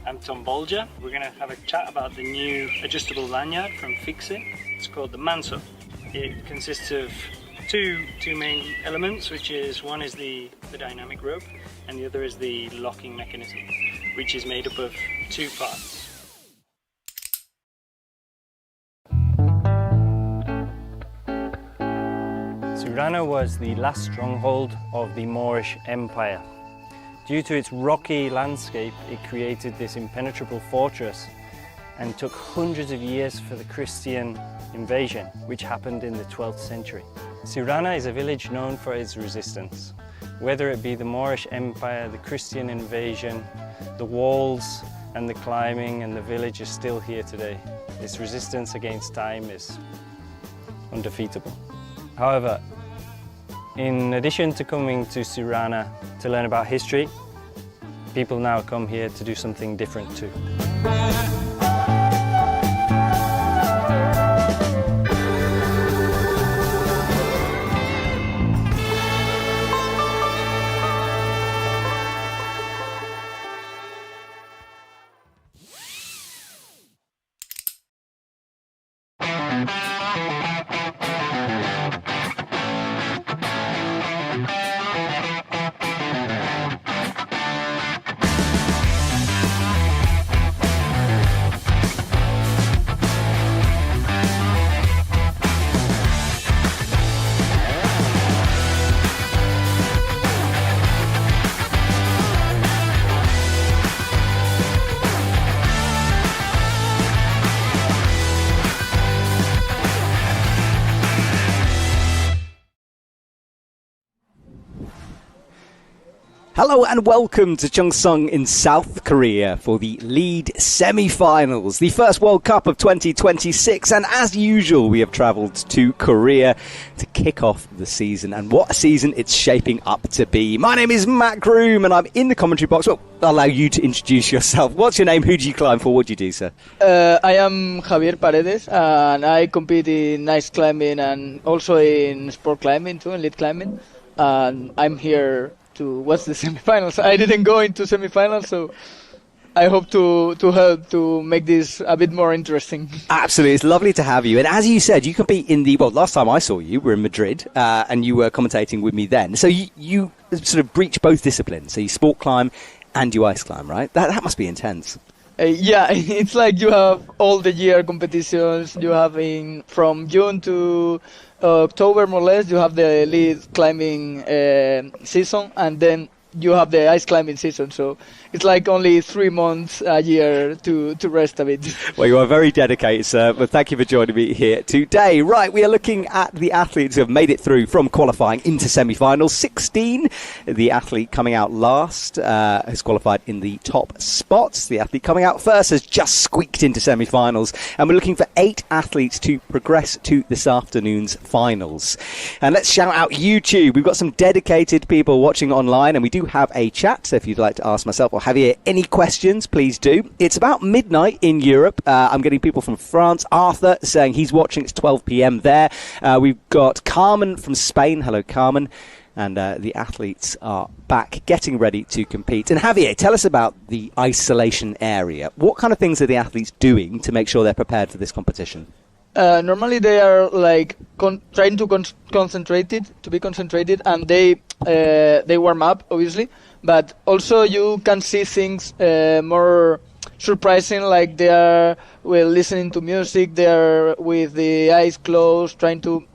I'm Tom Bolger. We're going to have a chat about the new adjustable lanyard from Fixe. It's called the Manso. It consists of two main elements, which is one is the dynamic rope and the other is the locking mechanism, which is made up of two parts. Siurana was the last stronghold of the Moorish Empire. Due to its rocky landscape, it created this impenetrable fortress and took hundreds of years for the Christian invasion, which happened in the 12th century. Siurana is a village known for its resistance. Whether it be the Moorish Empire, the Christian invasion, the walls and the climbing, and the village is still here today. Its resistance against time is undefeatable. However, in addition to coming to Siurana to learn about history, people now come here to do something different too. Hello and welcome to Cheongsong in South Korea for the lead semi-finals, the first World Cup of 2026, and as usual we have travelled to Korea to kick off the season, and what a season it's shaping up to be. My name is Matt Groom and I'm in the commentary box. Well, I'll allow you to introduce yourself. What's your name? Who do you climb for? What do you do, sir? I am Javier Paredes and I compete in ice climbing and also in sport climbing too, in lead climbing, and I'm here to watch the semifinals. I didn't go into semifinals, so I hope to help to make this a bit more interesting. Absolutely, it's lovely to have you. And as you said, you compete in the, well, last time I saw you were in Madrid, and you were commentating with me then. So you sort of breach both disciplines. So you sport climb and you ice climb, right? That must be intense. Yeah, it's like you have all the year competitions. You have from June to October, more or less, you have the lead climbing season, and then you have the ice climbing season. So it's like only 3 months a year to rest a bit. Well, you are very dedicated, sir. But thank you for joining me here today. Right, we are looking at the athletes who have made it through from qualifying into semi-finals. 16. The athlete coming out last has qualified in the top spots. The athlete coming out first has just squeaked into semi-finals. And we're looking for 8 athletes to progress to this afternoon's finals. And let's shout out YouTube. We've got some dedicated people watching online, and we do have a chat. So if you'd like to ask myself or Javier any questions, please do. It's about midnight in Europe. I'm getting people from France. Arthur saying he's watching. It's 12 p.m. there. We've got Carmen from Spain. Hello, Carmen. And the athletes are back getting ready to compete. And Javier, tell us about the isolation area. What kind of things are the athletes doing to make sure they're prepared for this competition? Normally they are like trying to be concentrated, and they warm up, obviously. But also you can see things more surprising, like they are listening to music, they are with the eyes closed, trying to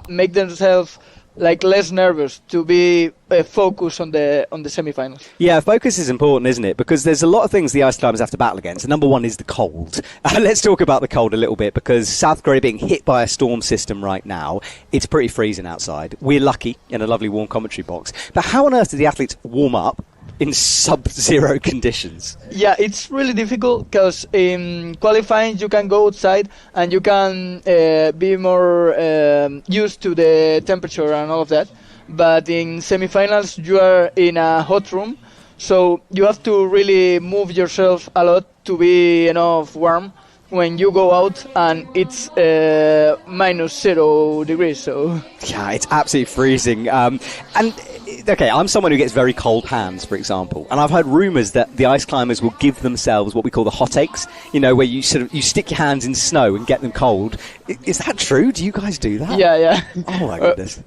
make themselves like less nervous, to be focused on the semi-finals. Yeah, focus is important, isn't it? Because there's a lot of things the ice climbers have to battle against. And number one is the cold. Let's talk about the cold a little bit, because South Korea being hit by a storm system right now, it's pretty freezing outside. We're lucky in a lovely warm commentary box. But how on earth do the athletes warm up in sub-zero conditions? Yeah, it's really difficult, because in qualifying you can go outside and you can be more used to the temperature and all of that. But in semifinals you are in a hot room, so you have to really move yourself a lot to be enough warm when you go out, and it's -0 degrees. So yeah, it's absolutely freezing. And okay, I'm someone who gets very cold hands, for example, and I've heard rumours that the ice climbers will give themselves what we call the hot aches. You know, where you stick your hands in snow and get them cold. Is that true? Do you guys do that? Yeah. Oh my goodness.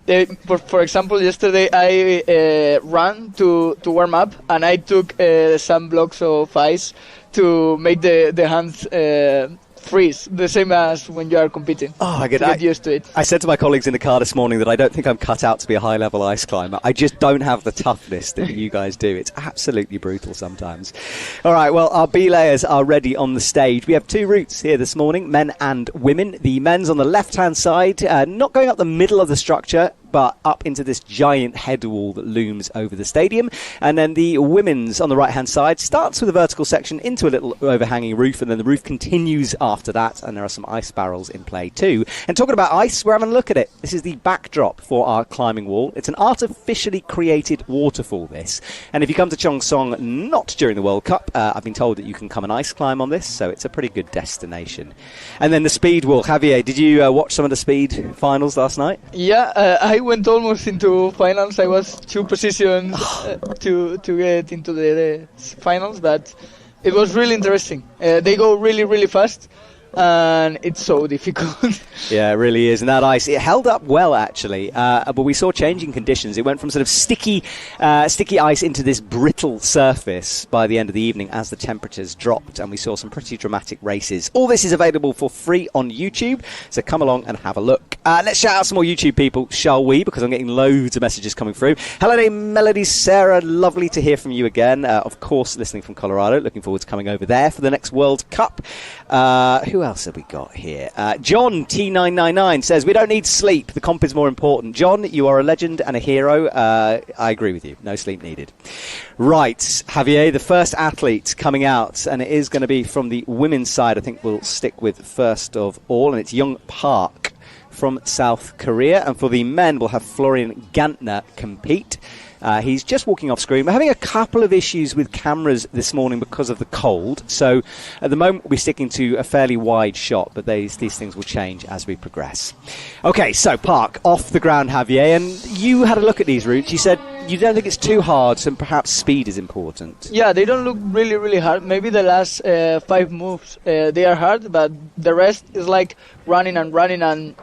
For example, yesterday I ran to warm up, and I took some blocks of ice to make the hands freeze, the same as when you are competing. Oh my God, get used to it. I said to my colleagues in the car this morning that I don't think I'm cut out to be a high-level ice climber. I just don't have the toughness that you guys do. It's absolutely brutal sometimes. All right, well, our belayers are ready on the stage. We have 2 routes here this morning, men and women. The men's on the left-hand side, not going up the middle of the structure, but up into this giant head wall that looms over the stadium. And then the women's on the right-hand side starts with a vertical section into a little overhanging roof, and then the roof continues after that, and there are some ice barrels in play too. And talking about ice, we're having a look at it. This is the backdrop for our climbing wall. It's an artificially created waterfall, this. And if you come to Cheongsong not during the World Cup, I've been told that you can come and ice climb on this, so it's a pretty good destination. And then the speed wall. Javier, did you watch some of the speed finals last night? Yeah, I went almost into finals. I was 2 positions to get into the finals, but it was really interesting. They go really, really fast, and it's so difficult. Yeah, it really is. And that ice, it held up well, actually. But we saw changing conditions. It went from sort of sticky ice into this brittle surface by the end of the evening as the temperatures dropped. And we saw some pretty dramatic races. All this is available for free on YouTube, so come along and have a look. Let's shout out some more YouTube people, shall we? Because I'm getting loads of messages coming through. Hello there, Melody, Sarah. Lovely to hear from you again. Of course, listening from Colorado. Looking forward to coming over there for the next World Cup. Who else have we got here? John T999 says, we don't need sleep. The comp is more important. John, you are a legend and a hero. I agree with you. No sleep needed. Right, Javier, the first athlete coming out, and it is going to be from the women's side. I think we'll stick with first of all, and it's Young Park from South Korea. And for the men, we'll have Florian Gantner compete. He's just walking off screen. We're having a couple of issues with cameras this morning because of the cold. So at the moment, we're sticking to a fairly wide shot, but these things will change as we progress. Okay, so Park, off the ground, Javier. And you had a look at these routes. You said you don't think it's too hard, so perhaps speed is important. Yeah, they don't look really, really hard. Maybe the last 5 moves, they are hard, but the rest is like running and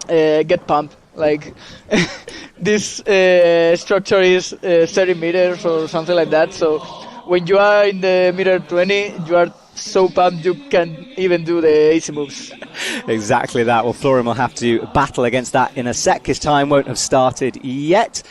get pumped. Like this structure is 30 meters or something like that. So when you are in the meter 20, you are so pumped you can even do the easy moves. Exactly that. Well, Florian will have to battle against that in a sec. His time won't have started yet.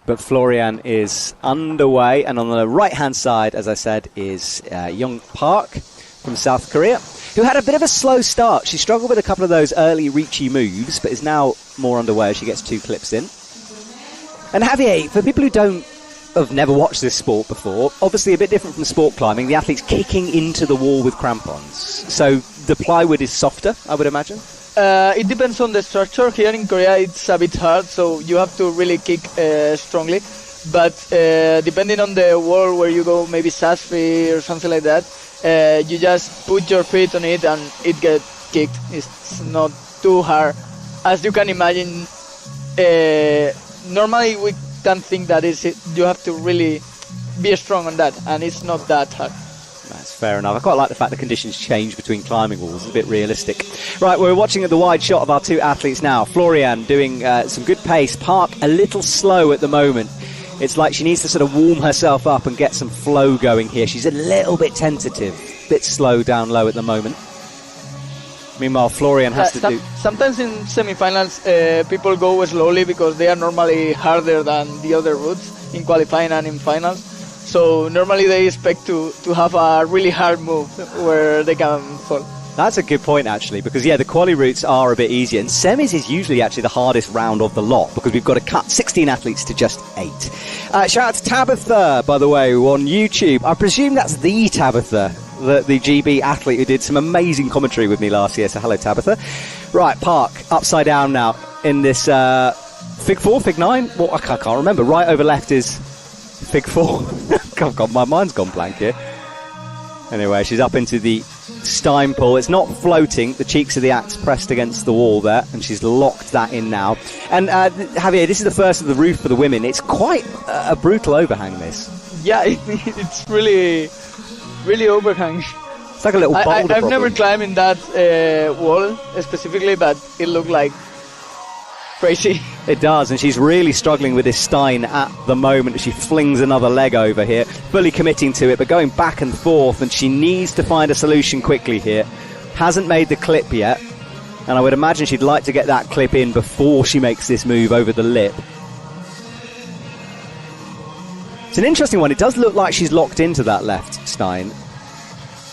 But Florian is underway, and on the right-hand side, as I said, is Young Park from South Korea, who had a bit of a slow start. She struggled with a couple of those early reachy moves, but is now more underway as she gets 2 clips in. And Javier, for people who have never watched this sport before, obviously a bit different from sport climbing, the athlete's kicking into the wall with crampons. So the plywood is softer, I would imagine? It depends on the structure. Here in Korea it's a bit hard, so you have to really kick strongly. But depending on the wall where you go, maybe sash-free or something like that, you just put your feet on it and it gets kicked. It's not too hard. As you can imagine, normally we can think that you have to really be strong on that, and it's not that hard. That's fair enough. I quite like the fact the conditions change between climbing walls. It's a bit realistic. Right, we're watching at the wide shot of our 2 athletes now. Florian doing some good pace. Park a little slow at the moment. It's like she needs to sort of warm herself up and get some flow going here. She's a little bit tentative, a bit slow down low at the moment. Meanwhile, Florian has to do... Sometimes in semi-finals, people go slowly because they are normally harder than the other routes in qualifying and in finals. So normally they expect to have a really hard move where they can fall. That's a good point, actually, because, the quali routes are a bit easier. And semis is usually actually the hardest round of the lot because we've got to cut 16 athletes to just 8. Shout out to Tabitha, by the way, on YouTube. I presume that's the Tabitha, the GB athlete who did some amazing commentary with me last year. So hello, Tabitha. Right, Park, upside down now in this Fig 4, Fig 9? Well, I can't remember. Right over left is Fig 4. God, my mind's gone blank here. Anyway, she's up into the Stein pull. It's not floating. The cheeks of the axe pressed against the wall there, and she's locked that in now. And Javier, this is the first of the roof for the women. It's quite a brutal overhang, this. Yeah, it's really, really overhang. It's like a little boulder. I've never climbed in that wall specifically, but it looked like crazy. It does, and she's really struggling with this Stein at the moment. She flings another leg over here, fully committing to it, but going back and forth, and she needs to find a solution quickly here. Hasn't made the clip yet, and I would imagine she'd like to get that clip in before she makes this move over the lip. It's an interesting one. It does look like she's locked into that left Stein.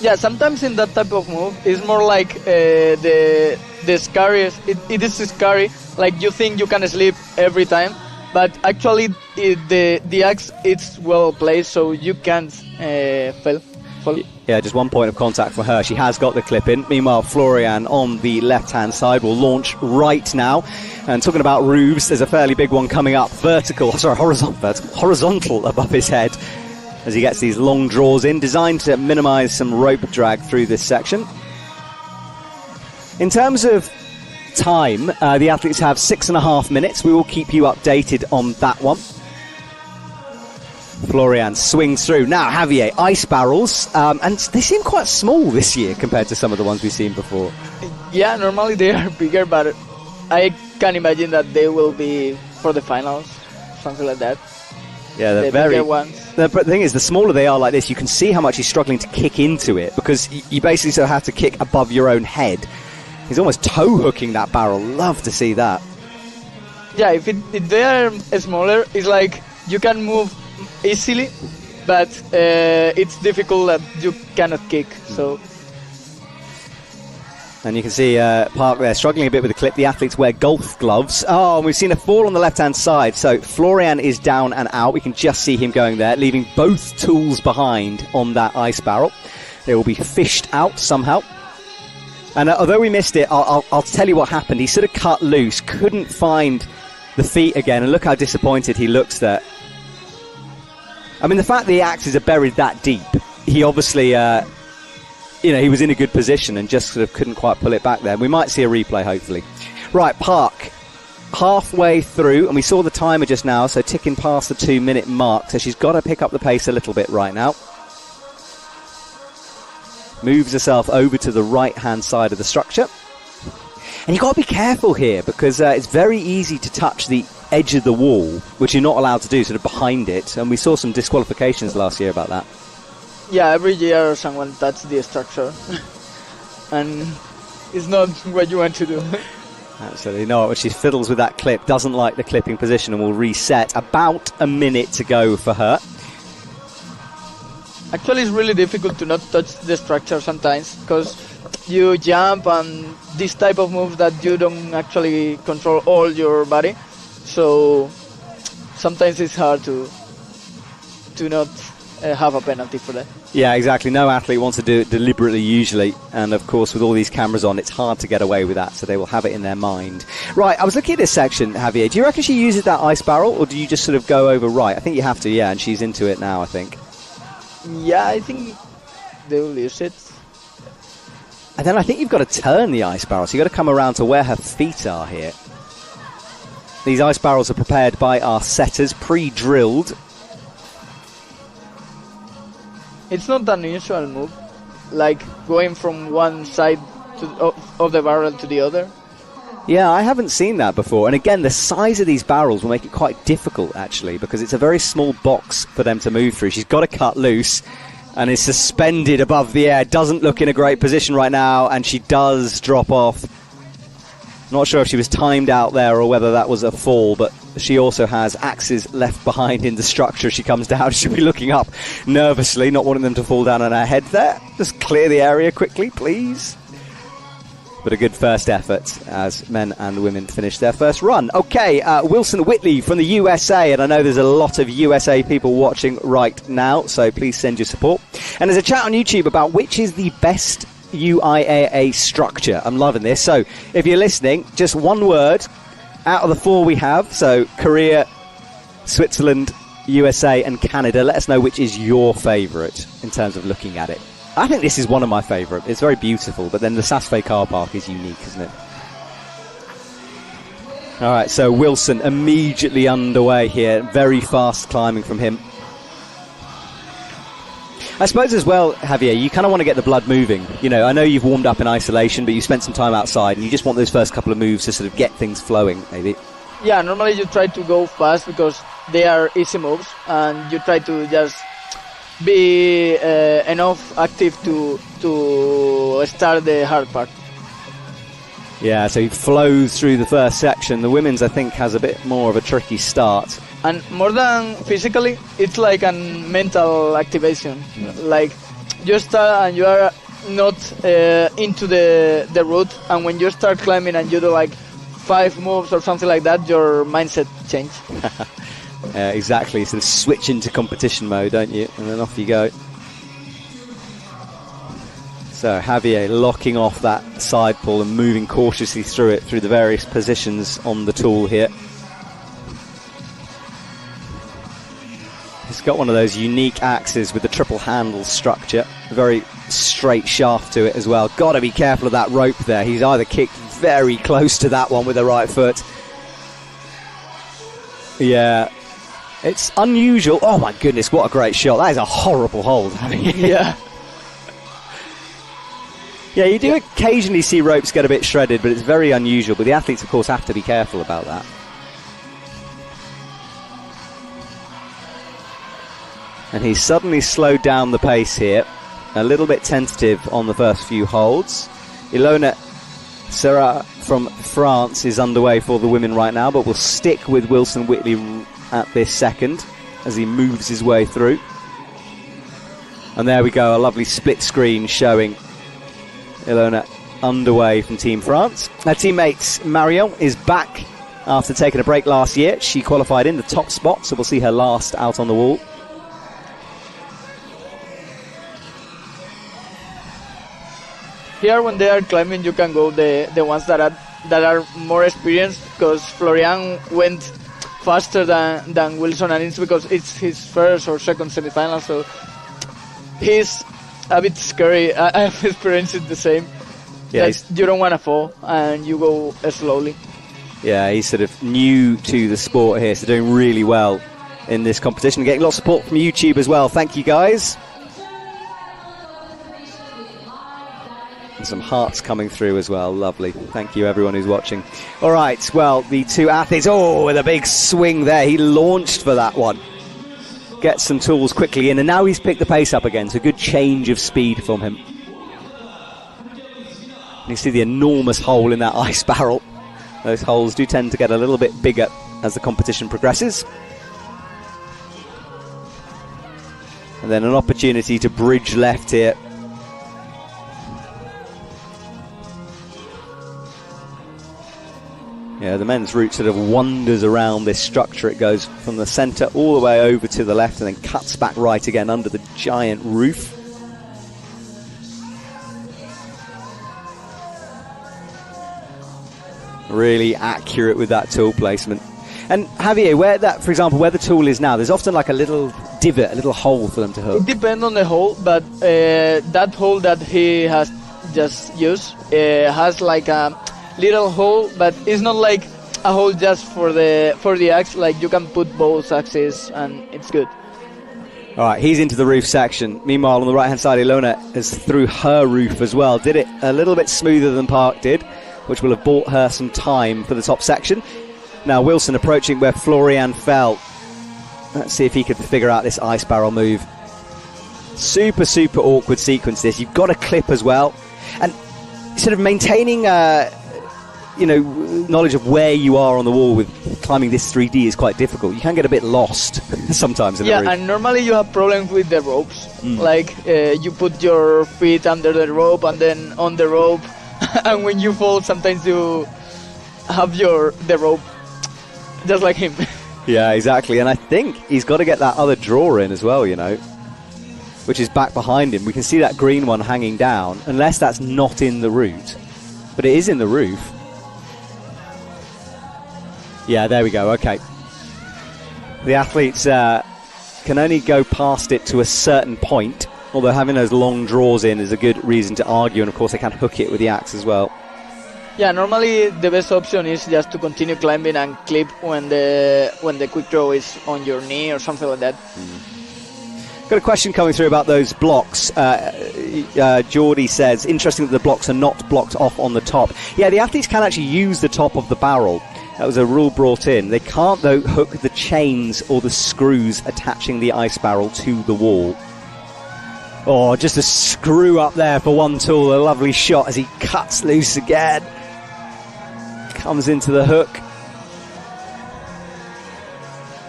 Yeah, sometimes in that type of move, it's more like the scariest. It is scary. Like you think you can sleep every time, but actually the axe it's well placed, so you can't fall. Yeah, just 1 point of contact for her. She has got the clip in. Meanwhile, Florian on the left-hand side will launch right now. And talking about roofs, there's a fairly big one coming up. Horizontal above his head as he gets these long draws in, designed to minimise some rope drag through this section. In terms of time, the athletes have 6.5 minutes. We will keep you updated on that one. Florian swings through. Now, Javier, ice barrels, and they seem quite small this year compared to some of the ones we've seen before. Yeah, normally they are bigger, but I can imagine that they will be for the finals, something like that. Yeah, they're very bigger ones. The thing is, the smaller they are like this, you can see how much he's struggling to kick into it, because you basically sort of have to kick above your own head. He's almost toe hooking that barrel. Love to see that. Yeah, if they are smaller, it's like you can move easily, but it's difficult that you cannot kick. So. And you can see Park there struggling a bit with the clip. The athletes wear golf gloves. Oh, and we've seen a fall on the left-hand side. So Florian is down and out. We can just see him going there, leaving both tools behind on that ice barrel. They will be fished out somehow. And although we missed it, I'll tell you what happened. He sort of cut loose, couldn't find the feet again, and look how disappointed he looks there. I mean, the fact that the axes are buried that deep, he obviously, he was in a good position and just sort of couldn't quite pull it back there. We might see a replay, hopefully. Right, Park, halfway through, and we saw the timer just now, so ticking past the 2-minute mark, so she's got to pick up the pace a little bit right now. Moves herself over to the right-hand side of the structure. And you've got to be careful here, because it's very easy to touch the edge of the wall, which you're not allowed to do, sort of behind it. And we saw some disqualifications last year about that. Yeah, every year someone touches the structure. And it's not what you want to do. Absolutely not. But she fiddles with that clip, doesn't like the clipping position, and will reset. About a minute to go for her. Actually, it's really difficult to not touch the structure sometimes, because you jump and this type of moves that you don't actually control all your body. So sometimes it's hard to not have a penalty for that. Yeah, exactly. No athlete wants to do it deliberately usually, and of course with all these cameras on, it's hard to get away with that, so they will have it in their mind. Right, I was looking at this section, Javier. Do you reckon she uses that ice barrel, or do you just sort of go over right? I think you have to, yeah, and she's into it now, I think. Yeah, I think they will use it. And then I think you've got to turn the ice barrel, so you've got to come around to where her feet are here. These ice barrels are prepared by our setters, pre-drilled. It's not an unusual move, like going from one side of the barrel to the other. Yeah, I haven't seen that before. And again, the size of these barrels will make it quite difficult, actually, because it's a very small box for them to move through. She's got to cut loose and is suspended above the air. Doesn't look in a great position right now, and she does drop off. Not sure if she was timed out there or whether that was a fall, but she also has axes left behind in the structure as she comes down. She'll be looking up nervously, not wanting them to fall down on her head there. Just clear the area quickly, please. But a good first effort as men and women finish their first run. Okay, Wilson Whitley from the USA, and I know there's a lot of USA people watching right now, so please send your support. And there's a chat on YouTube about which is the best UIAA structure. I'm loving this. So if you're listening, just one word out of the four we have. So Korea, Switzerland, USA and Canada. Let us know which is your favourite in terms of looking at it. I think this is one of my favourite. It's very beautiful, but then the Sasfe car park is unique, isn't it? Alright, so Wilson immediately underway here. Very fast climbing from him. I suppose as well, Javier, you kind of want to get the blood moving. You know, I know you've warmed up in isolation, but you spent some time outside and you just want those first couple of moves to sort of get things flowing, maybe. Yeah, normally you try to go fast because they are easy moves, and you try to just be enough active to start the hard part. Yeah, so he flows through the first section. The women's, I think, has a bit more of a tricky start. And more than physically, it's like a mental activation. Like, you start and you are not into the route, and when you start climbing and you do like 5 moves or something like that, your mindset change. Exactly, sort of switch into competition mode, don't you? And then off you go. So Javier locking off that side pull and moving cautiously through it, through the various positions on the tool here. He's got one of those unique axes with the triple handle structure, a very straight shaft to it as well. Got to be careful of that rope there. He's either kicked very close to that one with the right foot. Yeah, it's unusual. Oh my goodness, what a great shot. That is a horrible hold. Yeah. Yeah, you do occasionally see ropes get a bit shredded, but it's very unusual. But the athletes, of course, have to be careful about that. And he's suddenly slowed down the pace here. A little bit tentative on the first few holds. Ilona Serra from France is underway for the women right now, but we'll stick with Wilson Whitley at this second as he moves his way through. And there we go, a lovely split screen showing Ilona underway from Team France. Her teammate Marion is back after taking a break last year. She qualified in the top spot, so we'll see her last out on the wall. Here, when they are climbing, you can go the ones that are more experienced, because Florian went faster than Wilson, and it's because it's his first or second semifinal, so he's a bit scary. I've experienced it the same. Yeah, you don't want to fall, and you go slowly. Yeah, he's sort of new to the sport here, so doing really well in this competition. Getting lots of support from YouTube as well. Thank you, guys. And some hearts coming through as well. Lovely. Thank you, everyone who's watching. All right, well, the two athletes. Oh, with a big swing there. He launched for that one. Gets some tools quickly in, and now he's picked the pace up again. So good change of speed from him. You see the enormous hole in that ice barrel. Those holes do tend to get a little bit bigger as the competition progresses. And then an opportunity to bridge left here. Yeah, the men's route sort of wanders around this structure. It goes from the centre all the way over to the left and then cuts back right again under the giant roof. Really accurate with that tool placement. And Javier, where that, for example, where the tool is now, there's often like a little divot, a little hole for them to hook. It depends on the hole, but that hole that he has just used has like a little hole, but it's not like a hole just for the axe. Like you can put both axes and it's good. All right, he's into the roof section. Meanwhile, on the right-hand side, Ilona is through her roof as well. Did it a little bit smoother than Park did, which will have bought her some time for the top section. Now Wilson approaching where Florian fell. Let's see if he could figure out this ice barrel move. Super, super awkward sequence this. You've got a clip as well. And sort of maintaining knowledge of where you are on the wall with climbing this 3D is quite difficult. You can get a bit lost sometimes in the roof. And normally you have problems with the ropes. Like you put your feet under the rope and then on the rope, and when you fall, sometimes you have the rope just like him. Yeah, exactly. And I think he's got to get that other drawer in as well, which is back behind him. We can see that green one hanging down, unless that's not in the route. But it is in the roof. Yeah, there we go. Okay. The athletes can only go past it to a certain point, although having those long draws in is a good reason to argue, and of course they can hook it with the axe as well. Yeah, normally the best option is just to continue climbing and clip when the quick draw is on your knee or something like that. Got a question coming through about those blocks. Geordie says, interesting that the blocks are not blocked off on the top. Yeah, the athletes can actually use the top of the barrel. That was a rule brought in. They can't, though, hook the chains or the screws attaching the ice barrel to the wall. Oh, just a screw up there for one tool. A lovely shot as he cuts loose again. Comes into the hook.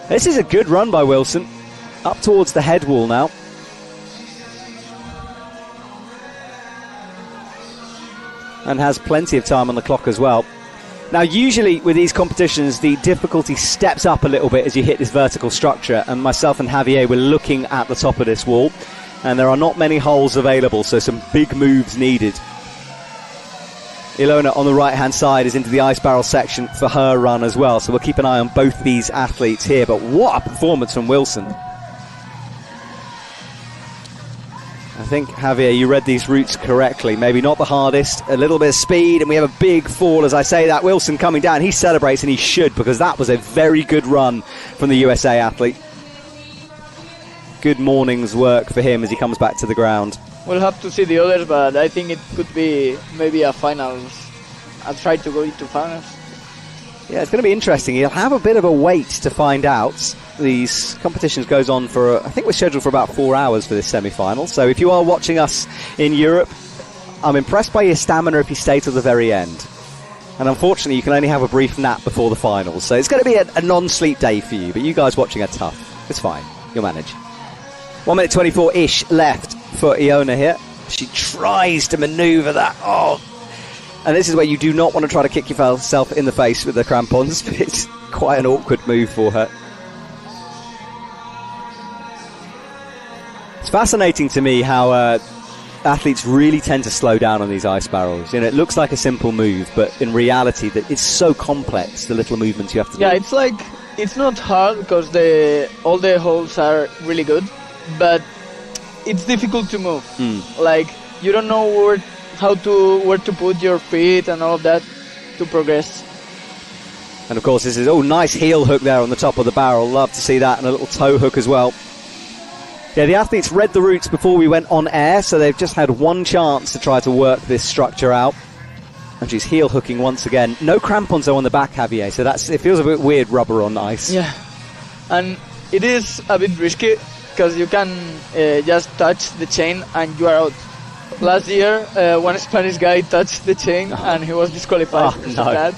This is a good run by Wilson. Up towards the head wall now. And has plenty of time on the clock as well. Now, usually with these competitions, the difficulty steps up a little bit as you hit this vertical structure. And myself and Javier were looking at the top of this wall. And there are not many holes available, so some big moves needed. Ilona on the right-hand side is into the ice barrel section for her run as well. So we'll keep an eye on both these athletes here. But what a performance from Wilson. I think, Javier, you read these routes correctly. Maybe not the hardest, a little bit of speed, and we have a big fall as I say that. Wilson coming down, he celebrates, and he should, because that was a very good run from the USA athlete. Good morning's work for him as he comes back to the ground. We'll have to see the others, but I think it could be maybe a finals. I'll try to go into finals. Yeah, it's going to be interesting. He'll have a bit of a wait to find out. These competitions goes on for, I think we're scheduled for about 4 hours for this semi-final. So if you are watching us in Europe, I'm impressed by your stamina if you stay till the very end. And unfortunately, you can only have a brief nap before the finals. So it's going to be a non-sleep day for you. But you guys watching are tough. It's fine. You'll manage. 1 minute 24-ish left for Iona here. She tries to manoeuvre that. Oh, and this is where you do not want to try to kick yourself in the face with the crampons. But it's quite an awkward move for her. It's fascinating to me how athletes really tend to slow down on these ice barrels. It looks like a simple move, but in reality, that it's so complex, the little movements you have to do. Yeah, it's like, it's not hard because all the holes are really good, but it's difficult to move. Like, you don't know where to put your feet and all of that to progress. And of course, this is nice heel hook there on the top of the barrel. Love to see that, and a little toe hook as well. Yeah, the athletes read the routes before we went on air, so they've just had one chance to try to work this structure out. And she's heel hooking once again. No crampons though on the back, Javier, so it feels a bit weird, rubber on ice. Yeah, and it is a bit risky because you can just touch the chain and you are out. Last year, one Spanish guy touched the chain and he was disqualified because of that.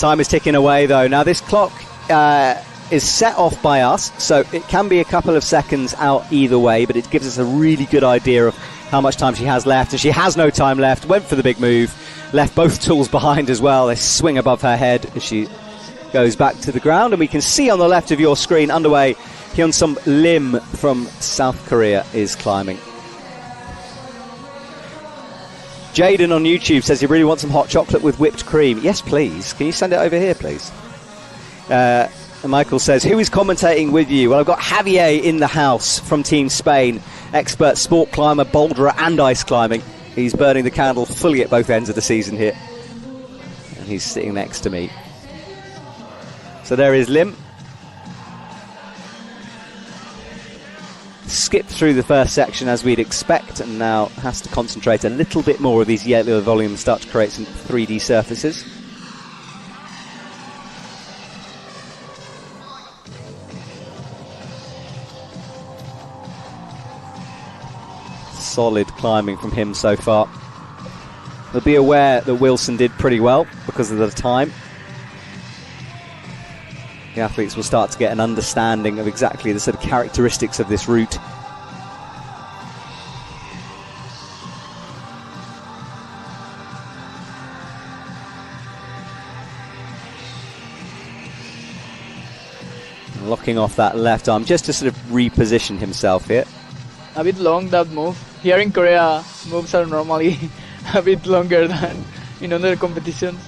Time is ticking away, though. Now, this clock is set off by us, so it can be a couple of seconds out either way, but it gives us a really good idea of how much time she has left. And she has no time left. Went for the big move. Left both tools behind as well. They swing above her head as she goes back to the ground. And we can see on the left of your screen, underway, Cheongsong Lim from South Korea is climbing. Jaden on YouTube says he really wants some hot chocolate with whipped cream. Yes, please. Can you send it over here, please? And Michael says, who is commentating with you? Well, I've got Javier in the house from Team Spain. Expert sport climber, boulderer and ice climbing. He's burning the candle fully at both ends of the season here. And he's sitting next to me. So there is Lim. Skipped through the first section as we'd expect, and now has to concentrate a little bit more of these yellow volumes, start to create some 3D surfaces. Solid climbing from him so far. They'll be aware that Wilson did pretty well because of the time. The athletes will start to get an understanding of exactly the sort of characteristics of this route. Locking off that left arm just to sort of reposition himself here. A bit long, that move. Here in Korea, moves are normally a bit longer than in other competitions.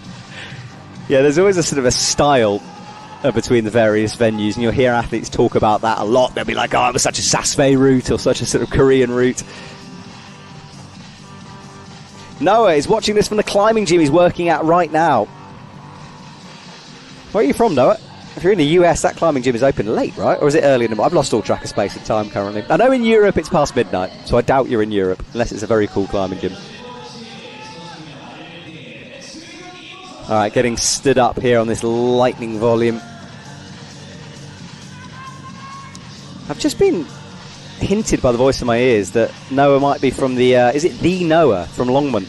Yeah, there's always a sort of a style between the various venues, and you'll hear athletes talk about that a lot. They'll be like, oh, it was such a Sasve route or such a sort of Korean route. Noah is watching this from the climbing gym he's working at right now. Where are you from, Noah? If you're in the US, that climbing gym is open late, right? Or is it early in the morning? I've lost all track of space and time currently. I know in Europe it's past midnight, so I doubt you're in Europe, unless it's a very cool climbing gym. Alright, getting stood up here on this lightning volume. I've just been hinted by the voice in my ears that Noah might be from the... is it the Noah from Longman,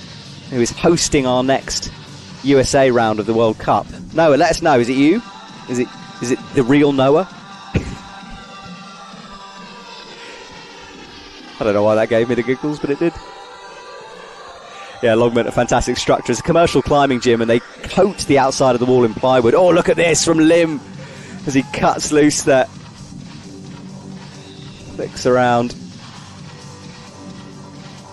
who is hosting our next USA round of the World Cup? Noah, let us know. Is it you? Is it the real Noah? I don't know why that gave me the giggles, but it did. Yeah, Longman, a fantastic structure. It's a commercial climbing gym, and they coat the outside of the wall in plywood. Oh, look at this from Lim as he cuts loose there. Flicks around.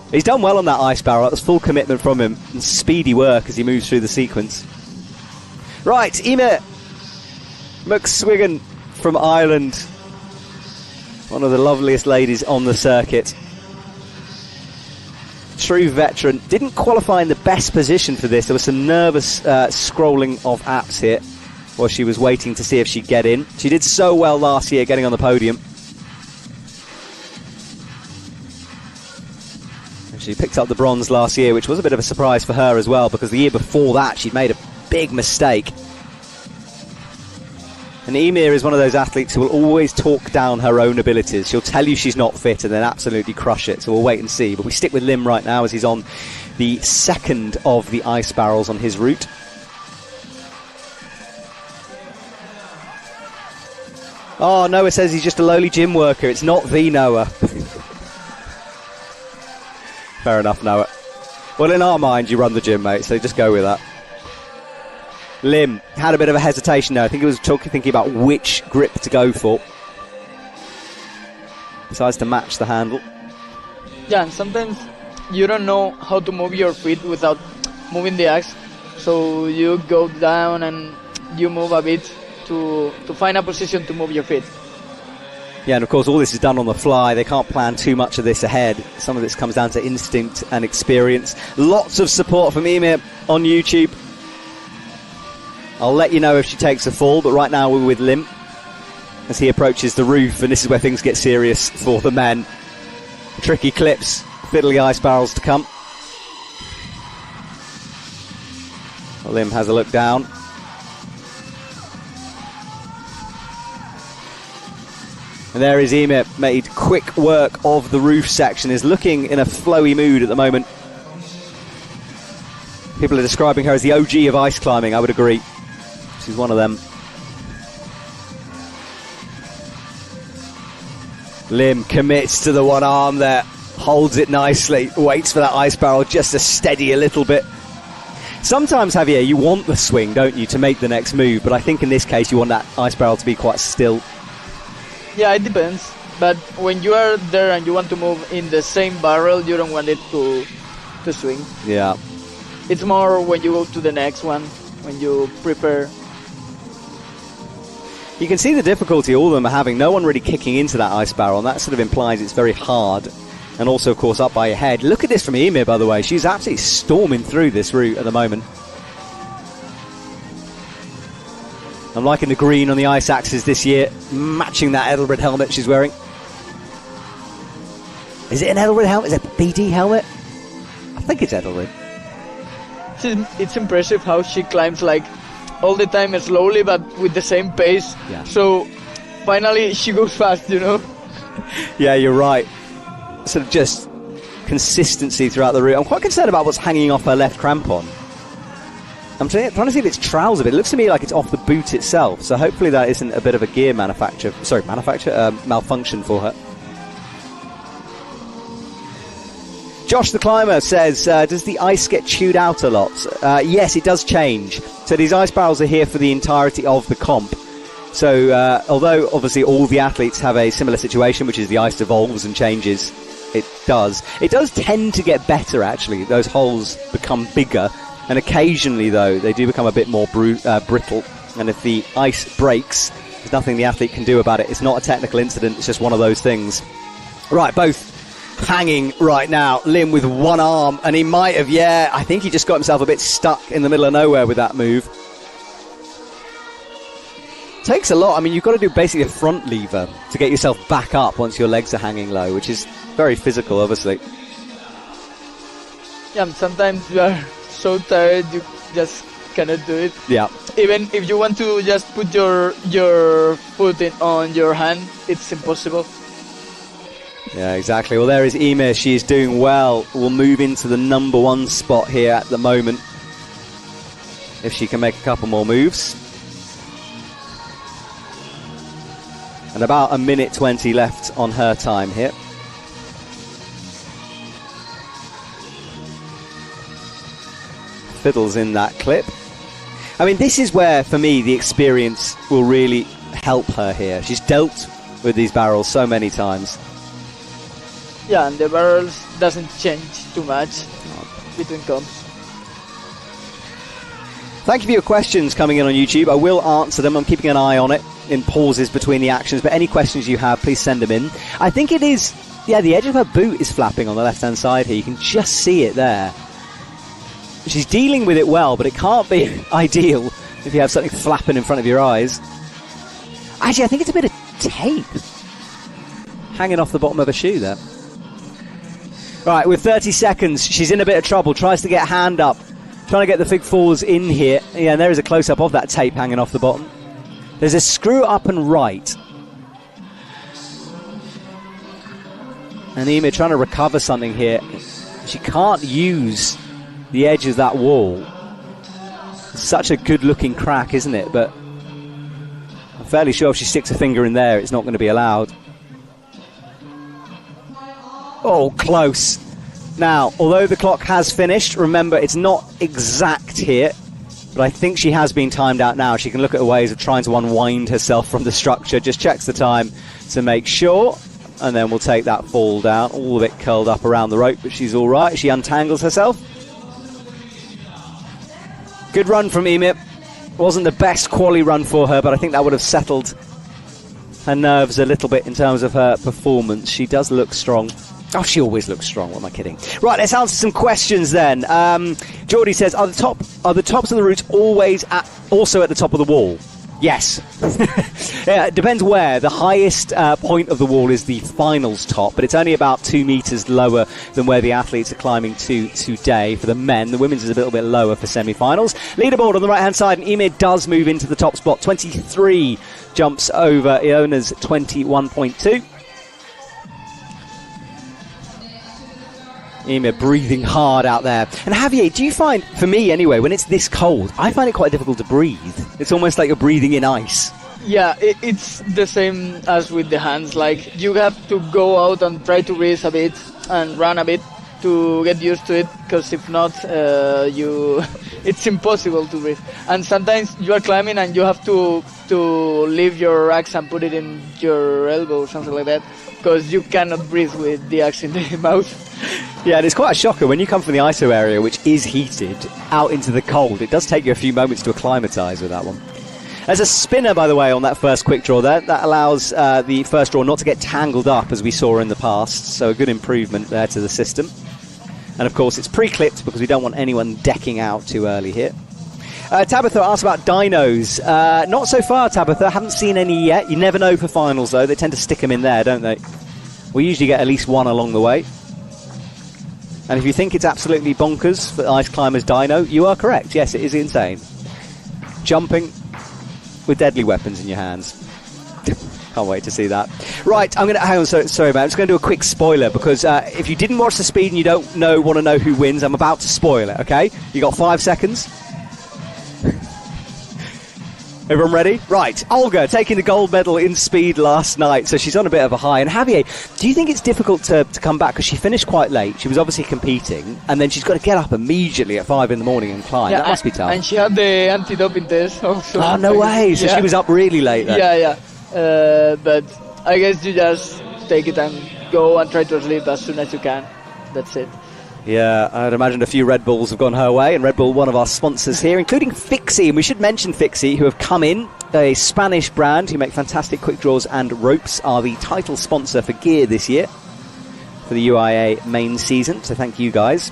He's done well on that ice barrel. That was full commitment from him and speedy work as he moves through the sequence. Right, Emma McSwiggan from Ireland. One of the loveliest ladies on the circuit. True veteran. Didn't qualify in the best position for this. There was some nervous scrolling of apps here while she was waiting to see if she'd get in. She did so well last year getting on the podium. She picked up the bronze last year, which was a bit of a surprise for her as well, because the year before that she'd made a big mistake. And Emir is one of those athletes who will always talk down her own abilities. She'll tell you she's not fit and then absolutely crush it, so we'll wait and see. But we stick with Lim right now as he's on the second of the ice barrels on his route. Oh, Noah says he's just a lowly gym worker. It's not the Noah. Fair enough, Noah. Well, in our mind, you run the gym, mate, so just go with that. Lim had a bit of a hesitation there. I think he was thinking about which grip to go for. Decides to match the handle. Yeah, and sometimes you don't know how to move your feet without moving the axe. So you go down and you move a bit to find a position to move your feet. Yeah, and of course all this is done on the fly. They can't plan too much of this ahead. Some of this comes down to instinct and experience. Lots of support from Emir on YouTube. I'll let you know if she takes a fall, but right now we're with Lim as he approaches the roof, and this is where things get serious for the men. Tricky clips, fiddly ice barrels to come. Lim has a look down. And there is Emir, made quick work of the roof section, is looking in a flowy mood at the moment. People are describing her as the OG of ice climbing, I would agree. She's one of them. Lim commits to the one arm there, holds it nicely, waits for that ice barrel just to steady a little bit. Sometimes, Javier, you want the swing, don't you, to make the next move, but I think in this case you want that ice barrel to be quite still. Yeah, it depends. But when you are there and you want to move in the same barrel, you don't want it to swing. Yeah. It's more when you go to the next one, when you prepare. You can see the difficulty all of them are having. No one really kicking into that ice barrel, and that sort of implies it's very hard. And also, of course, up by your head. Look at this from Emir, by the way. She's absolutely storming through this route at the moment. I'm liking the green on the ice axes this year, matching that Edelred helmet she's wearing. Is it an Edelred helmet? Is it a BD helmet? I think it's Edelred. It's impressive how she climbs like all the time slowly but with the same pace. Yeah. So finally she goes fast, you know. Yeah, you're right. Sort of just consistency throughout the route. I'm quite concerned about what's hanging off her left crampon. I'm trying to see if it's trouser, but it looks to me like it's off the boot itself. So hopefully that isn't a bit of a gear malfunction for her. Josh the Climber says, does the ice get chewed out a lot? Yes, it does change. So these ice barrels are here for the entirety of the comp. So although obviously all the athletes have a similar situation, which is the ice evolves and changes, it does tend to get better, actually. Those holes become bigger, and occasionally, though, they do become a bit more brittle. And if the ice breaks, there's nothing the athlete can do about it. It's not a technical incident, it's just one of those things. Right, both hanging right now. Lim with one arm, and he might have, I think he just got himself a bit stuck in the middle of nowhere with that move. Takes a lot. I mean, you've got to do basically a front lever to get yourself back up once your legs are hanging low, which is very physical, obviously. Yeah, and sometimes you are so tired you just cannot do it. Yeah. Even if you want to just put your foot on your hand, it's impossible. Yeah, exactly. Well, there is Emir. She is doing well. We'll move into the number one spot here at the moment. If she can make a couple more moves. And about 1:20 left on her time here. Fiddles in that clip. I mean, this is where, for me, the experience will really help her here. She's dealt with these barrels so many times. Yeah, and the barrels doesn't change too much between comps. Thank you for your questions coming in on YouTube. I will answer them. I'm keeping an eye on it in pauses between the actions. But any questions you have, please send them in. I think it is, the edge of her boot is flapping on the left-hand side here. You can just see it there. She's dealing with it well, but it can't be ideal if you have something flapping in front of your eyes. Actually, I think it's a bit of tape hanging off the bottom of her shoe there. Right, with 30 seconds, she's in a bit of trouble. Tries to get a hand up. Trying to get the Fig Fours in here. Yeah, and there is a close-up of that tape hanging off the bottom. There's a screw up and right. And Emir trying to recover something here. She can't use the edge of that wall. It's such a good-looking crack, isn't it? But I'm fairly sure if she sticks a finger in there, it's not going to be allowed. Oh, close. Now, although the clock has finished, remember, it's not exact here, but I think she has been timed out now. She can look at ways of trying to unwind herself from the structure. Just checks the time to make sure, and then we'll take that fall down. All of it curled up around the rope, but she's all right. She untangles herself. Good run from Emir. Wasn't the best quali run for her, but I think that would have settled her nerves a little bit in terms of her performance. She does look strong. Oh, she always looks strong. What am I kidding? Right, let's answer some questions then. Geordie says, are the tops of the routes always also at the top of the wall? Yes. Yeah, it depends where. The highest point of the wall is the finals top, but it's only about 2 meters lower than where the athletes are climbing to today for the men. The women's is a little bit lower for semi-finals. Leaderboard on the right-hand side, and Emir does move into the top spot. 23 jumps over Iona's 21.2. Ema breathing hard out there. And Javier, do you find, for me anyway, when it's this cold, I find it quite difficult to breathe. It's almost like you're breathing in ice. Yeah, it's the same as with the hands. Like, you have to go out and try to race a bit and run a bit to get used to it, because if not, it's impossible to breathe. And sometimes you are climbing and you have to leave your axe and put it in your elbow or something like that, because you cannot breathe with the axe in the mouth. Yeah, and it's quite a shocker when you come from the ISO area, which is heated, out into the cold. It does take you a few moments to acclimatise with that one. There's a spinner, by the way, on that first quick draw there. That allows the first draw not to get tangled up, as we saw in the past. So a good improvement there to the system. And, of course, it's pre-clipped because we don't want anyone decking out too early here. Tabitha asked about dynos. Not so far, Tabitha. Haven't seen any yet. You never know for finals, though. They tend to stick them in there, don't they? We usually get at least one along the way. And if you think it's absolutely bonkers for Ice Climbers Dyno, you are correct. Yes, it is insane. Jumping with deadly weapons in your hands. Can't wait to see that. Right, I'm going to hang on. Sorry, man. I'm just going to do a quick spoiler because if you didn't watch the speed and you don't want to know who wins, I'm about to spoil it. Okay, you got 5 seconds. Everyone ready? Right, Olga taking the gold medal in speed last night, so she's on a bit of a high. And Javier, do you think it's difficult to come back? Because she finished quite late. She was obviously competing, and then she's got to get up immediately at 5 in the morning and climb. That must be tough. And she had the anti-doping test also. Oh, no way. So she was up really late then. Yeah. But I guess you just take it and go and try to sleep as soon as you can. That's it. Yeah, I'd imagine a few Red Bulls have gone her way, and Red Bull, one of our sponsors here, including Fixe, and we should mention Fixe, who have come in, a Spanish brand who make fantastic quick draws and ropes, are the title sponsor for gear this year for the UIAA main season, so thank you guys.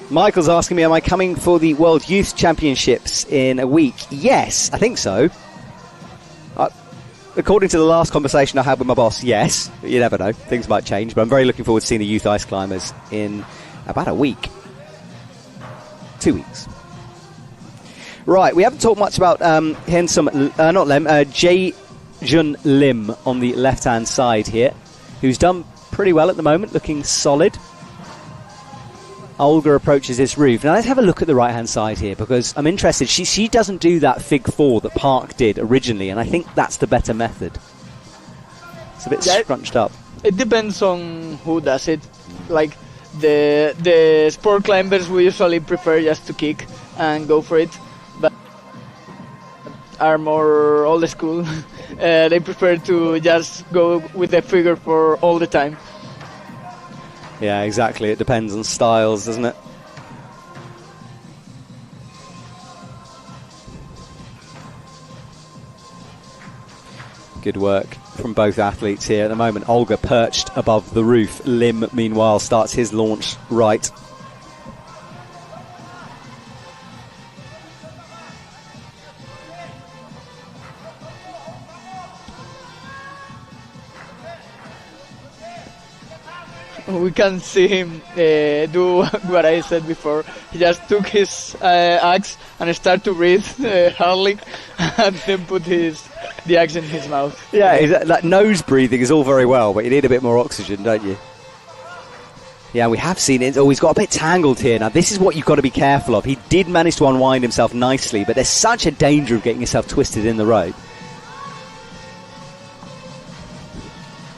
Michael's asking me, am I coming for the World Youth Championships in a week? Yes, I think so. According to the last conversation I had with my boss, yes. You never know. Things might change. But I'm very looking forward to seeing the youth ice climbers in about a week. 2 weeks. Right, we haven't talked much about Jae-jun Lim on the left-hand side here, who's done pretty well at the moment, looking solid. Olga approaches this roof. Now let's have a look at the right-hand side here, because I'm interested. She doesn't do that Fig 4 that Park did originally, and I think that's the better method. It's a bit scrunched up. It depends on who does it. Like, the sport climbers, we usually prefer just to kick and go for it, but are more old school. They prefer to just go with the figure 4 all the time. Yeah, exactly. It depends on styles, doesn't it? Good work from both athletes here at the moment. Olga perched above the roof. Lim, meanwhile, starts his launch right. We can see him do what I said before. He just took his axe and started to breathe hardly, and then put the axe in his mouth. Yeah, that nose breathing is all very well, but you need a bit more oxygen, don't you? Yeah, we have seen it. Oh, he's got a bit tangled here. Now, this is what you've got to be careful of. He did manage to unwind himself nicely, but there's such a danger of getting yourself twisted in the rope.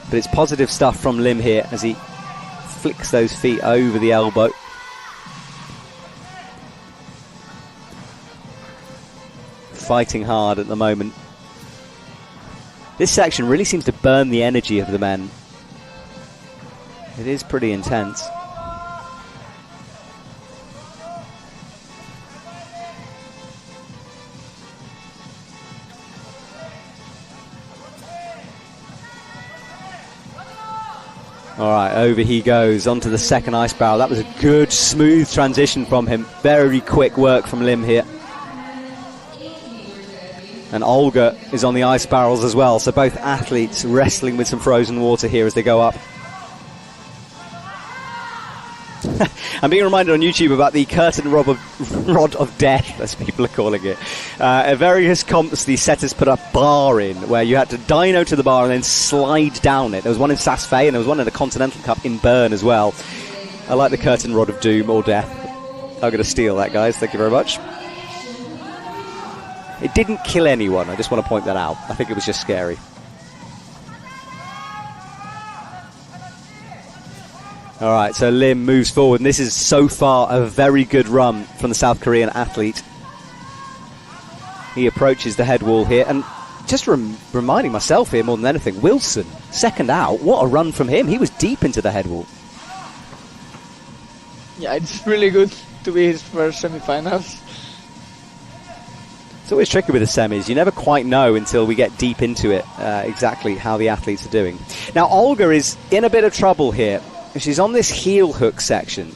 But it's positive stuff from Lim here as he flicks those feet over the elbow. Fighting hard at the moment. This section really seems to burn the energy of the men. It is pretty intense. All right, over he goes, onto the second ice barrel. That was a good, smooth transition from him. Very quick work from Lim here. And Olga is on the ice barrels as well, so both athletes wrestling with some frozen water here as they go up. I'm being reminded on YouTube about the curtain rod of death, as people are calling it. At various comps, the setters put a bar in where you had to dyno to the bar and then slide down it. There was one in Saas-Fee and there was one in the Continental Cup in Bern as well. I like the curtain rod of doom or death. I'm going to steal that, guys. Thank you very much. It didn't kill anyone. I just want to point that out. I think it was just scary. All right, so Lim moves forward, and this is so far a very good run from the South Korean athlete. He approaches the head wall here, and just reminding myself here more than anything, Wilson, second out, what a run from him. He was deep into the head wall. Yeah, it's really good to be his first semi-finals. It's always tricky with the semis. You never quite know until we get deep into it exactly how the athletes are doing. Now, Olga is in a bit of trouble here. She's on this heel hook section.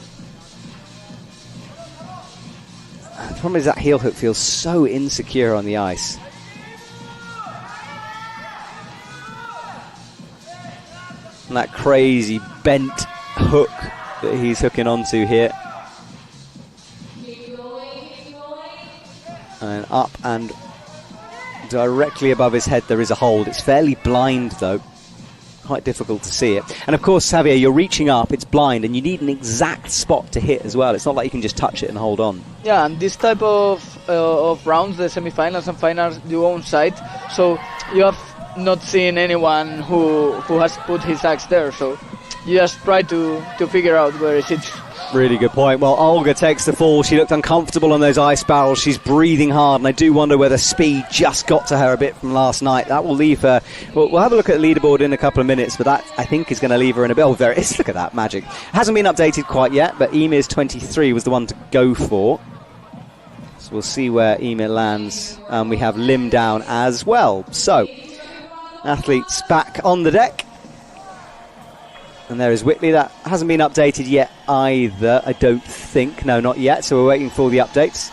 The problem is that heel hook feels so insecure on the ice. And that crazy bent hook that he's hooking onto here. And up and directly above his head there is a hold. It's fairly blind though. Quite difficult to see it. And of course, Xavier, you're reaching up, it's blind, and you need an exact spot to hit as well. It's not like you can just touch it and hold on. Yeah, and this type of rounds, the semi-finals and finals, you own site, so you have not seen anyone who has put his axe there, so you just try to figure out where is it. Really good point. Well, Olga takes the fall. She looked uncomfortable on those ice barrels. She's breathing hard, and I do wonder whether speed just got to her a bit from last night. That will leave her. We'll have a look at the leaderboard in a couple of minutes, but that, I think, is going to leave her in a bit. Oh, there it is. Look at that magic. Hasn't been updated quite yet, but Emir's 23 was the one to go for. So we'll see where Emir lands. We have Lim down as well. So, athletes back on the deck. And there is Whitley. That hasn't been updated yet either, I don't think. No, not yet. So we're waiting for the updates.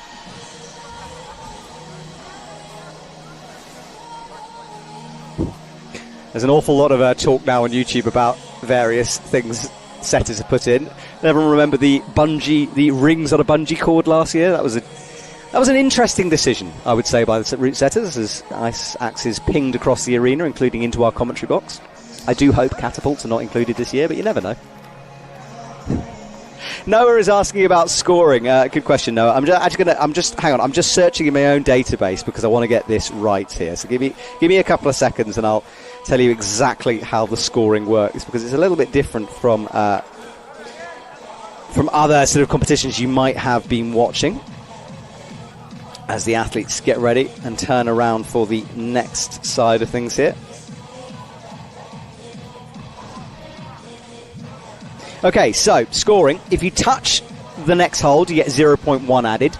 There's an awful lot of talk now on YouTube about various things setters have put in. Everyone remember the rings on a bungee cord last year? That was an interesting decision, I would say, by the route setters, as ice axes pinged across the arena, including into our commentary box. I do hope catapults are not included this year, but you never know. Noah is asking about scoring. Good question, Noah. I'm just searching in my own database because I want to get this right here. So give me a couple of seconds, and I'll tell you exactly how the scoring works, because it's a little bit different from other sort of competitions you might have been watching. As the athletes get ready and turn around for the next side of things here. Okay, so scoring. If you touch the next hold, you get 0.1 added.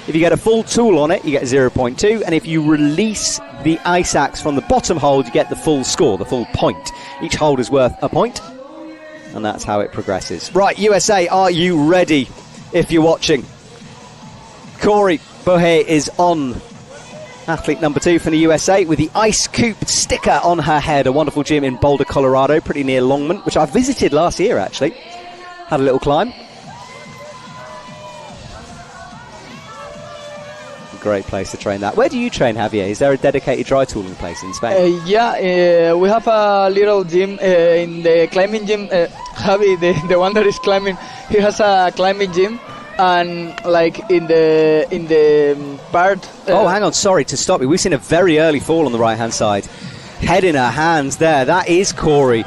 If you get a full tool on it, you get 0.2. And if you release the ice axe from the bottom hold, you get the full score, the full point. Each hold is worth a point. And that's how it progresses. Right, USA, are you ready if you're watching? Corey Bohe is on. Athlete number 2 from the USA with the Ice Coop sticker on her head. A wonderful gym in Boulder, Colorado, pretty near Longman, which I visited last year, actually. Had a little climb. Great place to train that. Where do you train, Javier? Is there a dedicated dry tooling place in Spain? We have a little gym in the climbing gym. Javi, the one that is climbing, he has a climbing gym. And like in the part. Oh, hang on! Sorry to stop you. We've seen a very early fall on the right-hand side. Head in her hands there. That is Corey.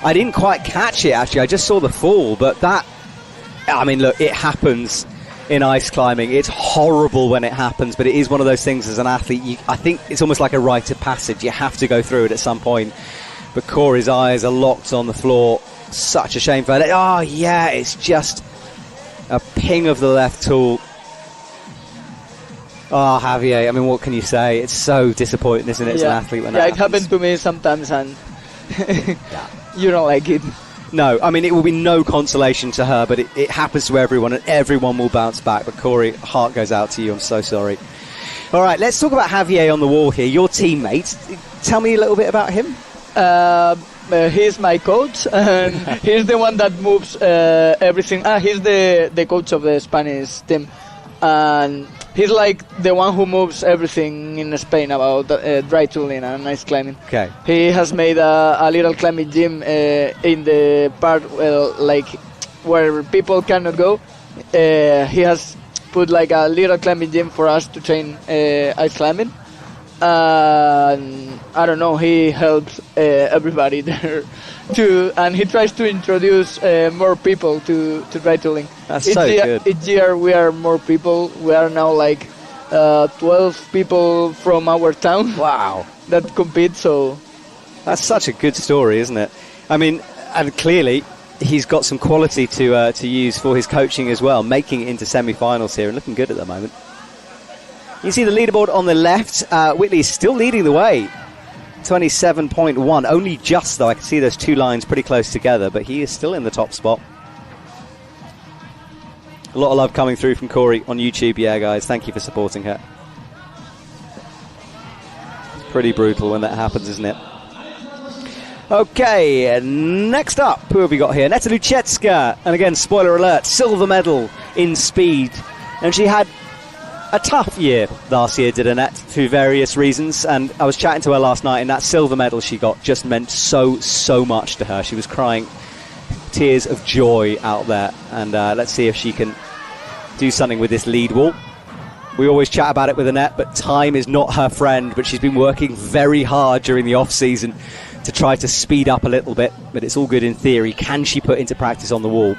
I didn't quite catch it actually. I just saw the fall, but that. I mean, look, it happens in ice climbing. It's horrible when it happens, but it is one of those things as an athlete. I think it's almost like a rite of passage. You have to go through it at some point. But Corey's eyes are locked on the floor. Such a shame for her. Oh yeah, it's just. A ping of the left tool. Oh, Javier, I mean, what can you say? It's so disappointing, isn't it, as an athlete when that happens. It happens to me sometimes, and you don't like it. No, I mean, it will be no consolation to her, but it happens to everyone, and everyone will bounce back. But Corey, heart goes out to you. I'm so sorry. All right, let's talk about Javier on the wall here, your teammate. Tell me a little bit about him. he's my coach, and he's the one that moves everything. He's the coach of the Spanish team, and he's like the one who moves everything in Spain about dry tooling and ice climbing. Okay. He has made a little climbing gym in the part like where people cannot go. He has put like a little climbing gym for us to train ice climbing. I don't know, he helps everybody there too, and he tries to introduce more people to dry tooling. That's so good. Each year we are more people. We are now like 12 people from our town. Wow. That compete, so... That's such a good story, isn't it? I mean, and clearly he's got some quality to use for his coaching as well, making it into semi-finals here and looking good at the moment. You see the leaderboard on the left. Whitley is still leading the way. 27.1. Only just, though. I can see those two lines pretty close together, but he is still in the top spot. A lot of love coming through from Corey on YouTube. Yeah, guys, thank you for supporting her. It's pretty brutal when that happens, isn't it? Okay, next up, who have we got here? Neta Luchecka. And again, spoiler alert, silver medal in speed. And she had a tough year last year, did Annette, through various reasons, and I was chatting to her last night, and that silver medal she got just meant so much to her. She was crying tears of joy out there, and let's see if she can do something with this lead wall. We always chat about it with Annette, but time is not her friend, but she's been working very hard during the off-season to try to speed up a little bit, but it's all good in theory. Can she put into practice on the wall?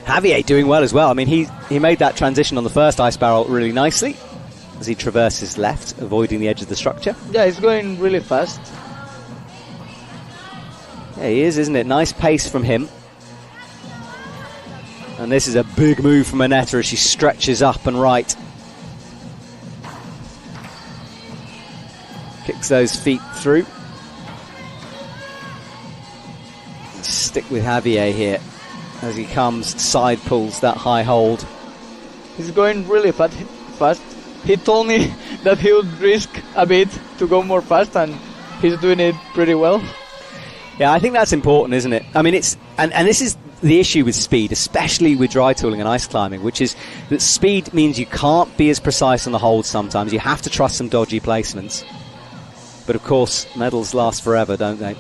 Javier doing well as well. I mean, he made that transition on the first ice barrel really nicely as he traverses left, avoiding the edge of the structure. Yeah, he's going really fast. Yeah, he is, isn't it? Nice pace from him. And this is a big move from Annetta as she stretches up and right. Kicks those feet through. Stick with Javier here as he comes, side pulls that high hold. He's going really fast. He told me that he would risk a bit to go more fast, and he's doing it pretty well. Yeah, I think that's important, isn't it? I mean, it's and this is the issue with speed, especially with dry tooling and ice climbing, which is that speed means you can't be as precise on the hold sometimes. You have to trust some dodgy placements. But of course, medals last forever, don't they?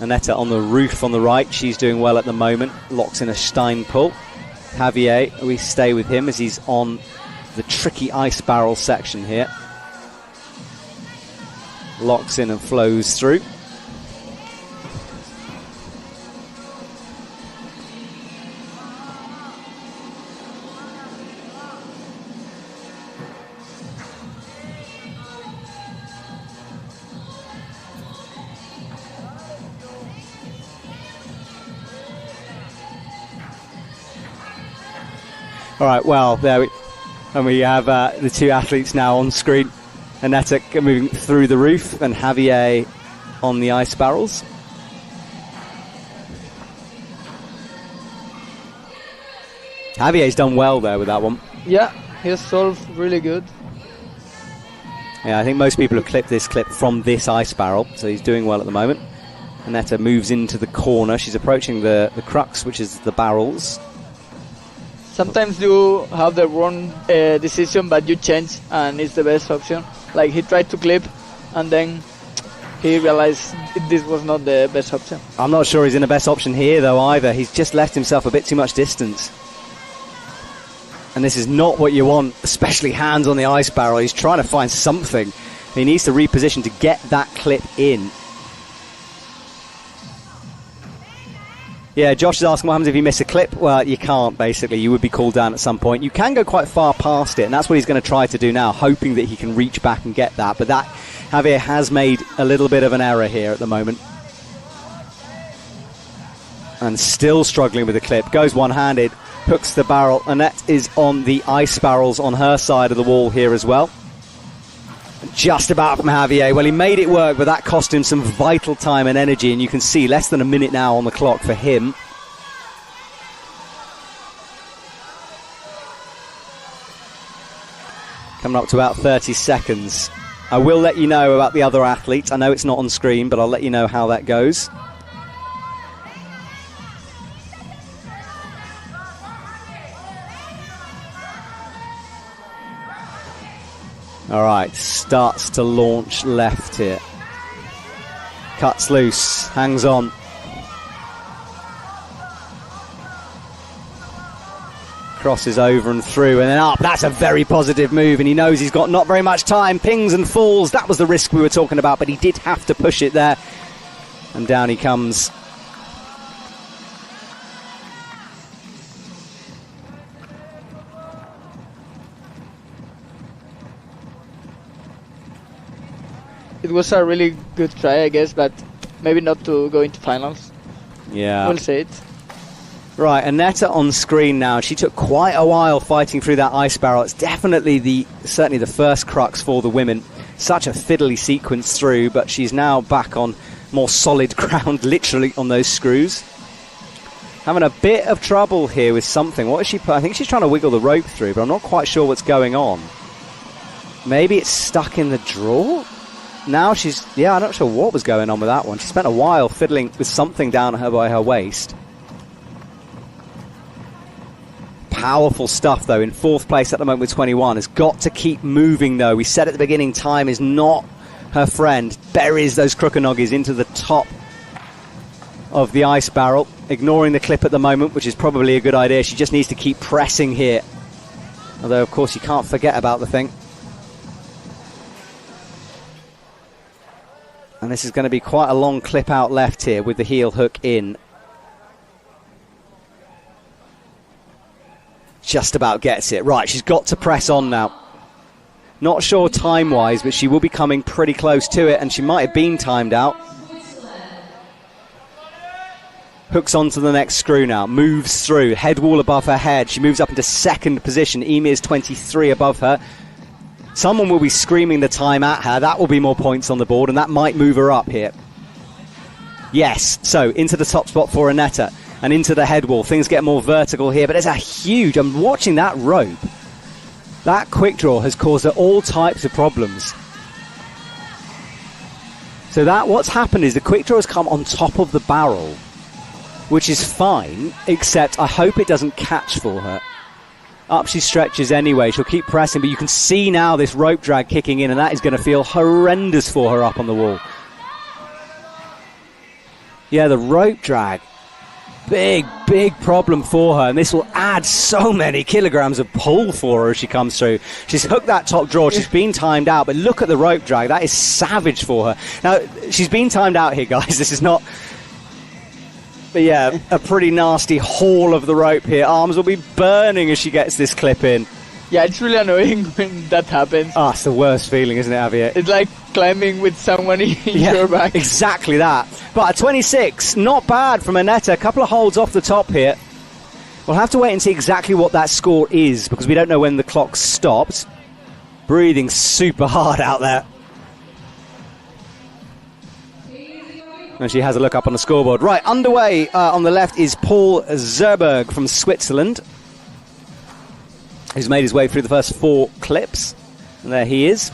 Annetta on the roof on the right, she's doing well at the moment, locks in a Stein pull. Javier, we stay with him as he's on the tricky ice barrel section here. Locks in and flows through. All right, well, there we have the two athletes now on screen. Annetta moving through the roof and Javier on the ice barrels. Javier's done well there with that one. Yeah, he's solved really good. Yeah, I think most people have clipped this clip from this ice barrel, so he's doing well at the moment. Annetta moves into the corner. She's approaching the crux, which is the barrels. Sometimes you have the wrong decision, but you change, and it's the best option. Like, he tried to clip, and then he realized this was not the best option. I'm not sure he's in the best option here, though, either. He's just left himself a bit too much distance. And this is not what you want, especially hands on the ice barrel. He's trying to find something. He needs to reposition to get that clip in. Yeah, Josh is asking what happens if you miss a clip. Well, you can't, basically. You would be called down at some point. You can go quite far past it, and that's what he's going to try to do now, hoping that he can reach back and get that. But that, Javier has made a little bit of an error here at the moment. And still struggling with the clip. Goes one-handed, hooks the barrel. Annette is on the ice barrels on her side of the wall here as well. Just about from Javier. Well, he made it work, but that cost him some vital time and energy, and you can see less than a minute now on the clock for him. Coming up to about 30 seconds. I will let you know about the other athletes. I know it's not on screen, but I'll let you know how that goes. All right, starts to launch left here. Cuts loose, hangs on. Crosses over and through and then up. That's a very positive move, and he knows he's got not very much time. Pings and falls. That was the risk we were talking about, but he did have to push it there. And down he comes. It was a really good try, I guess, but maybe not to go into finals. Yeah. We'll say it. Right, Annetta on screen now. She took quite a while fighting through that ice barrel. It's definitely certainly the first crux for the women. Such a fiddly sequence through, but she's now back on more solid ground, literally on those screws. Having a bit of trouble here with something. What is she? I think she's trying to wiggle the rope through, but I'm not quite sure what's going on. Maybe it's stuck in the drawer? Now she's... Yeah, I'm not sure what was going on with that one. She spent a while fiddling with something down her by her waist. Powerful stuff, though. In fourth place at the moment with 21. Has got to keep moving, though. We said at the beginning, time is not her friend. Buries those crookenoggies into the top of the ice barrel. Ignoring the clip at the moment, which is probably a good idea. She just needs to keep pressing here. Although, of course, you can't forget about the thing. And this is going to be quite a long clip out left here with the heel hook in. Just about gets it. Right, she's got to press on now. Not sure time-wise, but she will be coming pretty close to it, and she might have been timed out. Hooks onto the next screw now. Moves through. Head wall above her head. She moves up into second position. Emir's 23 above her. Someone will be screaming the time at her. That will be more points on the board, and that might move her up here. Yes, so into the top spot for Annetta and into the head wall. Things get more vertical here, but there's a huge... I'm watching that rope. That quick draw has caused her all types of problems. So that what's happened is the quick draw has come on top of the barrel, which is fine, except I hope it doesn't catch for her. Up she stretches anyway. She'll keep pressing, but you can see now this rope drag kicking in, and that is going to feel horrendous for her up on the wall. Yeah, the rope drag. Big, big problem for her, and this will add so many kilograms of pull for her as she comes through. She's hooked that top draw. She's been timed out, but look at the rope drag. That is savage for her. Now, she's been timed out here, guys. This is not... But yeah, a pretty nasty haul of the rope here. Arms will be burning as she gets this clip in. Yeah, it's really annoying when that happens. Ah, it's the worst feeling, isn't it, Javier? It's like climbing with someone in your back. Exactly that. But a 26, not bad from Annetta. A couple of holds off the top here. We'll have to wait and see exactly what that score is, because we don't know when the clock stopped. Breathing super hard out there. And she has a look up on the scoreboard. Right, underway on the left is Paul Zerberg from Switzerland, who's made his way through the first 4 clips. And there he is.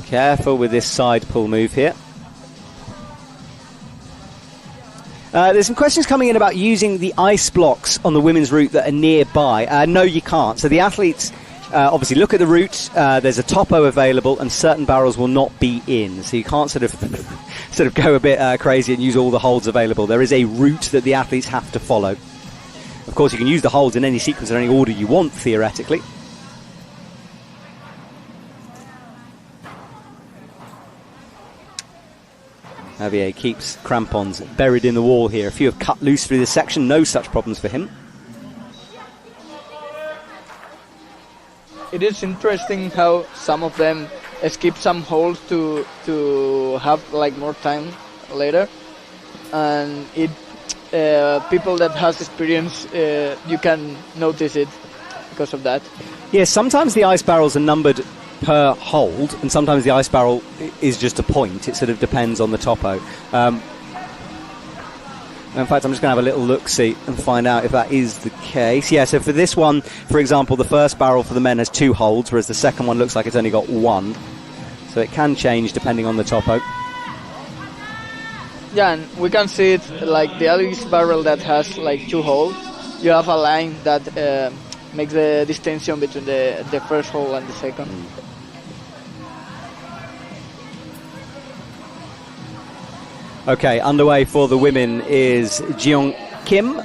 Careful with this side pull move here. There's some questions coming in about using the ice blocks on the women's route that are nearby. No, you can't. So the athletes... obviously, look at the route. There's a topo available, and certain barrels will not be in, so you can't sort of go a bit crazy and use all the holds available. There is a route that the athletes have to follow. Of course, you can use the holds in any sequence or any order you want, theoretically. Javier keeps crampons buried in the wall here. A few have cut loose through this section. No such problems for him. It is interesting how some of them skip some holes to have like more time later, and it people that has experience you can notice it because of that. Yeah, sometimes the ice barrels are numbered per hold, and sometimes the ice barrel is just a point. It sort of depends on the topo. In fact, I'm just going to have a little look-see and find out if that is the case. Yeah, so for this one, for example, the first barrel for the men has 2 holds, whereas the second one looks like it's only got 1. So it can change depending on the topo. Yeah, and we can see it like the ice barrel that has like 2 holes. You have a line that makes the distinction between the first hole and the second. Okay, underway for the women is Jeong Kim.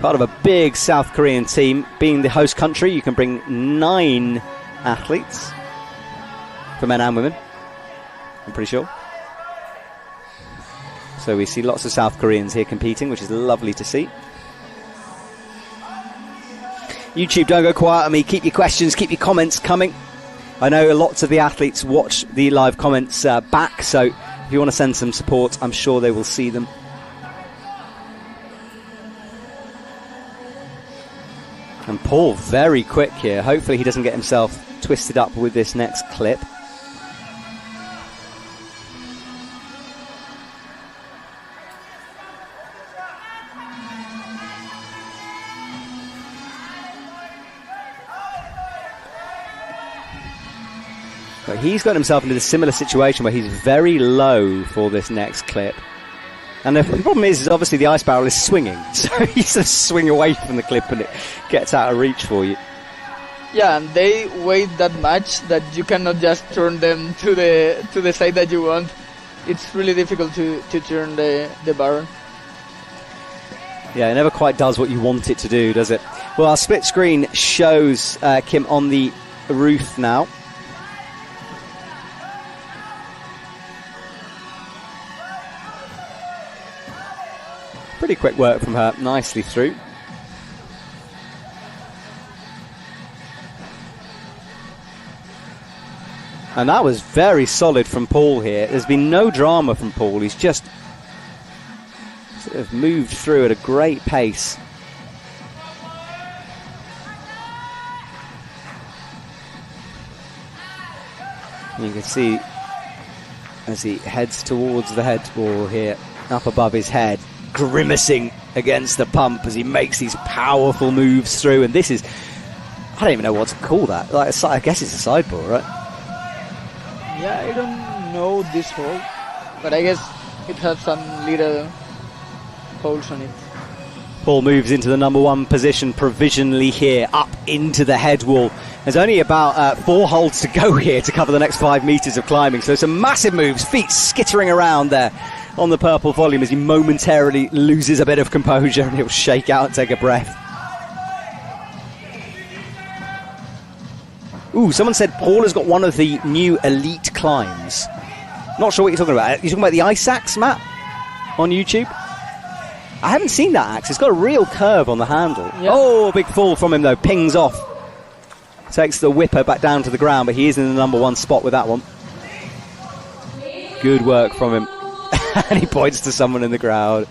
Part of a big South Korean team. Being the host country, you can bring 9 athletes for men and women, I'm pretty sure. So we see lots of South Koreans here competing, which is lovely to see. YouTube, don't go quiet on me. Keep your questions, keep your comments coming. I know lots of the athletes watch the live comments back, so if you want to send some support, I'm sure they will see them. And Paul, very quick here. Hopefully he doesn't get himself twisted up with this next clip. But he's got himself into a similar situation where he's very low for this next clip. And the problem is obviously the ice barrel is swinging, so you sort of swing away from the clip and it gets out of reach for you. Yeah, and they weigh that much that you cannot just turn them to the side that you want. It's really difficult to turn the barrel. Yeah, it never quite does what you want it to do, does it? Well, our split screen shows Kim on the roof now. Pretty quick work from her, nicely through. And that was very solid from Paul here. There's been no drama from Paul. He's just sort of moved through at a great pace. And you can see as he heads towards the headwall here, up above his head, grimacing against the pump as he makes these powerful moves through. And this is, I don't even know what to call that. Like, I guess it's a sideboard, right? Yeah, I don't know this hole, but I guess it has some little holes on it. Paul moves into the number 1 position provisionally here, up into the head wall. There's only about 4 holes to go here to cover the next 5 metres of climbing, so some massive moves, feet skittering around there on the purple volume as he momentarily loses a bit of composure and he'll shake out and take a breath. Ooh, someone said Paul has got one of the new elite climbs. Not sure what you're talking about. You're talking about the ice axe, Matt, on YouTube? I haven't seen that axe. It's got a real curve on the handle. Yep. Oh, a big fall from him though. Pings off. Takes the whipper back down to the ground, but he is in the number 1 spot with that one. Good work from him. And he points to someone in the crowd.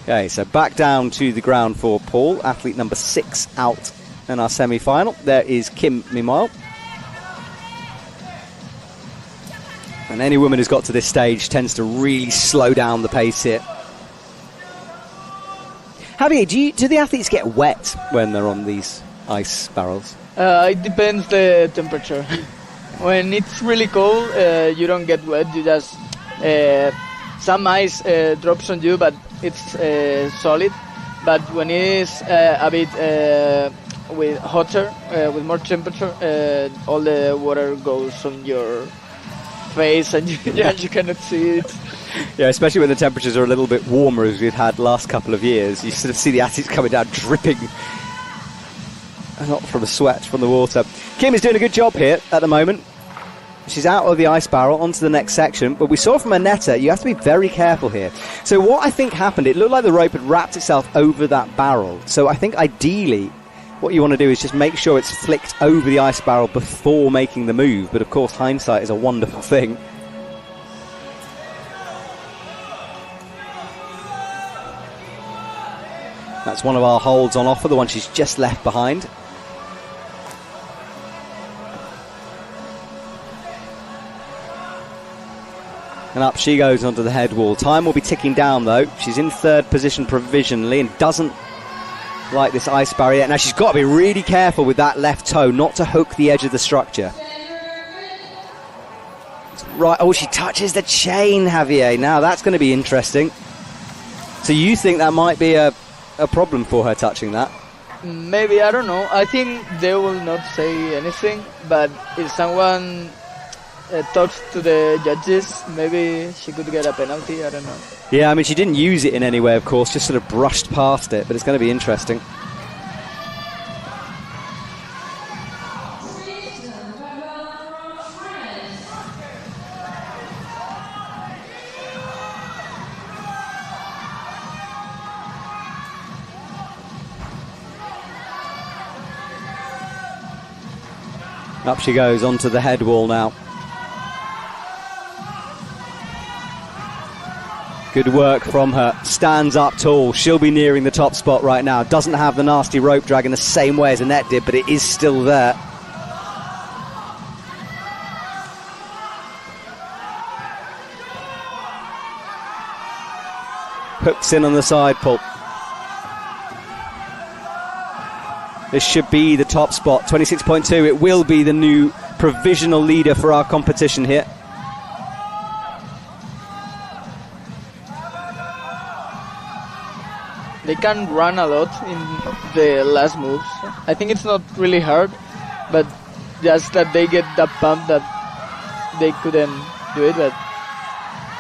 Okay, so back down to the ground for Paul, athlete number 6 out in our semi-final. There is Kim, meanwhile. And any woman who's got to this stage tends to really slow down the pace here. Javier, do the athletes get wet when they're on these ice barrels? It depends the temperature. When it's really cold, you don't get wet. You just some ice drops on you, but it's solid. But when it's a bit with hotter, with more temperature, all the water goes on your face, and you cannot see it. Yeah, especially when the temperatures are a little bit warmer, as we've had last couple of years. You sort of see the athletes coming down dripping. Not from the sweat, from the water. Kim is doing a good job here at the moment. She's out of the ice barrel onto the next section, but we saw from Annetta, you have to be very careful here. So what I think happened, it looked like the rope had wrapped itself over that barrel. So I think ideally what you want to do is just make sure it's flicked over the ice barrel before making the move. But of course, hindsight is a wonderful thing. That's one of our holds on offer, the one she's just left behind. And up she goes onto the head wall. Time will be ticking down though. She's in third position provisionally and doesn't like this ice barrier. Now she's got to be really careful with that left toe not to hook the edge of the structure. Right, oh, she touches the chain, Javier. Now that's going to be interesting. So you think that might be a problem for her touching that? Maybe, I don't know. I think they will not say anything, but if someone talks to the judges, maybe she could get a penalty, I don't know. Yeah, I mean, she didn't use it in any way, of course, just sort of brushed past it, but it's going to be interesting. Up she goes onto the head wall now. Good work from her. Stands up tall. She'll be nearing the top spot right now. Doesn't have the nasty rope drag in the same way as Annette did, but it is still there. Hooks in on the side pull. This should be the top spot, 26.2. It will be the new provisional leader for our competition here. They can run a lot in the last moves. I think it's not really hard, but just that they get that pump that they couldn't do it. But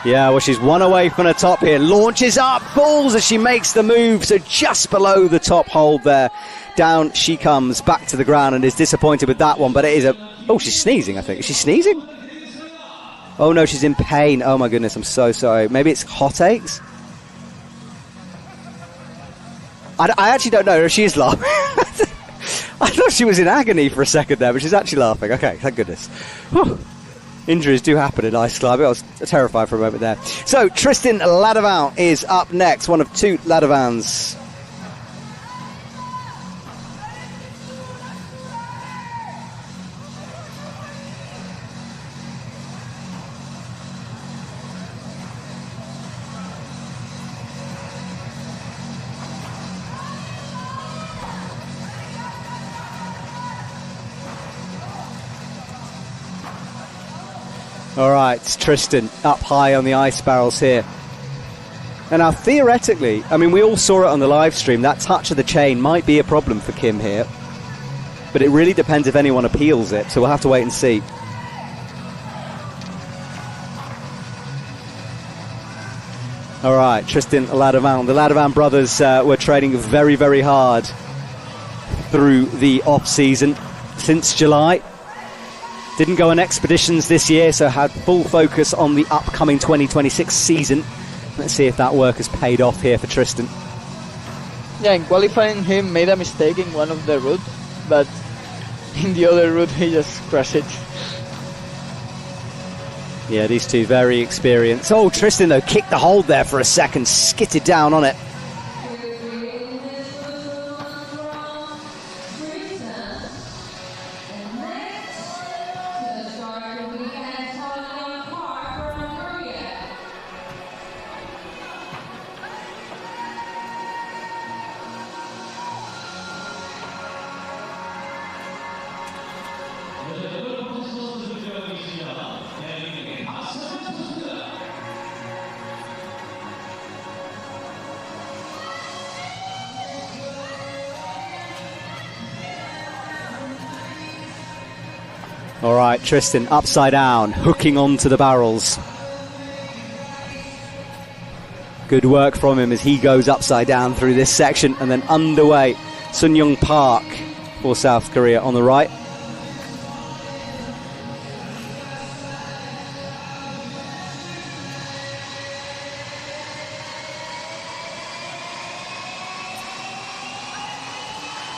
yeah, well, she's one away from the top here. Launches up, falls as she makes the move, so just below the top hold there. Down she comes, back to the ground, and is disappointed with that one, but it is a... Oh, she's sneezing, I think. Is she sneezing? Oh, no, she's in pain. Oh, my goodness, I'm so sorry. Maybe it's hot aches? I actually don't know if she is laughing. I thought she was in agony for a second there, but she's actually laughing. Okay, thank goodness. Whew. Injuries do happen in ice climbing. I was terrified for a moment there. So, Tristan Ladevant is up next, one of two Ladevans. All right, it's Tristan up high on the ice barrels here. And now, theoretically, I mean, we all saw it on the live stream, that touch of the chain might be a problem for Kim here. But it really depends if anyone appeals it, so we'll have to wait and see. All right, Tristan Ladevant. The Ladevant brothers were training very, very hard through the off-season since July. Didn't go on expeditions this year, so had full focus on the upcoming 2026 season. Let's see if that work has paid off here for Tristan. yeah, in qualifying he made a mistake in one of the routes, but in the other route he just crashed it. Yeah, these two very experienced. Oh, Tristan, though, kicked the hold there for a second, skitted down on it. All right, Tristan, upside down, hooking onto the barrels. Good work from him as he goes upside down through this section and then underway. Sunyoung Park for South Korea on the right.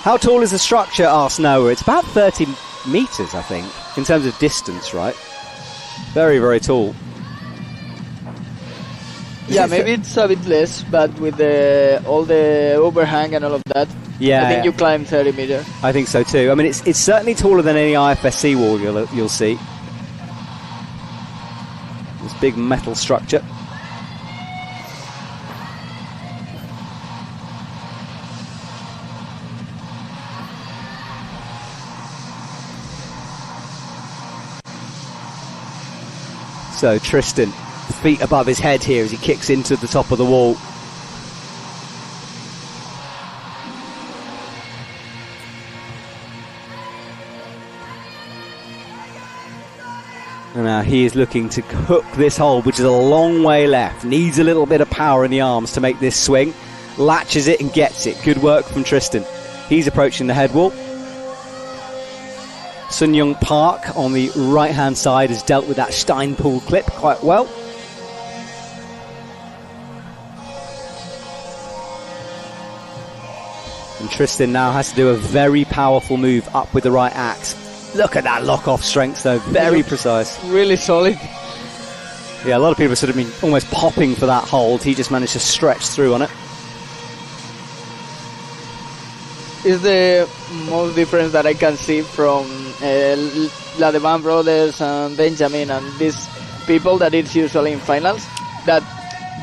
How tall is the structure, asked Noah? It's about 30 meters, I think, in terms of distance, right? Very, very tall. Yeah, maybe it's a bit less, but with all the overhang and all of that, yeah, I think you climb 30 meters. I think so too. I mean, it's certainly taller than any IFSC wall you'll see. This big metal structure. So Tristan, feet above his head here as he kicks into the top of the wall. And now he is looking to hook this hold, which is a long way left. Needs a little bit of power in the arms to make this swing. Latches it and gets it. Good work from Tristan. He's approaching the head wall. Sun Young Park on the right-hand side has dealt with that Steinpool clip quite well. And Tristan now has to do a very powerful move up with the right axe. Look at that lock-off strength, though. Very precise. Really solid. Yeah, a lot of people have sort of been almost popping for that hold. He just managed to stretch through on it. Is the most difference that I can see from Ladevan brothers and Benjamin and these people that it's usually in finals, that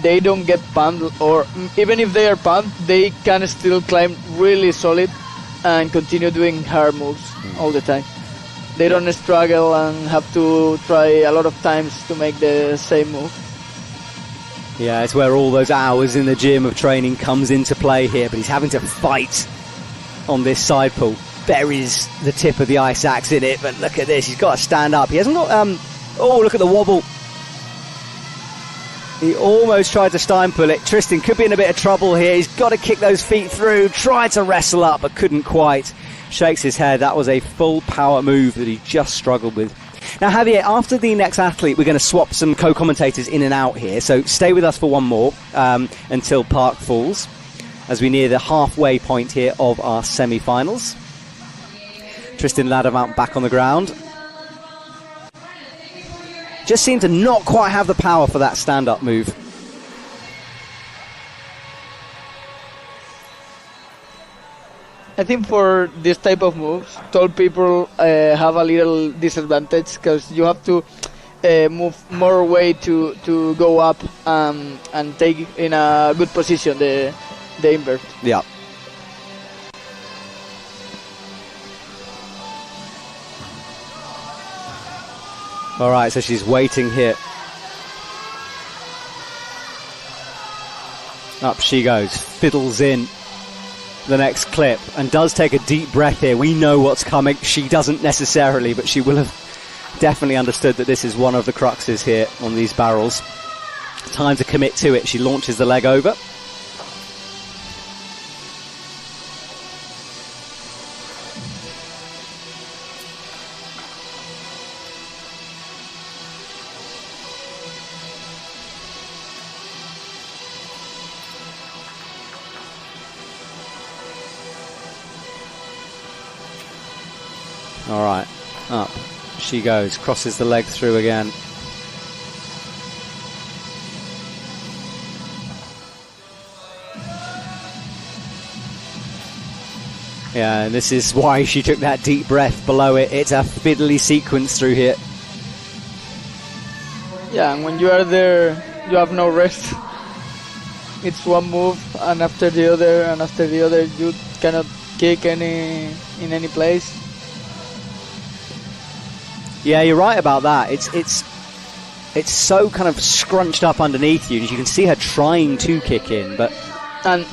they don't get pumped, or even if they are pumped, they can still climb really solid and continue doing hard moves all the time. They don't struggle and have to try a lot of times to make the same move. Yeah, it's where all those hours in the gym of training comes into play here, but he's having to fight on this side pull. Buries the tip of the ice axe in it, but look at this, he's got to stand up. He hasn't got, oh, look at the wobble. He almost tried to Steinpull it. Tristan could be in a bit of trouble here. He's got to kick those feet through, tried to wrestle up, but couldn't quite. Shakes his head. That was a full power move that he just struggled with. Now, Javier, after the next athlete, we're going to swap some co-commentators in and out here, so stay with us for one more until Park falls, as we near the halfway point here of our semi-finals. Tristan Ladamount back on the ground. Just seemed to not quite have the power for that stand-up move. I think for this type of moves, tall people have a little disadvantage because you have to move more weight to go up and take in a good position the invert. Yeah. All right, so she's waiting here. Up she goes, fiddles in the next clip and does take a deep breath here. We know what's coming. She doesn't necessarily, but she will have definitely understood that this is one of the cruxes here on these barrels. Time to commit to it. She launches the leg over. All right, up she goes, crosses the leg through again. Yeah, and this is why she took that deep breath below it. It's a fiddly sequence through here. Yeah, and when you are there, you have no rest. It's one move, and after the other, and after the other, you cannot kick in any place. Yeah, you're right about that. It's so kind of scrunched up underneath you. You can see her trying to kick in, but... And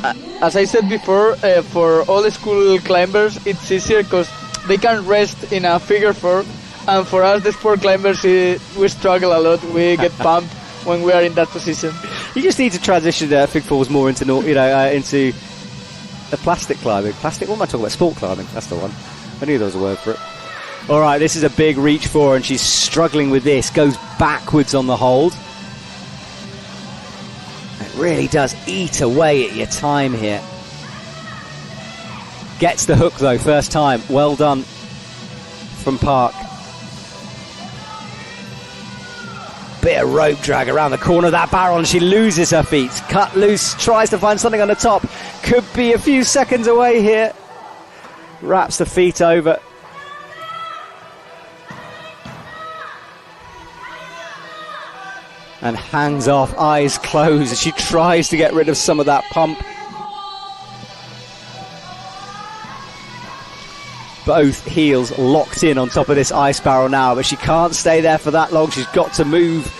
as I said before, for old school climbers, it's easier because they can rest in a figure four. And for us, the sport climbers, we struggle a lot. We get pumped when we are in that position. You just need to transition fig fours more into into a plastic climbing. Plastic? What am I talking about? Sport climbing. That's the one. I knew there was a word for it. All right, this is a big reach for her, and she's struggling with this. Goes backwards on the hold. It really does eat away at your time here. Gets the hook, though, first time. Well done from Park. Bit of rope drag around the corner of that barrel, and she loses her feet. Cut loose, tries to find something on the top. Could be a few seconds away here. Wraps the feet over. And hands off, eyes closed as she tries to get rid of some of that pump. Both heels locked in on top of this ice barrel now, but she can't stay there for that long. She's got to move.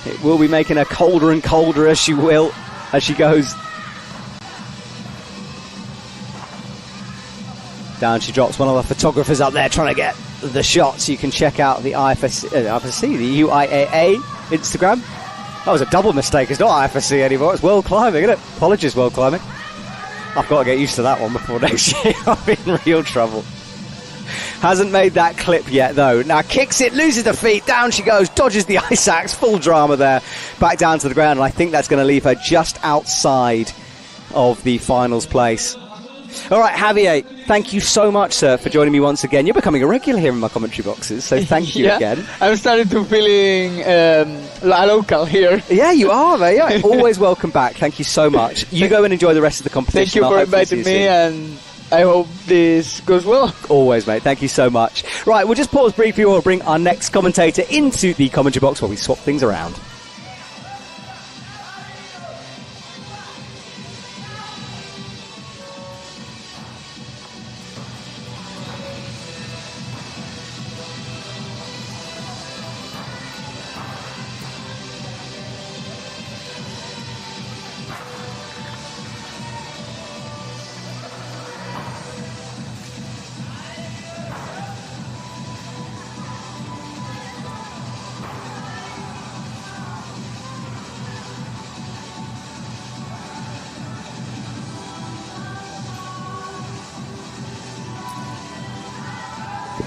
It will be making her colder and colder as she goes. Down she drops. One of the photographers up there trying to get the shots. You can check out the IFSC, the UIAA Instagram. That was a double mistake. It's not IFSC anymore. It's World Climbing, isn't it? Apologies, World Climbing. I've got to get used to that one before next year. I'm in real trouble. Hasn't made that clip yet, though. Now kicks it, loses the feet, down she goes, dodges the ice axe, full drama there, back down to the ground, and I think that's going to leave her just outside of the finals place. All right, Javier, thank you so much, sir, for joining me once again. You're becoming a regular here in my commentary boxes, so thank you again. I'm starting to feeling a local here. Yeah, you are, mate. Yeah, always welcome back. Thank you so much. You go and enjoy the rest of the competition. Thank you for inviting me, and I hope this goes well. Always, mate. Thank you so much. Right, we'll just pause briefly. We'll bring our next commentator into the commentary box while we swap things around.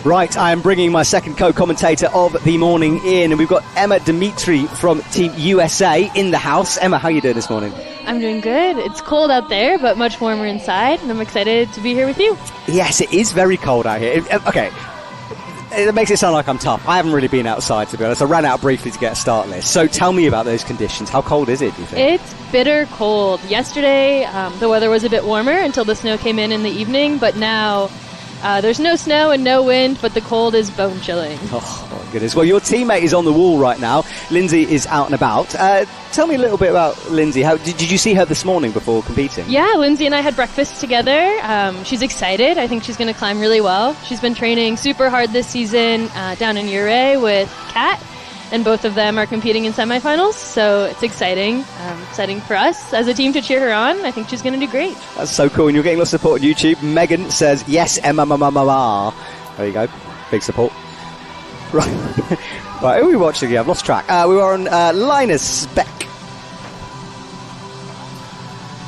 Right, I am bringing my second co-commentator of the morning in, and we've got Emma Dimitri from Team USA in the house. Emma, how are you doing this morning? I'm doing good. It's cold out there, but much warmer inside, and I'm excited to be here with you. Yes, it is very cold out here. Okay, it makes it sound like I'm tough. I haven't really been outside, to be honest. I ran out briefly to get a start list. So tell me about those conditions. How cold is it, do you think? It's bitter cold. Yesterday, the weather was a bit warmer until the snow came in the evening, but now there's no snow and no wind, but the cold is bone-chilling. Oh, my goodness. Well, your teammate is on the wall right now. Lindsay is out and about. Tell me a little bit about Lindsay. How did you see her this morning before competing? Yeah, Lindsay and I had breakfast together. She's excited. I think she's going to climb really well. She's been training super hard this season down in UIAA with Kat, and both of them are competing in semifinals, so it's exciting. Exciting for us as a team to cheer her on. I think she's going to do great. That's so cool, and you're getting lots of support on YouTube. Megan says, yes, Emma, ma. There you go. Big support. Right, right. Who are we watching again? I've lost track. We were on Linus Beck.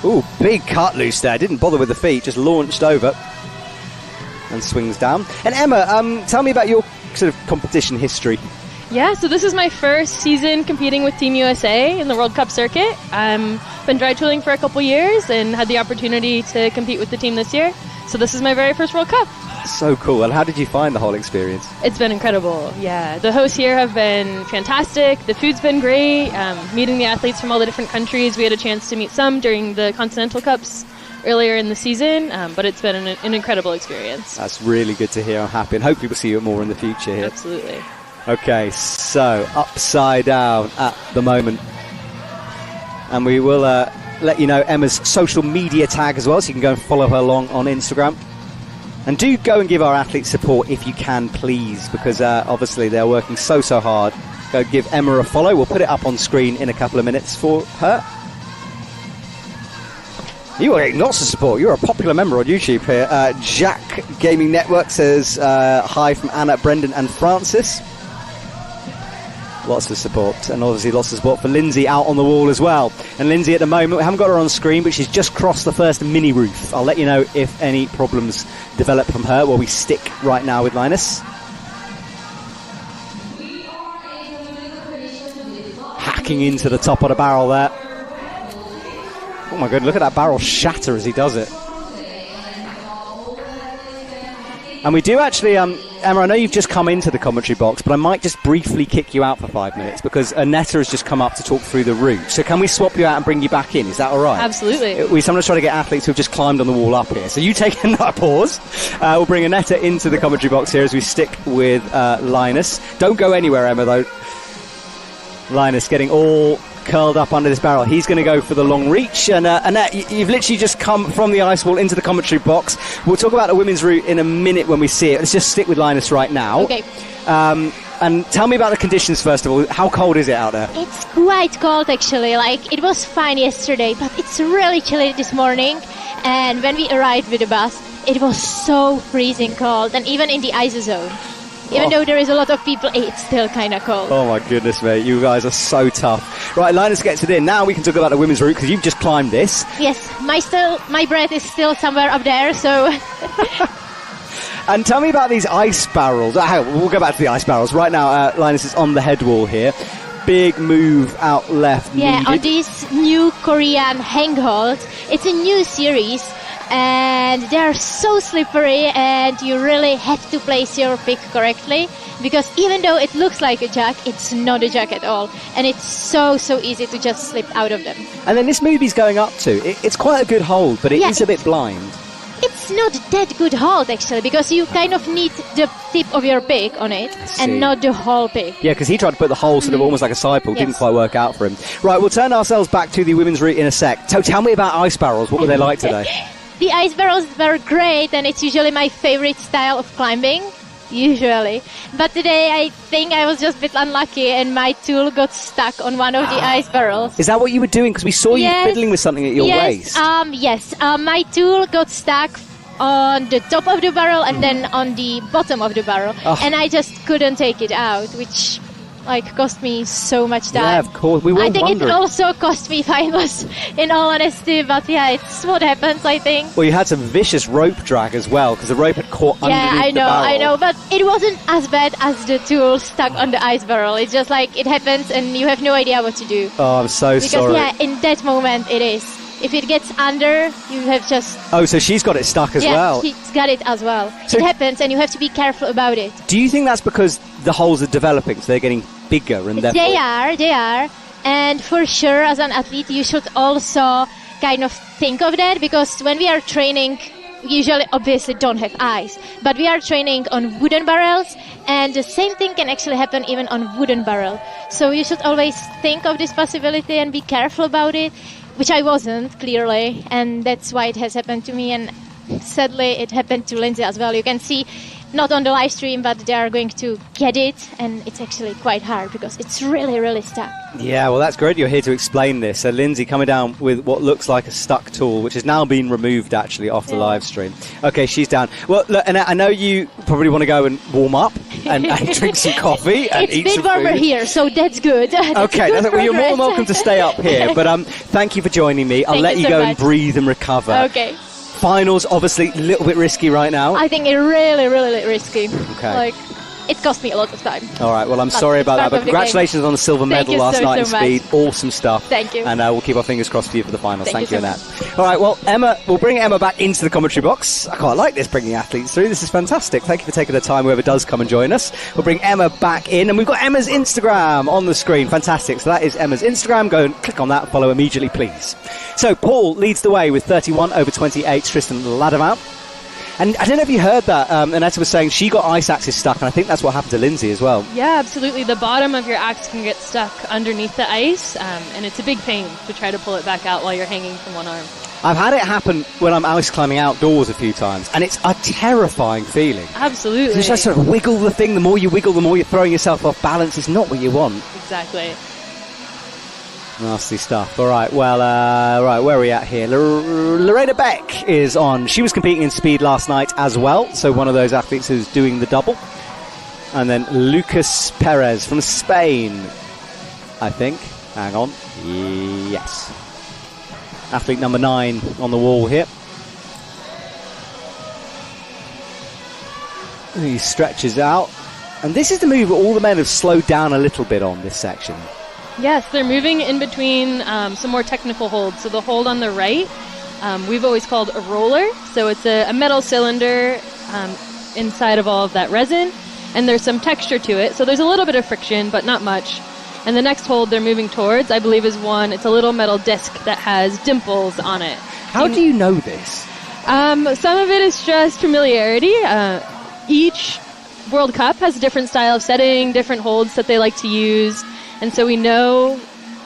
Ooh, big cut loose there. Didn't bother with the feet, just launched over and swings down. And Emma, tell me about your sort of competition history. Yeah, so this is my first season competing with Team USA in the World Cup circuit. I've been dry tooling for a couple years and had the opportunity to compete with the team this year. So this is my very first World Cup. So cool. And how did you find the whole experience? It's been incredible, yeah. The hosts here have been fantastic. The food's been great. Meeting the athletes from all the different countries. We had a chance to meet some during the Continental Cups earlier in the season, but it's been an incredible experience. That's really good to hear. I'm happy, and hopefully we'll see you more in the future here. Absolutely. Okay, so upside down at the moment. And we will let you know Emma's social media tag as well, so you can go and follow her along on Instagram. And do go and give our athletes support if you can, please, because obviously they're working so hard. Go give Emma a follow. We'll put it up on screen in a couple of minutes for her. You are getting lots of support. You're a popular member on YouTube here. Jack Gaming Network says hi from Anna, Brendan and Francis. Lots of support, and obviously lots of support for Lindsay out on the wall as well. And Lindsay at the moment, we haven't got her on screen, but she's just crossed the first mini roof. I'll let you know if any problems develop from her while we stick right now with Linus. Hacking into the top of the barrel there. Oh my god, look at that barrel shatter as he does it. And we do actually, Emma, I know you've just come into the commentary box, but I might just briefly kick you out for 5 minutes because Annetta has just come up to talk through the route. So can we swap you out and bring you back in? Is that all right? Absolutely. We sometimes try to get athletes who've just climbed on the wall up here. So you take a pause. We'll bring Annetta into the commentary box here as we stick with Linus. Don't go anywhere, Emma, though. Linus getting all curled up under this barrel. He's going to go for the long reach. And Annette, you've literally just come from the ice wall into the commentary box. We'll talk about the women's route in a minute when we see it. Let's just stick with Linus right now. Okay. And tell me about the conditions first of all. How cold is it out there? It's quite cold actually. Like, it was fine yesterday, but it's really chilly this morning. And when we arrived with the bus, it was so freezing cold, and even in the ice zone. Even though there is a lot of people, it's still kind of cold. Oh my goodness, mate. You guys are so tough. Right, Linus gets it in. Now we can talk about the women's route because you've just climbed this. Yes, my breath is still somewhere up there, so... And tell me about these ice barrels. We'll go back to the ice barrels. Right now, Linus is on the head wall here. Big move out left. Yeah, needed. on these new Korean hang holds. It's a new series. And they're so slippery, and you really have to place your pick correctly, because even though it looks like a jack, it's not a jack at all, and it's so easy to just slip out of them. And then this move he's going up to, it's quite a good hold, but it is a bit blind. It's not that good hold actually, because you kind of need the tip of your pick on it and not the whole pick. Yeah, because he tried to put the whole sort of almost like a side pull. Yes. Didn't quite work out for him. Right, we'll turn ourselves back to the women's route in a sec. So tell me about ice barrels. What were they like today? The ice barrels were great, and it's usually my favorite style of climbing, usually. But today I think I was just a bit unlucky, and my tool got stuck on one of the ice barrels. Is that what you were doing? Because we saw you fiddling with something at your waist. Yes. My tool got stuck on the top of the barrel and then on the bottom of the barrel, and I just couldn't take it out, which cost me so much time. Yeah, of course. We were I think wondering. it also cost me finals, in all honesty, but yeah, it's what happens, I think. Well, you had some vicious rope drag as well, because the rope had caught underneath the barrel. I know, but it wasn't as bad as the tool stuck on the ice barrel. It's just like it happens and you have no idea what to do. Oh, I'm so sorry. Because in that moment it is. If it gets under, you have just... Oh, so she's got it stuck as well. Yeah, she's got it as well. So it happens, and you have to be careful about it. Do you think that's because the holes are developing, so they're getting bigger and therefore... They are. And for sure, as an athlete, you should also kind of think of that, because when we are training, we usually obviously don't have ice, but we are training on wooden barrels, and the same thing can actually happen even on wooden barrel. So you should always think of this possibility and be careful about it, which I wasn't, clearly, and that's why it has happened to me, and sadly it happened to Lindsay as well. You can see, not on the live stream, but they are going to get it, and it's actually quite hard because it's really stuck. Yeah, well, that's great you're here to explain this. So Lindsay coming down with what looks like a stuck tool, which has now been removed actually off the live stream. Okay, she's down. Well, look, and I know you probably want to go and warm up and drink some coffee and eat some food. It's a bit warmer here, so that's good. That's okay, good well, you're more than welcome to stay up here, but thank you for joining me. I'll let you go and breathe and recover. Okay. Finals, obviously, a little bit risky right now. I think it's really risky. Okay. It cost me a lot of time. All right, well, I'm sorry about that, but congratulations on the silver medal last night in speed. Awesome stuff. Thank you. And we'll keep our fingers crossed for you for the finals. Thank you, so Annette. All right, well, Emma, we'll bring Emma back into the commentary box. I quite like this, bringing athletes through. This is fantastic. Thank you for taking the time, whoever does come and join us. We'll bring Emma back in, and we've got Emma's Instagram on the screen. Fantastic. So that is Emma's Instagram. Go and click on that. Follow immediately, please. So Paul leads the way with 31 over 28. Tristan Ladamount. And I don't know if you heard that, Annette was saying she got ice axes stuck, and I think that's what happened to Lindsay as well. Yeah, absolutely. The bottom of your axe can get stuck underneath the ice, and it's a big pain to try to pull it back out while you're hanging from one arm. I've had it happen when I'm ice climbing outdoors a few times, and it's a terrifying feeling. Absolutely. You just sort of wiggle the thing. The more you wiggle, the more you're throwing yourself off balance. It's not what you want. Exactly. Nasty stuff. All right, well, right, where are we at here? Lorena Beck is on. She was competing in speed last night as well, so one of those athletes who's doing the double. And then Lucas Perez from Spain, I think. Hang on. Yes. Athlete number 9 on the wall here. He stretches out. And this is the move that all the men have slowed down a little bit on this section. Yes, they're moving in between some more technical holds. So the hold on the right, we've always called a roller. So it's a metal cylinder inside of all of that resin, and there's some texture to it. So there's a little bit of friction, but not much. And the next hold they're moving towards, I believe, is one. It's a little metal disc that has dimples on it. How do you know this? Some of it is just familiarity. Each World Cup has a different style of setting, different holds that they like to use. And so we know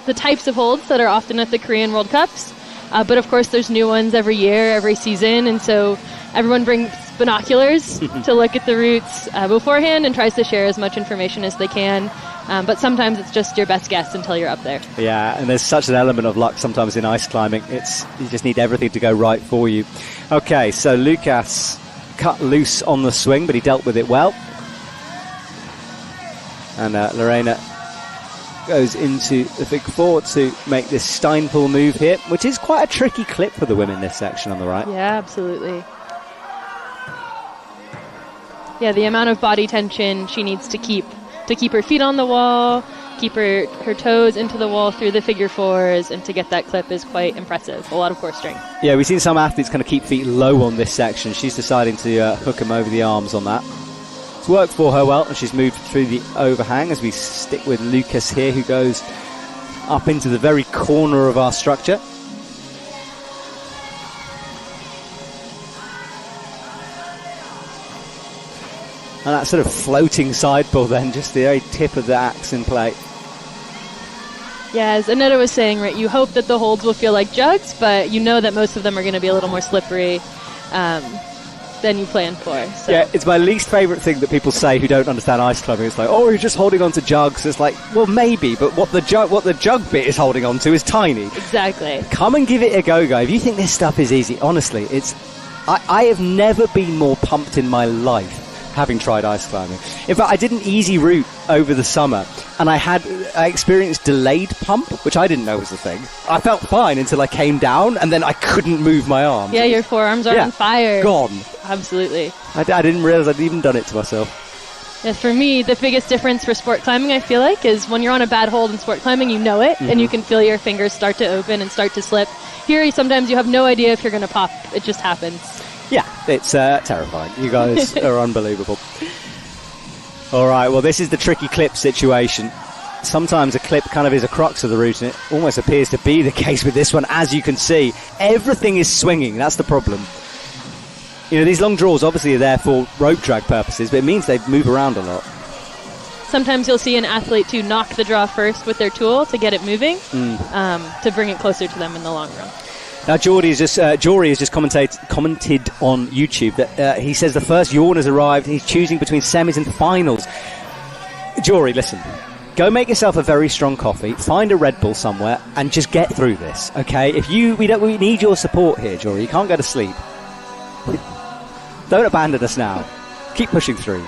the types of holds that are often at the Korean World Cups. But of course, there's new ones every year, every season. And so everyone brings binoculars to look at the routes beforehand and tries to share as much information as they can. But sometimes it's just your best guess until you're up there. Yeah, and there's such an element of luck sometimes in ice climbing. You just need everything to go right for you. Okay, so Lucas cut loose on the swing, but he dealt with it well. And Lorena goes into the big four to make this Steinpool move here, which is quite a tricky clip for the women this section on the right. Yeah, absolutely. Yeah, the amount of body tension she needs to keep her feet on the wall, keep her toes into the wall through the figure fours, and to get that clip is quite impressive. A lot of core strength. Yeah, we've seen some athletes kind of keep feet low on this section. She's deciding to hook them over the arms on that. It's worked for her well, and she's moved through the overhang as we stick with Lucas here, who goes up into the very corner of our structure. And that sort of floating sideball then, just the very tip of the axe in play. Yeah, as Annetta was saying, right, you hope that the holds will feel like jugs, but you know that most of them are going to be a little more slippery than you planned for. So. Yeah, it's my least favourite thing that people say who don't understand ice climbing. It's like, oh, you're just holding on to jugs. It's like, well, maybe, but what the jug bit is holding on to is tiny. Exactly. Come and give it a go, guy. If you think this stuff is easy, honestly, I have never been more pumped in my life having tried ice climbing. In fact, I did an easy route over the summer, and I experienced delayed pump, which I didn't know was a thing. I felt fine until I came down, and then I couldn't move my arms. Yeah, your forearms are on fire. Gone. Absolutely. I didn't realise I'd even done it to myself. Yeah, for me, the biggest difference for sport climbing, I feel like, is when you're on a bad hold in sport climbing, you know it, and you can feel your fingers start to open and start to slip. Here, sometimes you have no idea if you're going to pop. It just happens. Yeah, it's terrifying. You guys are unbelievable. All right, well, this is the tricky clip situation. Sometimes a clip kind of is a crux of the route, and it almost appears to be the case with this one. As you can see, everything is swinging. That's the problem. You know, these long draws obviously are there for rope drag purposes, but it means they move around a lot. Sometimes you'll see an athlete to knock the draw first with their tool to get it moving, to bring it closer to them in the long run. Now, Jory has just commented on YouTube that he says the first yawn has arrived. He's choosing between semis and finals. Jory, listen. Go make yourself a very strong coffee, find a Red Bull somewhere, and just get through this, okay? We need your support here, Jory. You can't go to sleep. Don't abandon us now. Keep pushing through.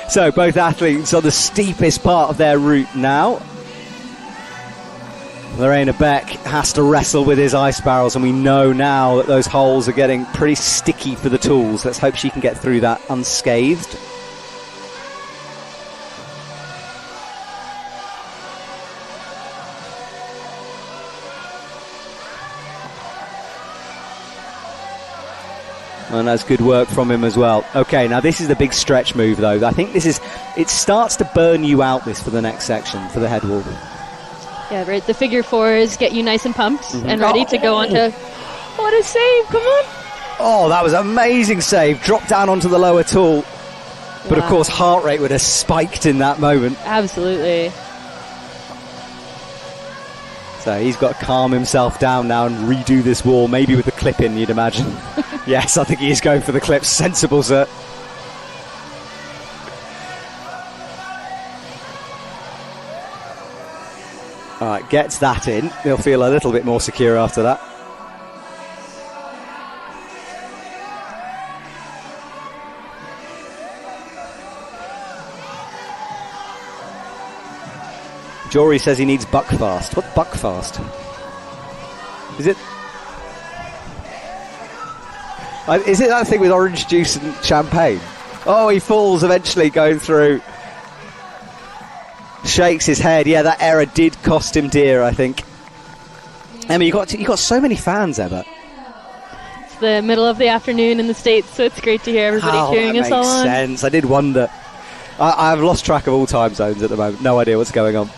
So, both athletes on the steepest part of their route now. Lorena Beck has to wrestle with his ice barrels, and we know now that those holes are getting pretty sticky for the tools. Let's hope she can get through that unscathed. And that's good work from him as well. Okay, now this is the big stretch move, though. I think it starts to burn you out, this, for the next section, for the head wall. Yeah, right. The figure fours get you nice and pumped and ready to go on to... What a save! Come on! Oh, that was an amazing save. Dropped down onto the lower tool. But, of course, heart rate would have spiked in that moment. Absolutely. So he's got to calm himself down now and redo this wall, maybe with the clip in, you'd imagine. Yes, I think he is going for the clip. Sensible, sir. All right, gets that in. He'll feel a little bit more secure after that. Jory says he needs Buckfast. What's Buckfast? Is it that thing with orange juice and champagne? Oh, he falls eventually going through. Shakes his head. Yeah, that error did cost him dear, I think. Emma, you got so many fans, Emma. It's the middle of the afternoon in the States, so it's great to hear everybody cheering us all on. That makes sense. I did wonder. I've lost track of all time zones at the moment. No idea what's going on.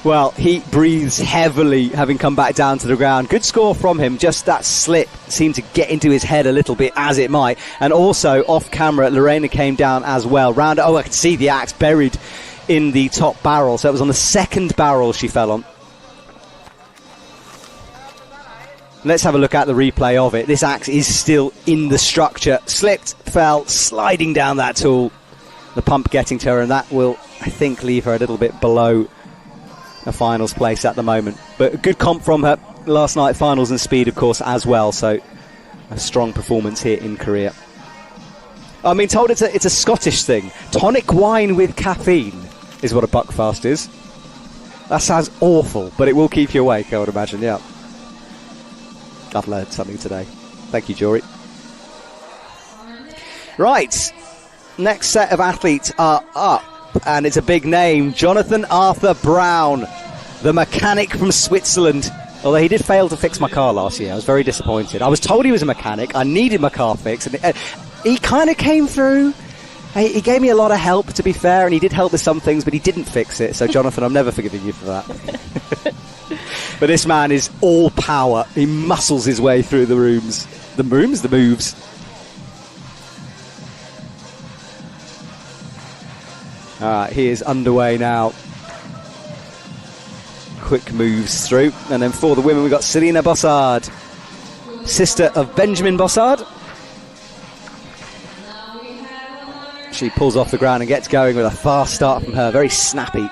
Well, he breathes heavily, having come back down to the ground. Good score from him. Just that slip seemed to get into his head a little bit, as it might. And also, off camera, Lorena came down as well. I can see the axe buried in the top barrel. So it was on the second barrel she fell on. Let's have a look at the replay of it. This axe is still in the structure. Slipped, fell, sliding down that tool. The pump getting to her, and that will, I think, leave her a little bit below a finals place at the moment. But a good comp from her last night, finals and speed, of course, as well. So a strong performance here in Korea. I'm being told it's a Scottish thing. Tonic wine with caffeine is what a buckfast is. That sounds awful, but it will keep you awake, I would imagine, yeah. I've learned something today. Thank you, Jory. Right. Next set of athletes are up, and it's a big name. Jonathan Arthur Brown, the mechanic from Switzerland. Although he did fail to fix my car last year. I was very disappointed. I was told he was a mechanic. I needed my car fixed. And he kind of came through. He gave me a lot of help, to be fair, and he did help with some things, but he didn't fix it. So, Jonathan, I'm never forgiving you for that. But this man is all power. He muscles his way through the rooms. The moves. All right, he is underway now. Quick moves through. And then for the women, we've got Selina Bossard, sister of Benjamin Bossard. She pulls off the ground and gets going with a fast start from her. Very snappy.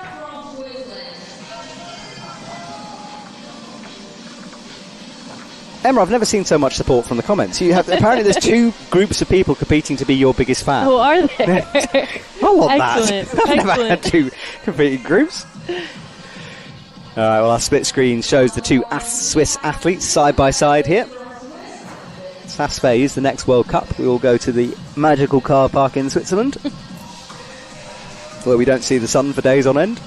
Emma, I've never seen so much support from the comments. Apparently there's two groups of people competing to be your biggest fan. Oh, are there? I want Excellent. that. I've never had two competing groups. All right, well, our split screen shows the two Swiss athletes side by side here. Saas-Fee is the next World Cup. We all go to the magical car park in Switzerland, where we don't see the sun for days on end.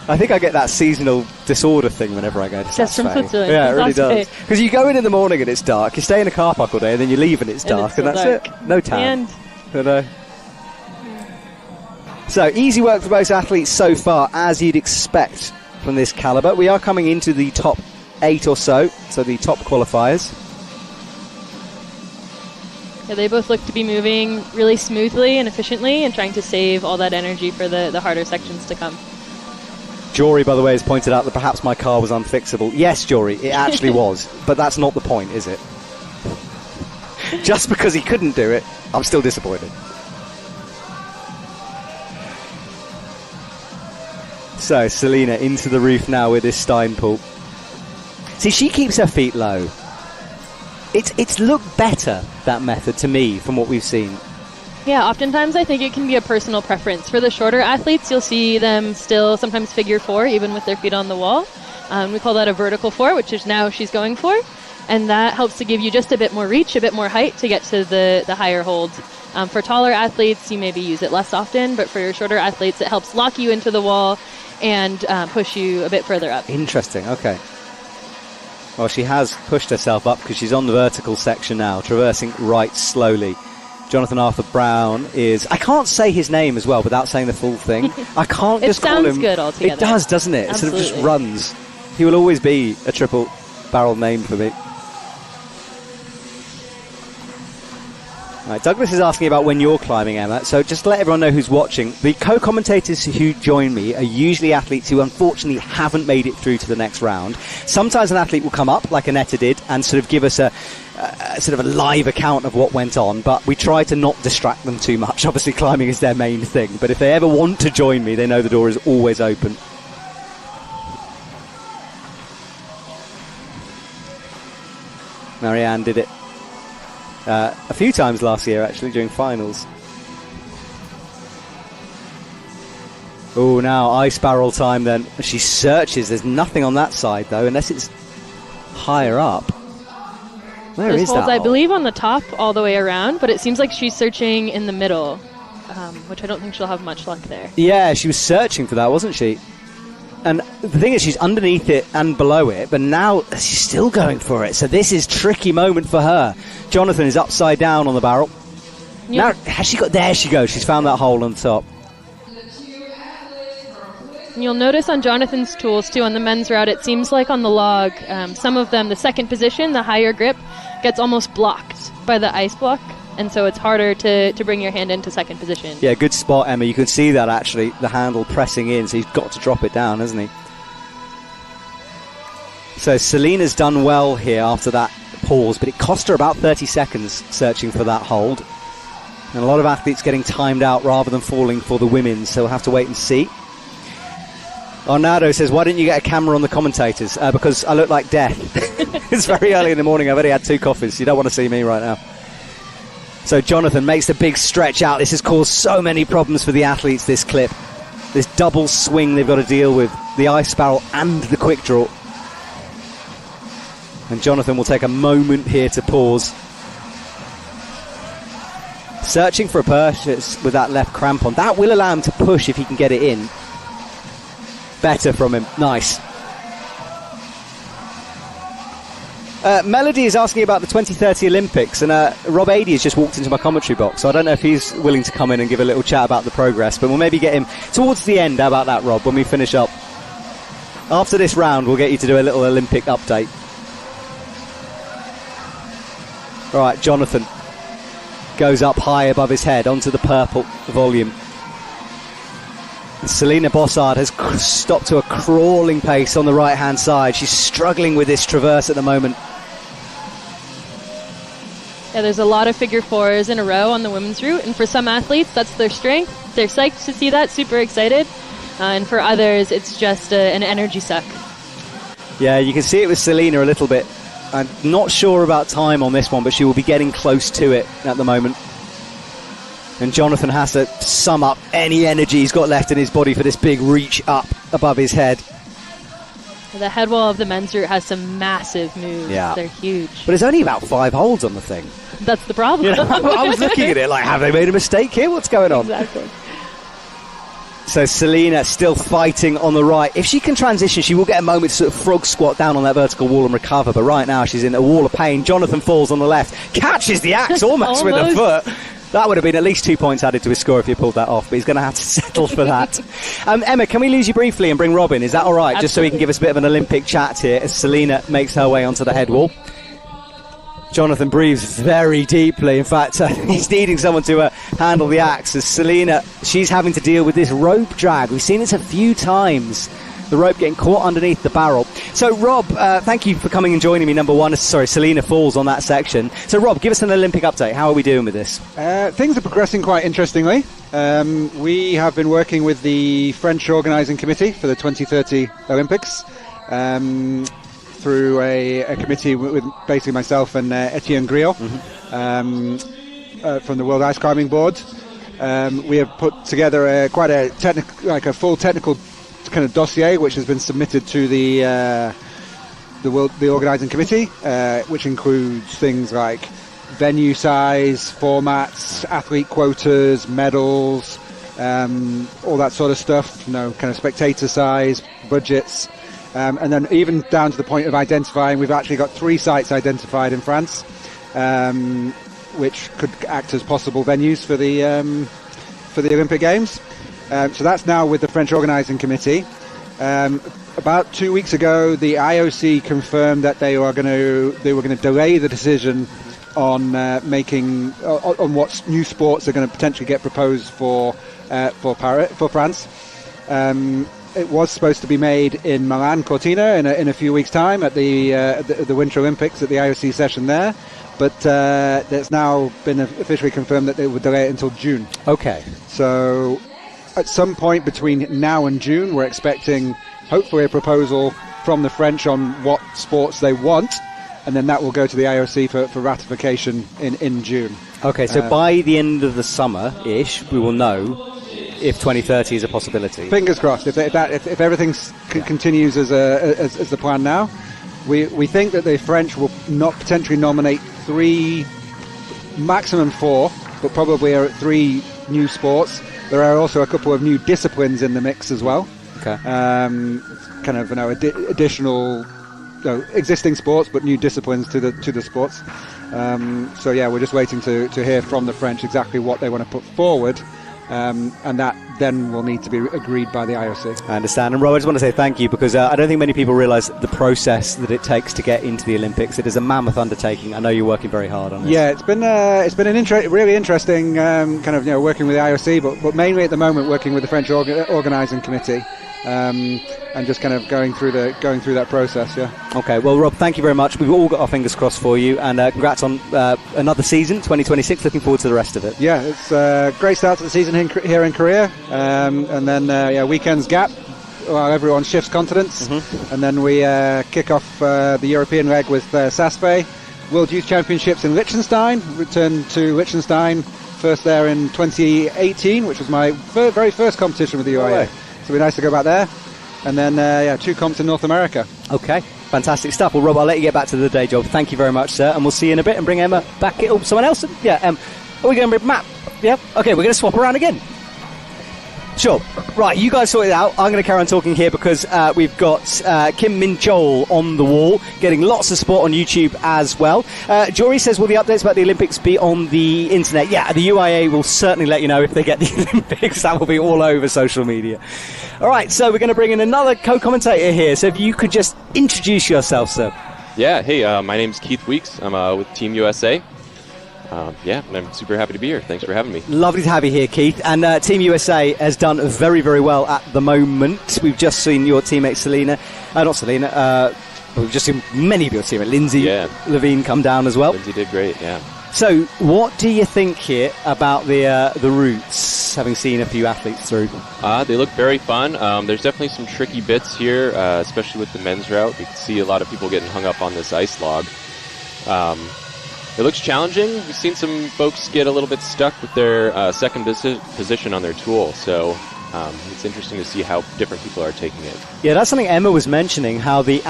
I think I get that seasonal disorder thing whenever I go to Just from Saas-Fee. Switzerland. Yeah, it really Saas-Fee. does. Because you go in the morning and it's dark, you stay in a car park all day, and then you leave and it's dark, and that's dark. it. No tan. And You know. So, easy work for most athletes so far, as you'd expect from this calibre. We are coming into the top 8 or so the top qualifiers. yeah, they both look to be moving really smoothly and efficiently and trying to save all that energy for the harder sections to come. Jory, by the way, has pointed out that perhaps my car was unfixable. Yes, Jory, it actually was, but that's not the point, is it? Just because he couldn't do it, I'm still disappointed. So, Selina into the roof now with this Stein pull. See, she keeps her feet low. It's looked better, that method, to me, from what we've seen. Yeah, oftentimes I think it can be a personal preference. For the shorter athletes, you'll see them still sometimes figure 4, even with their feet on the wall. We call that a vertical 4, which is now she's going for. And that helps to give you just a bit more reach, a bit more height to get to the higher holds. For taller athletes, you maybe use it less often, but for your shorter athletes, it helps lock you into the wall and push you a bit further up. Interesting, okay. Well, she has pushed herself up because she's on the vertical section now, traversing right slowly. Jonathan Arthur Brown is... I can't say his name as well without saying the full thing. I can't just call him... It sounds good altogether. It does, doesn't it? Absolutely. It sort of just runs. He will always be a triple barrel name for me. Right, Douglas is asking about when you're climbing, Emma, so just to let everyone know who's watching, the co-commentators who join me are usually athletes who unfortunately haven't made it through to the next round. Sometimes an athlete will come up, like Annetta did, and sort of give us a sort of a live account of what went on, but we try to not distract them too much. Obviously climbing is their main thing, but if they ever want to join me, they know the door is always open. Marianne did it a few times last year, actually, during finals. Oh, now ice barrel time then. She searches. There's nothing on that side, though, unless it's higher up. Where Those is holds, that? I believe, on the top all the way around, but it seems like she's searching in the middle, which I don't think she'll have much luck there. Yeah, she was searching for that, wasn't she? And the thing is, she's underneath it and below it, but now she's still going for it. So this is a tricky moment for her. Jonathan is upside down on the barrel. Yeah. Now, has she got... There she goes. She's found that hole on top. And you'll notice on Jonathan's tools, too, on the men's route, it seems like on the log, some of them, the second position, the higher grip, gets almost blocked by the ice block. and so it's harder to bring your hand into second position. Yeah, good spot, Emma. You can see that actually, the handle pressing in, so he's got to drop it down, hasn't he? So Selena's done well here after that pause, but it cost her about 30 seconds searching for that hold. And a lot of athletes getting timed out rather than falling for the women, so we'll have to wait and see. Arnado says, why didn't you get a camera on the commentators? Because I look like death. It's very early in the morning. I've already had 2 coffees. You don't want to see me right now. So Jonathan makes the big stretch out. This has caused so many problems for the athletes, this clip. This double swing they've got to deal with. The ice barrel and the quick draw. And Jonathan will take a moment here to pause. Searching for a purchase with that left crampon. That will allow him to push if he can get it in. Better from him. Nice. Melody is asking about the 2030 Olympics, and Rob Adey has just walked into my commentary box, so I don't know if he's willing to come in and give a little chat about the progress, but we'll maybe get him towards the end. How about that, Rob, when we finish up? After this round, we'll get you to do a little Olympic update. All right, Jonathan goes up high above his head onto the purple volume. Selena Bossard has stopped to a crawling pace on the right-hand side. She's struggling with this traverse at the moment. Yeah, there's a lot of figure fours in a row on the women's route, and for some athletes, that's their strength. They're psyched to see that, super excited. And for others, it's just an energy suck. Yeah, you can see it with Selena a little bit. I'm not sure about time on this one, but she will be getting close to it at the moment. And Jonathan has to sum up any energy he's got left in his body for this big reach up above his head. The head wall of the men's route has some massive moves. Yeah. They're huge. But it's only about 5 holds on the thing. That's the problem. You know, I was looking at it like, have they made a mistake here? What's going on? Exactly. So Selena still fighting on the right. If she can transition, she will get a moment to sort of frog squat down on that vertical wall and recover. But right now, she's in a wall of pain. Jonathan falls on the left. Catches the axe almost with the foot. That would have been at least 2 points added to his score if he pulled that off, but he's going to have to settle for that. Emma, can we lose you briefly and bring Robin? Is that all right? Absolutely. Just so he can give us a bit of an Olympic chat here as Selena makes her way onto the head wall. Jonathan breathes very deeply. In fact, he's needing someone to handle the axe. As Selena, she's having to deal with this rope drag. We've seen this a few times. The rope getting caught underneath the barrel. So, Rob, thank you for coming and joining me, number one. Sorry, Selena falls on that section. So, Rob, give us an Olympic update. How are we doing with this? Things are progressing quite interestingly. We have been working with the French organising committee for the 2030 Olympics through a committee with basically myself and Etienne Griot from the World Ice Climbing Board. We have put together quite a full technical kind of dossier which has been submitted to the organising committee, which includes things like venue size, formats, athlete quotas, medals, all that sort of stuff, kind of spectator size, budgets, and then even down to the point of identifying. We've actually got 3 sites identified in France, which could act as possible venues for the Olympic Games. So that's now with the French organising committee. About 2 weeks ago, the IOC confirmed that they were going to delay the decision on on what new sports are going to potentially get proposed for France. It was supposed to be made in Milan Cortina in a few weeks' time at the Winter Olympics at the IOC session there. But it's now been officially confirmed that they would delay it until June. Okay. So at some point between now and June, we're expecting hopefully a proposal from the French on what sports they want, and then that will go to the IOC for ratification in June. Okay, so by the end of the summer-ish, we will know if 2030 is a possibility. Fingers crossed. If everything continues as the plan now, we think that the French will not potentially nominate 3, maximum 4, but probably are at 3 new sports. There are also a couple of new disciplines in the mix as well. Okay. Kind of additional existing sports, but new disciplines to the sports. So yeah, we're just waiting to hear from the French exactly what they want to put forward. and that then will need to be agreed by the IOC. I understand. And Rob, I just want to say thank you, because I don't think many people realise the process that it takes to get into the Olympics. It is a mammoth undertaking. I know you're working very hard on it. Yeah, it's been an really interesting kind of working with the IOC, but mainly at the moment working with the French organising committee. And just kind of going through that process, yeah. Okay, well, Rob, thank you very much. We've all got our fingers crossed for you, and congrats on another season, 2026. Looking forward to the rest of it. Yeah, it's a great start to the season here in Korea, and then weekends gap while everyone shifts continents, and then we kick off the European leg with SASPE, World Youth Championships in Liechtenstein. Returned to Liechtenstein first there in 2018, which was my very first competition with the UIAA. So it'll be nice to go back there. And then, 2 comps in North America. Okay, fantastic stuff. Well, Rob, I'll let you get back to the day job. Thank you very much, sir. And we'll see you in a bit and bring Emma back. Oh, someone else? Yeah, are we going to bring Matt? Yeah? Okay, we're going to swap around again. Sure. Right, you guys sort it out. I'm going to carry on talking here because we've got Kim Min-chol on the wall, getting lots of support on YouTube as well. Jory says, will the updates about the Olympics be on the internet? Yeah, the UIAA will certainly let you know if they get the Olympics. That will be all over social media. All right, so we're going to bring in another co-commentator here. So if you could just introduce yourself, sir. Yeah, hey, my name's Keith Weeks. I'm with Team USA. And I'm super happy to be here. Thanks for having me. Lovely to have you here, Keith. And Team USA has done very, very well at the moment. We've just seen your teammate we've just seen many of your teammates. Lindsay Levine come down as well. Lindsay did great, yeah. So what do you think here about the routes, having seen a few athletes through? They look very fun. There's definitely some tricky bits here, especially with the men's route. You can see a lot of people getting hung up on this ice log. It looks challenging. We've seen some folks get a little bit stuck with their second position on their tool, so it's interesting to see how different people are taking it. Yeah, that's something Emma was mentioning, how the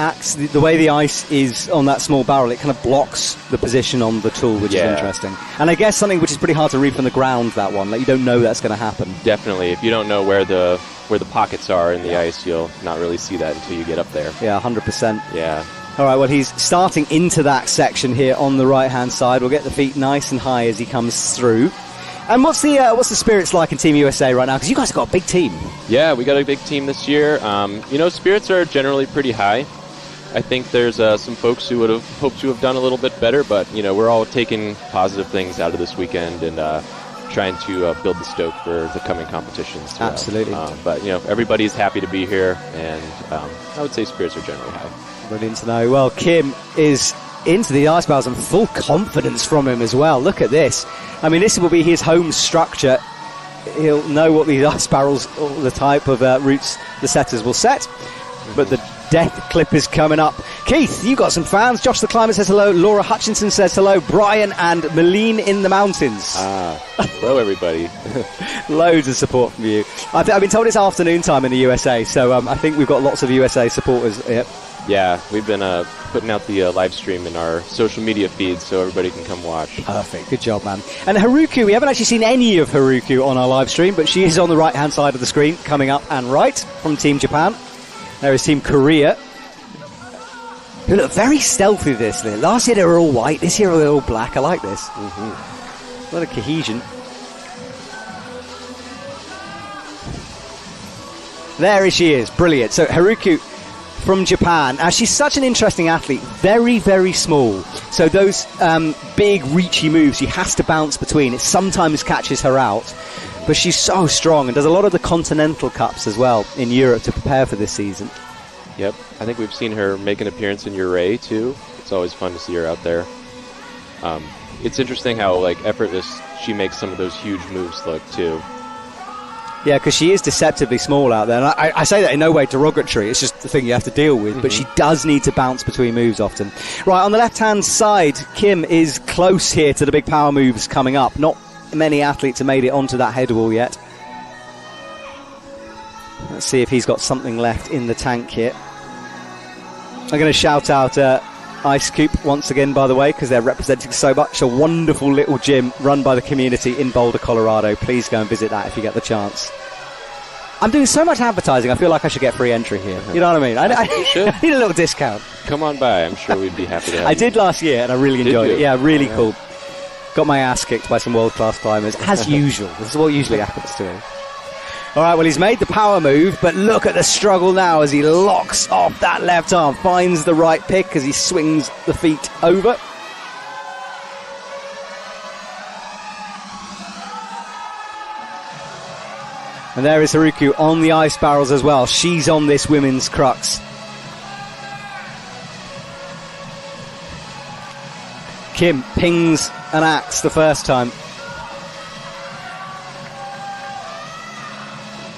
way the ice is on that small barrel, it kind of blocks the position on the tool, which is interesting. And I guess something which is pretty hard to read from the ground, that one. Like, you don't know that's going to happen. Definitely. If you don't know where the pockets are in the ice, you'll not really see that until you get up there. Yeah, 100%. Yeah. All right, well, he's starting into that section here on the right-hand side. We'll get the feet nice and high as he comes through. And what's the spirits like in Team USA right now? Because you guys have got a big team. Yeah, we got a big team this year. Spirits are generally pretty high. I think there's some folks who would have hoped to have done a little bit better, but, we're all taking positive things out of this weekend and trying to build the stoke for the coming competitions. Absolutely. But everybody's happy to be here, and I would say spirits are generally high. Brilliant to know. Well, Kim is into the ice barrels and full confidence from him as well. Look at this. I mean, this will be his home structure. He'll know what these ice barrels, or the type of routes the setters will set. But the death clip is coming up. Keith, you got some fans. Josh the Climber says hello. Laura Hutchinson says hello. Brian and Malene in the mountains. Hello, everybody. Loads of support from you. I've been told it's afternoon time in the USA, so I think we've got lots of USA supporters here. Yeah, we've been putting out the live stream in our social media feeds so everybody can come watch. Perfect. Good job, man. And Haruku, we haven't actually seen any of Haruku on our live stream, but she is on the right-hand side of the screen, coming up and right from Team Japan. There is Team Korea, who look very stealthy this year. Last year they were all white, this year they're all black. I like this. A lot of cohesion. There she is. Brilliant. So Haruku from Japan. She's such an interesting athlete. Very, very small. So those big, reachy moves, she has to bounce between. It sometimes catches her out. But she's so strong and does a lot of the Continental Cups as well in Europe to prepare for this season. Yep. I think we've seen her make an appearance in UIAA too. It's always fun to see her out there. It's interesting how effortless she makes some of those huge moves look too. Yeah, because she is deceptively small out there. And I say that in no way derogatory. It's just the thing you have to deal with. But she does need to bounce between moves often. Right, on the left-hand side, Kim is close here to the big power moves coming up. Not many athletes have made it onto that head wall yet. Let's see if he's got something left in the tank here. I'm going to shout out Ice Coop once again, by the way, because they're representing so much. A wonderful little gym run by the community in Boulder, Colorado. Please go and visit that if you get the chance. I'm doing so much advertising, I feel like I should get free entry here. You know what I mean? I need a little discount. Come on by. I'm sure we'd be happy to have I did last year, and I really enjoyed it. Yeah, really cool. got my ass kicked by some world-class climbers, as usual. This is what usually happens to him. All right, well, he's made the power move, but look at the struggle now as he locks off that left arm, finds the right pick as he swings the feet over. And there is Haruku on the ice barrels as well. She's on this women's crux. Kim pings an axe the first time.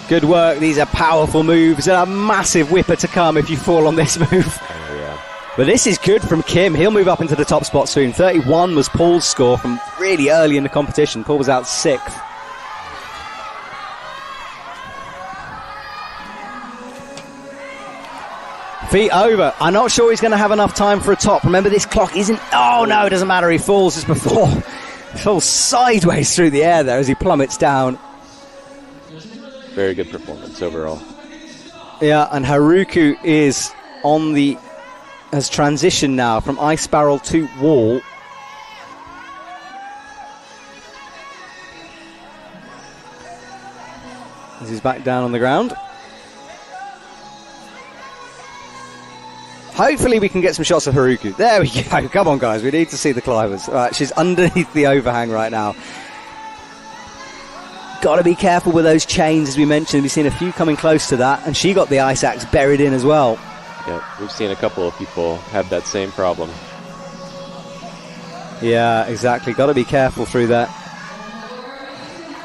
Good work. These are powerful moves and a massive whipper to come if you fall on this move. Oh, yeah. But this is good from Kim. He'll move up into the top spot soon. 31 was Paul's score from really early in the competition. Paul was out 6th. Feet over. I'm not sure he's going to have enough time for a top. Remember, this clock isn't... Oh, no, it doesn't matter. He falls as before. He falls sideways through the air there as he plummets down. Very good performance overall. Yeah, and Haruku is on the... has transitioned now from ice barrel to wall. As he's back down on the ground. Hopefully we can get some shots of Haruku. There we go. Come on, guys. We need to see the climbers. All right, she's underneath the overhang right now. Got to be careful with those chains, as we mentioned. We've seen a few coming close to that, and she got the ice axe buried in as well. Yeah, we've seen a couple of people have that same problem. Yeah, exactly. Got to be careful through that.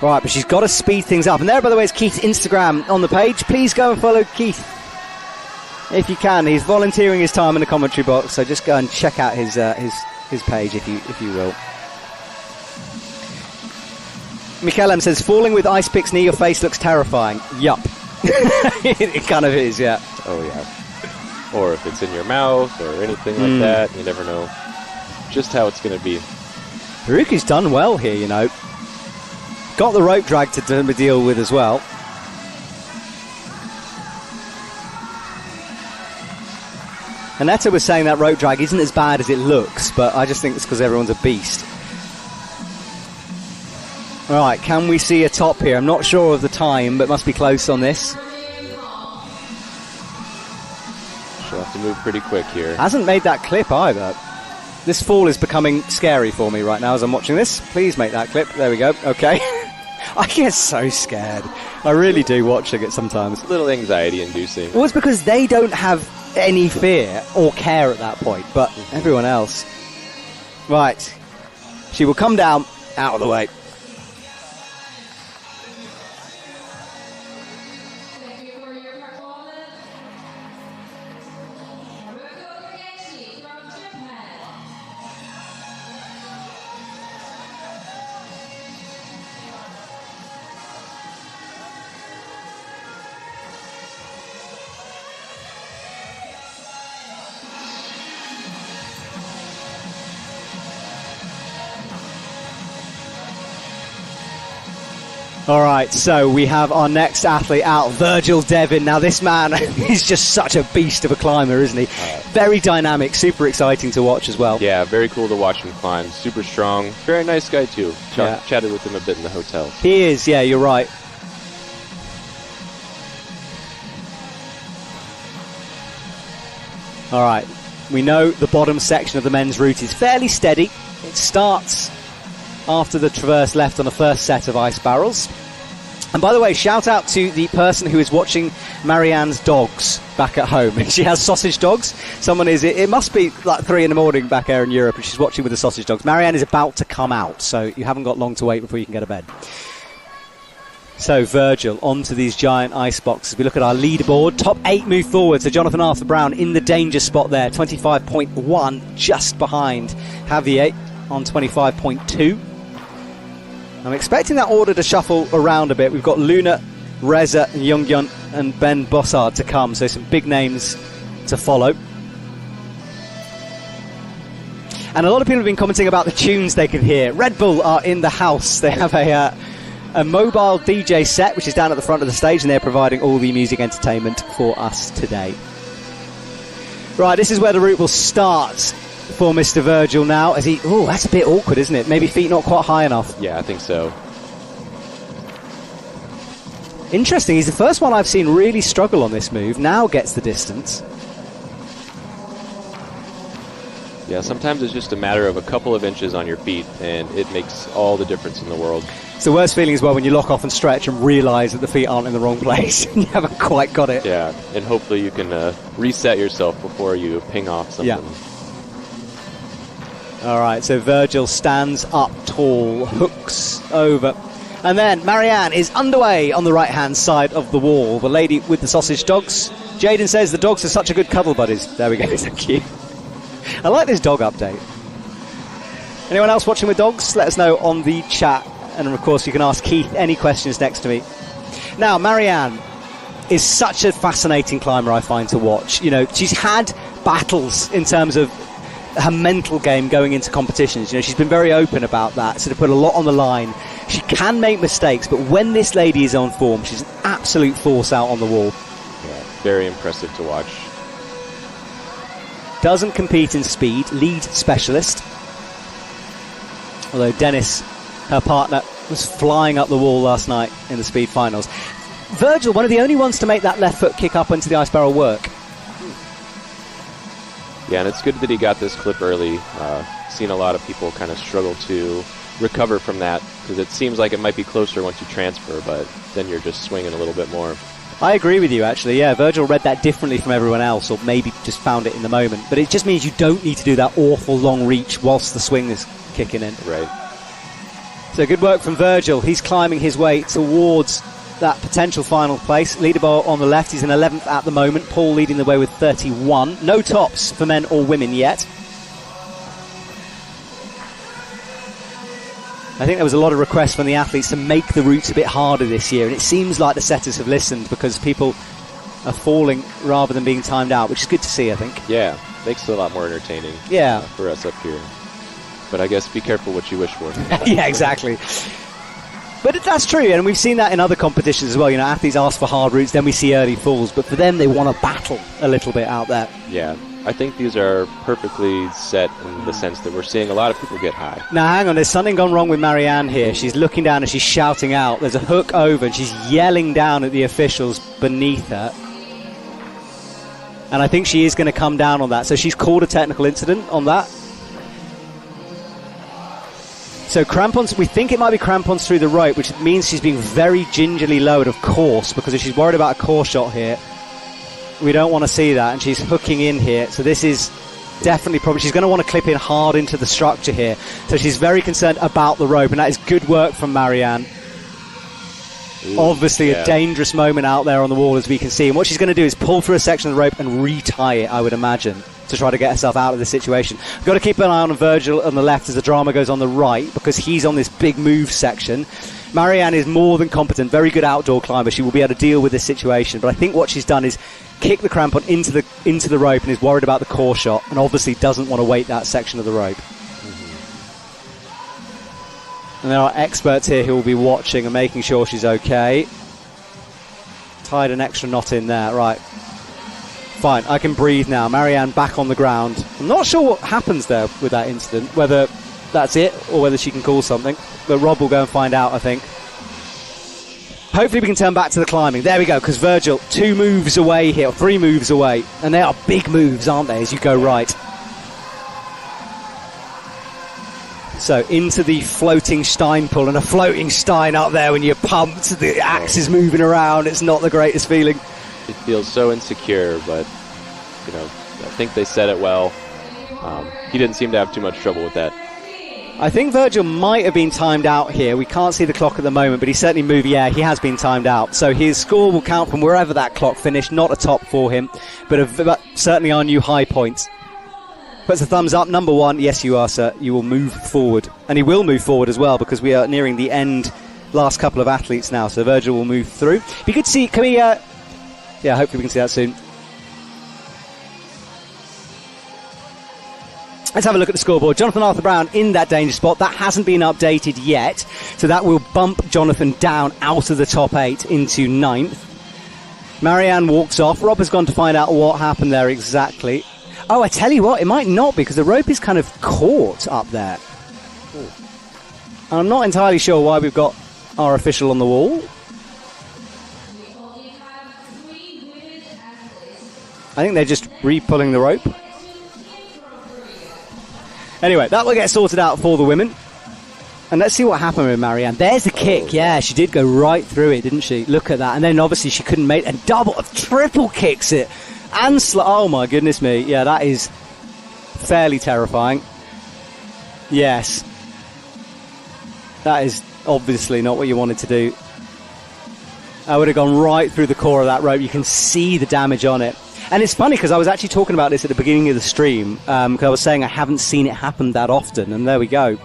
Right, but she's got to speed things up. And there, by the way, is Keith's Instagram on the page. Please go and follow Keith if you can. He's volunteering his time in the commentary box, so just go and check out his page if you will. Michael M says, falling with ice picks near your face looks terrifying. Yup. It kind of is, yeah. Oh, yeah. Or if it's in your mouth or anything like that, you never know just how it's going to be. Haruku's done well here, you know. Got the rope drag to deal with as well. Aneta was saying that rope drag isn't as bad as it looks, but I just think it's because everyone's a beast. Alright, can we see a top here? I'm not sure of the time, but must be close on this. She'll have to move pretty quick here. Hasn't made that clip either. This fall is becoming scary for me right now as I'm watching this. Please make that clip. There we go. Okay. I get so scared. I really do watching it sometimes. It's a little anxiety inducing. Well, it's because they don't have any fear or care at that point, but everyone else. Right. She will come down, out of the way. All right, so we have our next athlete out, Virgil Devin. Now, this man is just such a beast of a climber, isn't he? Very dynamic, super exciting to watch as well. Yeah, very cool to watch him climb. Super strong. Very nice guy, too. Chatted with him a bit in the hotel. He is, yeah, you're right. All right, we know the bottom section of the men's route is fairly steady. It starts after the traverse left on the first set of ice barrels. And by the way, shout out to the person who is watching Marianne's dogs back at home. She has sausage dogs. It must be like 3 a.m. back there in Europe, and she's watching with the sausage dogs. Marianne is about to come out, so you haven't got long to wait before you can go to bed. So Virgil onto these giant ice boxes. We look at our leaderboard. Top 8 move forward. So Jonathan Arthur Brown in the danger spot there. 25.1, just behind Javier on 25.2. I'm expecting that order to shuffle around a bit. We've got Luna, Reza, and Youngyeon and Ben Bossard to come, so some big names to follow. And a lot of people have been commenting about the tunes they can hear. Red Bull are in the house. They have a mobile DJ set, which is down at the front of the stage, and they're providing all the music entertainment for us today. Right, this is where the route will start. for Mr. Virgil now as he... Oh, that's a bit awkward, isn't it? Maybe feet not quite high enough. Yeah, I think so. Interesting, he's the first one I've seen really struggle on this move. Now gets the distance. Yeah, sometimes it's just a matter of a couple of inches on your feet, and it makes all the difference in the world. It's the worst feeling as well when you lock off and stretch and realise that the feet aren't in the wrong place. You haven't quite got it. Yeah, and hopefully you can reset yourself before you ping off something. Yeah. All right, so Virgil stands up tall, hooks over. And then Marianne is underway on the right-hand side of the wall. The lady with the sausage dogs. Jaden says the dogs are such a good cuddle buddies. There we go, thank you. I like this dog update. Anyone else watching with dogs? Let us know on the chat. And of course, you can ask Keith any questions next to me. Now, Marianne is such a fascinating climber, I find, to watch. You know, she's had battles in terms of her mental game going into competitions. You know, she's been very open about that, so to put a lot on the line. She can make mistakes, but when this lady is on form, she's an absolute force out on the wall. Yeah, very impressive to watch. Doesn't compete in speed, lead specialist. Although Dennis, her partner, was flying up the wall last night in the speed finals. Virgil, one of the only ones to make that left foot kick up into the ice barrel work. Yeah, and it's good that he got this clip early. Seen a lot of people kind of struggle to recover from that, because it seems like it might be closer once you transfer, but then you're just swinging a little bit more. I agree with you, actually. Yeah, Virgil read that differently from everyone else, or maybe just found it in the moment. But it just means you don't need to do that awful long reach whilst the swing is kicking in. Right. So good work from Virgil. He's climbing his way towards that potential final place. Leaderboard on the left. He's in 11th at the moment. Paul leading the way with 31. No tops for men or women yet. I think there was a lot of requests from the athletes to make the routes a bit harder this year, and it seems like the setters have listened because people are falling rather than being timed out, which is good to see, I think. Yeah, makes it a lot more entertaining. Yeah. For us up here. But I guess be careful what you wish for. Yeah, exactly. But that's true, and we've seen that in other competitions as well. You know, athletes ask for hard routes, then we see early falls, but for them, they want to battle a little bit out there. Yeah, I think these are perfectly set in the sense that we're seeing a lot of people get high. Now, hang on, there's something gone wrong with Marianne here. She's looking down and she's shouting out. There's a hook over, and she's yelling down at the officials beneath her. And I think she is going to come down on that. So she's called a technical incident on that. So crampons, we think it might be crampons through the rope, which means she's being very gingerly lowered, of course, because if she's worried about a core shot here, we don't want to see that, and she's hooking in here. So this is definitely probably, she's going to want to clip in hard into the structure here. So she's very concerned about the rope, and that is good work from Marianne. Ooh, obviously a dangerous moment out there on the wall, as we can see. And what she's going to do is pull through a section of the rope and retie it, I would imagine, to try to get herself out of this situation. We've got to keep an eye on Virgil on the left as the drama goes on the right, because he's on this big move section. Marianne is more than competent, very good outdoor climber. She will be able to deal with this situation. But I think what she's done is kick the crampon into the rope and is worried about the core shot, and obviously doesn't want to weight that section of the rope. And there are experts here who will be watching and making sure she's okay. Tied an extra knot in there, right. Fine, I can breathe now. Marianne back on the ground. I'm not sure what happens there with that incident, whether that's it or whether she can call something. But Rob will go and find out, I think. Hopefully we can turn back to the climbing. There we go, because Virgil, 2 moves away here, 3 moves away. And they are big moves, aren't they, as you go right. So into the floating Stein pull, and a floating Stein up there when you're pumped. The axe is moving around. It's not the greatest feeling. It feels so insecure, but, you know, I think they said it well. He didn't seem to have too much trouble with that. I think Virgil might have been timed out here. We can't see the clock at the moment, but he certainly moved. Yeah, he has been timed out. So his score will count from wherever that clock finished. Not a top for him, but certainly our new high points. Puts a thumbs up. Number 1, yes you are, sir. You will move forward. And he will move forward as well, because we are nearing the end, last couple of athletes now. So Virgil will move through. Be good to see, can we, yeah, hopefully we can see that soon. Let's have a look at the scoreboard. Jonathan Arthur Brown in that danger spot. That hasn't been updated yet. So that will bump Jonathan down out of the top 8 into 9th. Marianne walks off. Rob has gone to find out what happened there exactly. Oh, I tell you what, it might not, because the rope is kind of caught up there. And I'm not entirely sure why we've got our official on the wall. I think they're just re-pulling the rope. Anyway, that will get sorted out for the women. And let's see what happened with Marianne. There's the kick. Yeah, she did go right through it, didn't she? Look at that. And then obviously she couldn't make it. And triple kicks it. And oh my goodness me. Yeah, that is fairly terrifying. Yes. That is obviously not what you wanted to do. I would have gone right through the core of that rope. You can see the damage on it. And it's funny because I was actually talking about this at the beginning of the stream, because I was saying I haven't seen it happen that often, and there we go.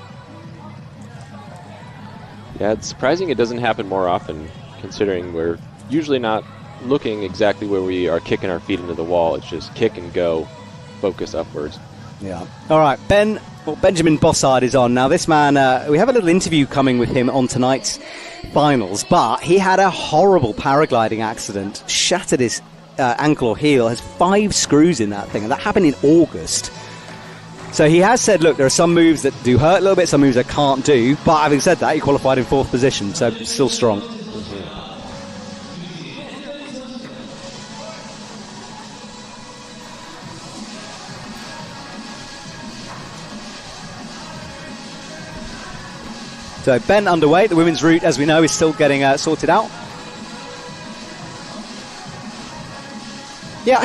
Yeah, it's surprising it doesn't happen more often, considering we're usually not looking exactly where we are kicking our feet into the wall. It's just kick and go, focus upwards. Yeah. All right, Benjamin Bossard is on. Now, this man, we have a little interview coming with him on tonight's finals, but he had a horrible paragliding accident, shattered his ankle or heel, has 5 screws in that thing, and that happened in August. So he has said, look, there are some moves that do hurt a little bit, some moves I can't do, but having said that, he qualified in 4th position, so still strong. So Ben underway. The women's route, as we know, is still getting sorted out. Yeah,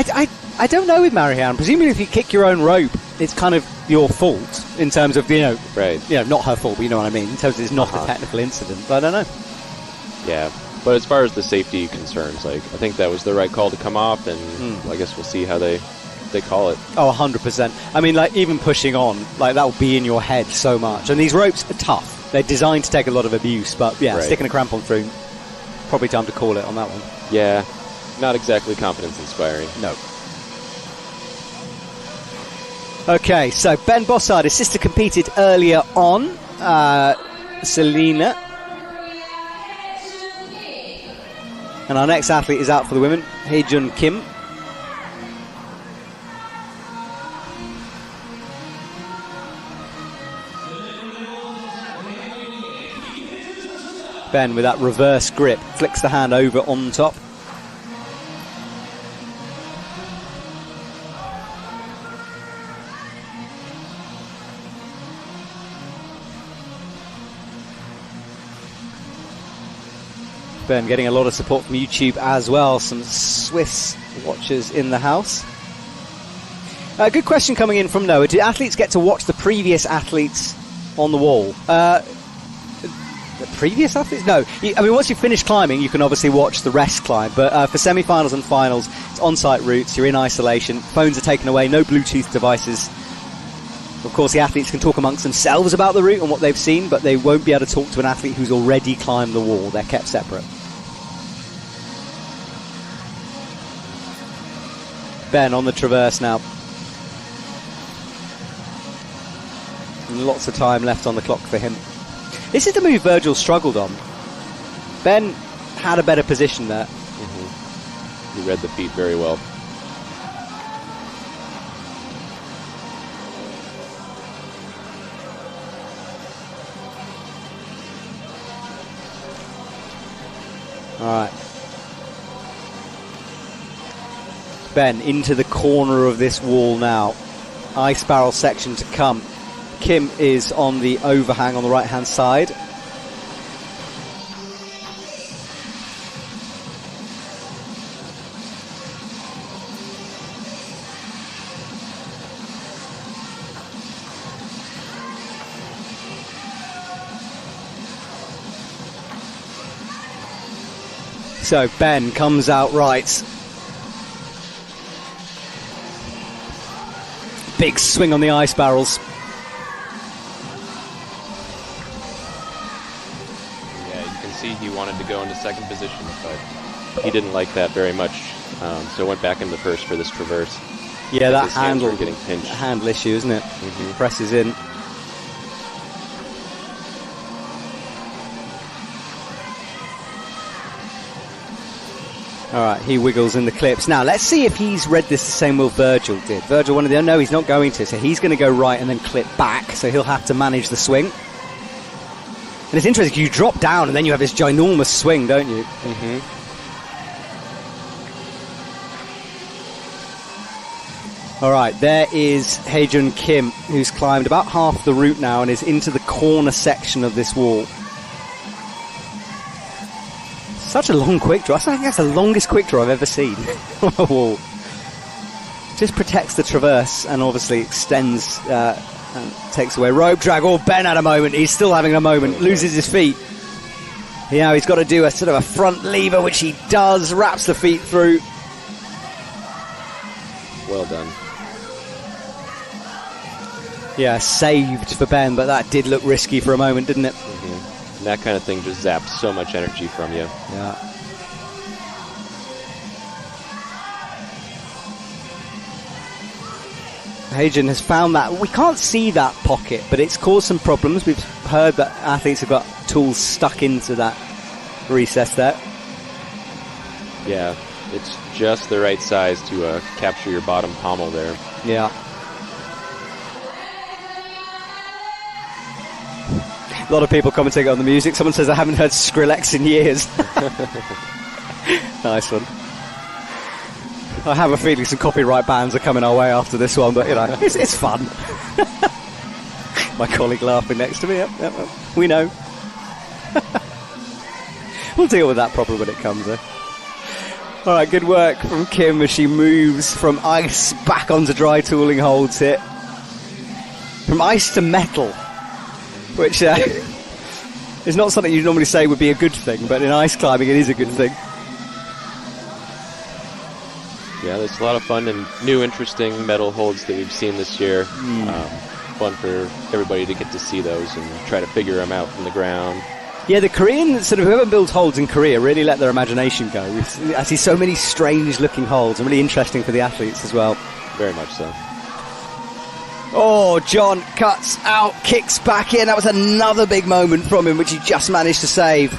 I don't know with Marianne. Presumably if you kick your own rope, it's kind of your fault in terms of, right. Not her fault, but you know what I mean, in terms of it's not a technical incident, but I don't know. Yeah, but as far as the safety concerns, I think that was the right call to come off, and I guess we'll see how they call it. Oh, 100%. I mean, even pushing on, that will be in your head so much. And these ropes are tough. They're designed to take a lot of abuse, but yeah, right. Sticking a crampon through, probably time to call it on that one. Yeah, not exactly confidence inspiring. No. Okay, so Ben Bossard, his sister competed earlier on, Selena. And our next athlete is out for the women, Haejun Kim. Ben with that reverse grip, flicks the hand over on top. Ben getting a lot of support from YouTube as well. Some Swiss watchers in the house. Good question coming in from Noah. Do athletes get to watch the previous athletes on the wall? The previous athletes? No. I mean, once you finish climbing, you can obviously watch the rest climb. But for semi-finals and finals, it's on-site routes. You're in isolation. Phones are taken away. No Bluetooth devices. Of course, the athletes can talk amongst themselves about the route and what they've seen, but they won't be able to talk to an athlete who's already climbed the wall. They're kept separate. Ben on the traverse now. And lots of time left on the clock for him. This is the move Virgil struggled on. Ben had a better position there. He read the feet very well. All right. Ben into the corner of this wall now. Ice barrel section to come. Kim is on the overhang on the right hand side. So Ben comes out right. Big swing on the ice barrels. Yeah, you can see he wanted to go into second position, but he didn't like that very much, so went back into first for this traverse. Yeah, that handle, getting pinched. Handle issue, isn't it? Presses in. All right, he wiggles in the clips. Now, let's see if he's read this the same way Virgil did. Virgil wanted to, no, he's not going to, so he's going to go right and then clip back, so he'll have to manage the swing. And it's interesting, you drop down and then you have this ginormous swing, don't you? Mm-hmm. All right, there is Haejun Kim, who's climbed about half the route now and is into the corner section of this wall. Such a long quick draw. I think that's the longest quick draw I've ever seen on a wall. Just protects the traverse and obviously extends and takes away rope drag. Oh, Ben had a moment. He's still having a moment. Loses his feet. Yeah, he's got to do a sort of a front lever, which he does. Wraps the feet through. Well done. Yeah, saved for Ben, but that did look risky for a moment, didn't it? Mm-hmm. And that kind of thing just zaps so much energy from you. Yeah. Haejun has found that. We can't see that pocket, but it's caused some problems. We've heard that athletes have got tools stuck into that recess there. Yeah, it's just the right size to capture your bottom pommel there. Yeah. A lot of people commenting on the music. Someone says, I haven't heard Skrillex in years. Nice one. I have a feeling some copyright bans are coming our way after this one, but, you know, it's fun. My colleague laughing next to me. Yep, we know. We'll deal with that problem when it comes, though. All right, good work from Kim as she moves from ice back onto dry tooling holds here. From ice to metal, which is not something you'd normally say would be a good thing, but in ice climbing it is a good thing. Yeah, there's a lot of fun and new interesting metal holds that we've seen this year. Fun for everybody to get to see those and try to figure them out from the ground. Yeah, the Koreans, sort of whoever builds holds in Korea, really let their imagination go. I see so many strange-looking holds, and really interesting for the athletes as well. Very much so. Oh, John cuts out, kicks back in. That was another big moment from him, which he just managed to save.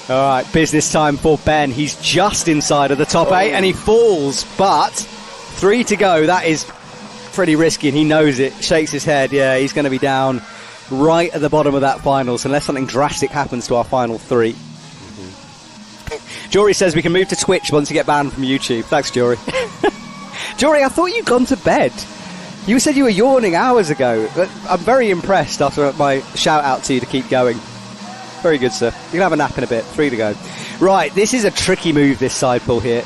All right, business time for Ben. He's just inside of the top 8, and he falls, but 3 to go. That is pretty risky, and he knows it. Shakes his head. Yeah, he's going to be down right at the bottom of that finals, unless something drastic happens to our final 3. Jory says we can move to Twitch once you get banned from YouTube. Thanks, Jory. Jory, I thought you'd gone to bed. You said you were yawning hours ago. I'm very impressed after my shout out to you to keep going. Very good, sir. You can have a nap in a bit. 3 to go. Right, this is a tricky move, this side pull here.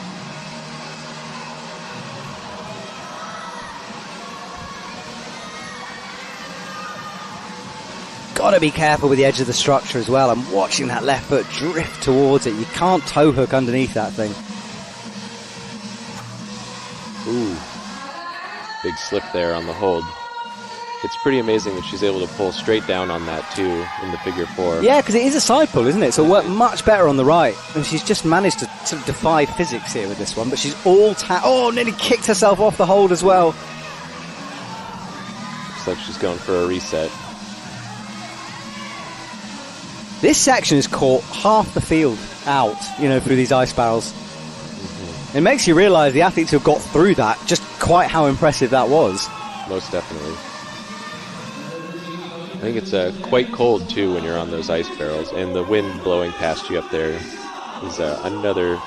Got to be careful with the edge of the structure as well. I'm watching that left foot drift towards it. You can't toe hook underneath that thing. Ooh. Big slip there on the hold. It's pretty amazing that she's able to pull straight down on that too in the figure 4. Yeah, because it is a side pull, isn't it? So it'll work much better on the right. And she's just managed to sort of defy physics here with this one. But she's all nearly kicked herself off the hold as well. Looks like she's going for a reset. This section has caught half the field out, you know, through these ice barrels. Mm-hmm. It makes you realise the athletes who have got through that, just quite how impressive that was. Most definitely. I think it's quite cold too when you're on those ice barrels, and the wind blowing past you up there is another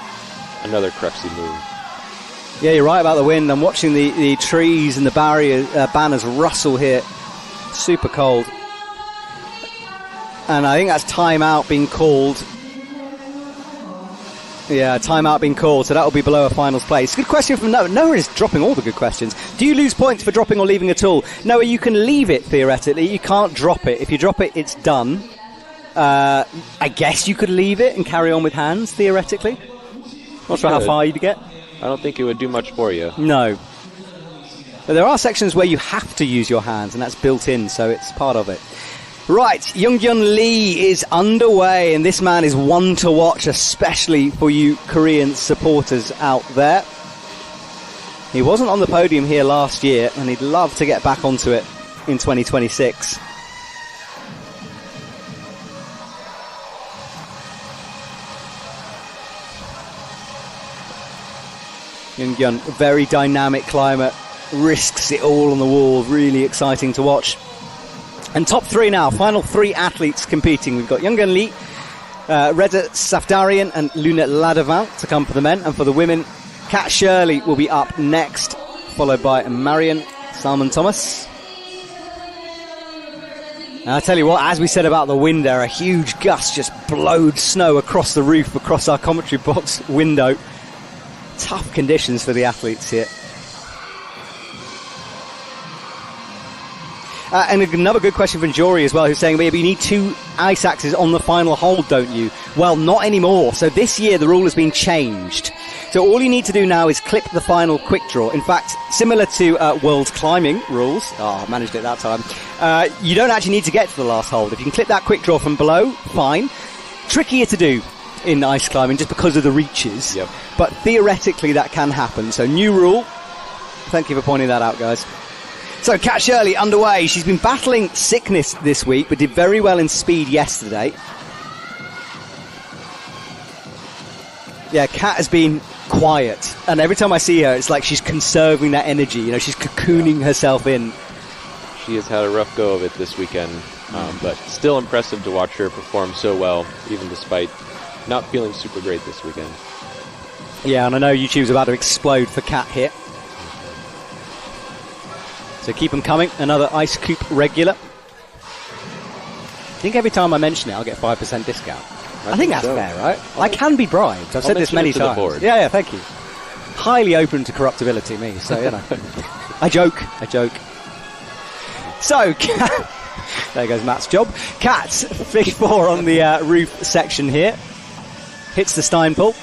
cruxy move. Yeah, you're right about the wind. I'm watching the trees and the barrier banners rustle here. Super cold. And I think that's timeout being called. Yeah, timeout being called, so that will be below a finals place. Good question from Noah. Noah is dropping all the good questions. Do you lose points for dropping or leaving a tool? Noah, you can leave it, theoretically. You can't drop it. If you drop it, it's done. I guess you could leave it and carry on with hands, theoretically. Not sure how far you'd get. I don't think it would do much for you. No. But there are sections where you have to use your hands, and that's built in, so it's part of it. Right, Younghyun Lee is underway, and this man is one to watch, especially for you Korean supporters out there. He wasn't on the podium here last year, and he'd love to get back onto it in 2026. Young, very dynamic climber, risks it all on the wall, really exciting to watch. And top three now, final three athletes competing. We've got Young Lee, Reza Safdarian and Luna Ladevant to come for the men. And for the women, Kat Shirley will be up next, followed by Marion Salmon Thomas. And I'll tell you what, as we said about the wind there, a huge gust just blowed snow across the roof, across our commentary box window. Tough conditions for the athletes here. And another good question from Jory as well, who's saying, maybe you need 2 ice axes on the final hold, don't you? Well, not anymore. So this year the rule has been changed. So all you need to do now is clip the final quick draw. In fact, similar to world climbing rules, I managed it that time, you don't actually need to get to the last hold. If you can clip that quick draw from below, fine. Trickier to do in ice climbing just because of the reaches. Yep. But theoretically that can happen. So new rule. Thank you for pointing that out, guys. So Kat Shirley underway. She's been battling sickness this week, but did very well in speed yesterday. Yeah, Kat has been quiet, and every time I see her, it's like she's conserving that energy. You know, she's cocooning herself in. She has had a rough go of it this weekend, but still impressive to watch her perform so well, even despite not feeling super great this weekend. Yeah, and I know YouTube's about to explode for Kat here. So keep them coming. Another Ice Coop regular. I think every time I mention it, I'll get 5% discount. I think that's fair, right? I can be bribed. I've said this many times. Yeah, thank you. Highly open to corruptibility, me. So, you know. I joke. So, there goes Matt's job. Kat's fig 4 on the roof section here. Hits the Steinpull.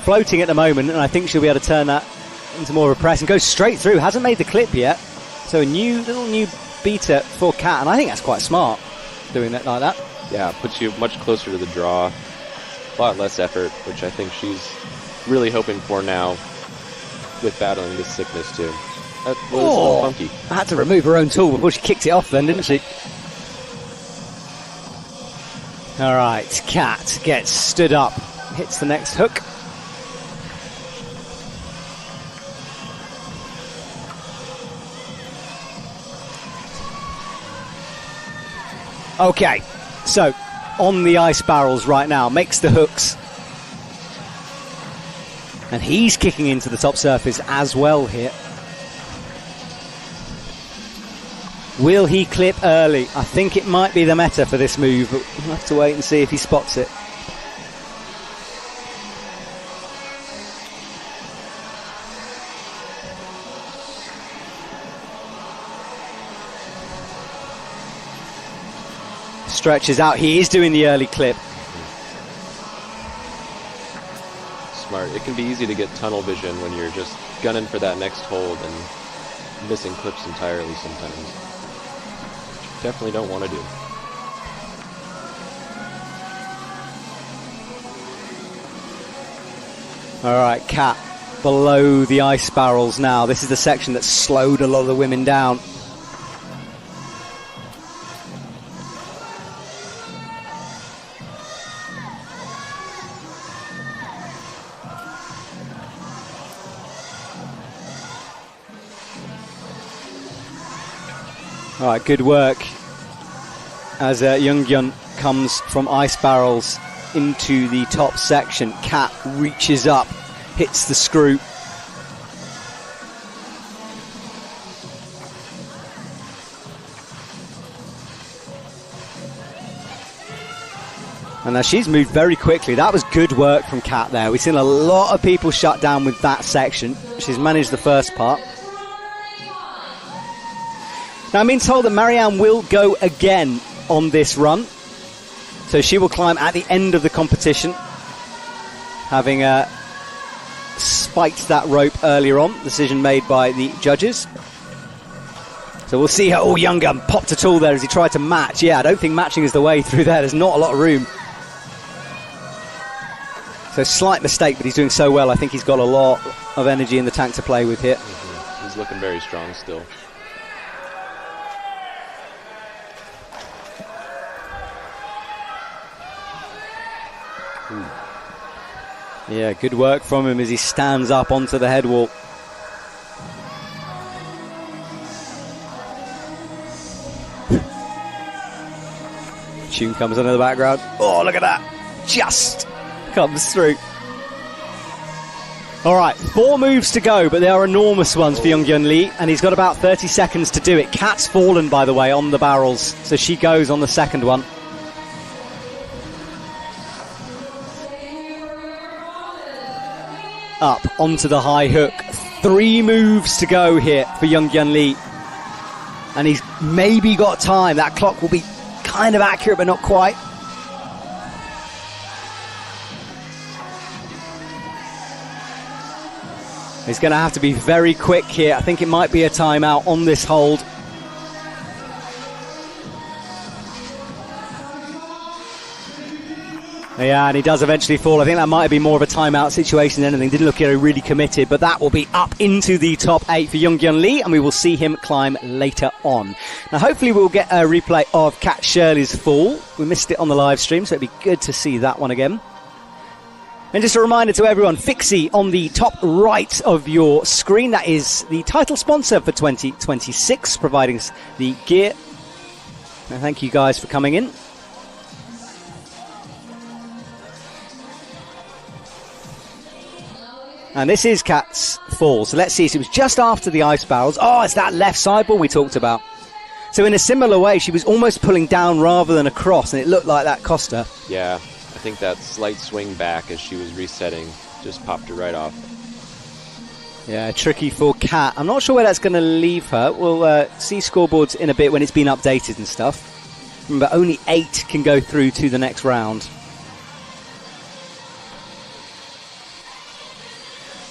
Floating at the moment, and I think she'll be able to turn that into more of a press and go straight through. Hasn't made the clip yet. So a little new beta for Kat, and I think that's quite smart, doing it like that. Yeah, puts you much closer to the draw. A lot less effort, which I think she's really hoping for now with battling this sickness too. That was a little funky. I had to remove her own tool before she kicked it off then, didn't she? Alright, Kat gets stood up. Hits the next hook. Okay, so on the ice barrels right now, makes the hooks. And he's kicking into the top surface as well here. Will he clip early? I think it might be the meta for this move, but we'll have to wait and see if he spots it. Stretches out. He is doing the early clip. Smart. It can be easy to get tunnel vision when you're just gunning for that next hold and missing clips entirely sometimes. Which you definitely don't want to do. Alright, Kat below the ice barrels now. This is the section that slowed a lot of the women down. All right, good work as Young comes from ice barrels into the top section. Kat reaches up, hits the screw. And now she's moved very quickly. That was good work from Kat there. We've seen a lot of people shut down with that section. She's managed the first part. Now, I'm being told that Marianne will go again on this run. So she will climb at the end of the competition, having spiked that rope earlier on. Decision made by the judges. So we'll see how Young Gun popped a tool there as he tried to match. Yeah, I don't think matching is the way through there. There's not a lot of room. So slight mistake, but he's doing so well. I think he's got a lot of energy in the tank to play with here. Mm-hmm. He's looking very strong still. Yeah, good work from him as he stands up onto the head wall. Tune comes under the background. Oh, look at that. Just comes through. All right, 4 moves to go, but they are enormous ones for Young-Yun Lee, and he's got about 30 seconds to do it. Kat's fallen, by the way, on the barrels, so she goes on the second one. Up onto the high hook. 3 moves to go here for Young-Yun Lee, and he's maybe got time. That clock will be kind of accurate, but not quite. He's going to have to be very quick here. I think it might be a timeout on this hold. Yeah, and he does eventually fall. I think that might be more of a timeout situation than anything. Didn't look really committed, but that will be up into the top 8 for Young-Yun Lee, and we will see him climb later on. Now, hopefully we'll get a replay of Kat Shirley's fall. We missed it on the live stream, so it'd be good to see that one again. And just a reminder to everyone, Fixe on the top right of your screen. That is the title sponsor for 2026, providing us the gear. And thank you guys for coming in. And this is Kat's fall. So let's see. So it was just after the ice barrels. Oh, it's that left sideboard we talked about. So in a similar way, she was almost pulling down rather than across, and it looked like that cost her. Yeah, I think that slight swing back as she was resetting just popped her right off. Yeah, tricky for Kat. I'm not sure where that's going to leave her. We'll see scoreboards in a bit when it's been updated and stuff. Remember, only 8 can go through to the next round.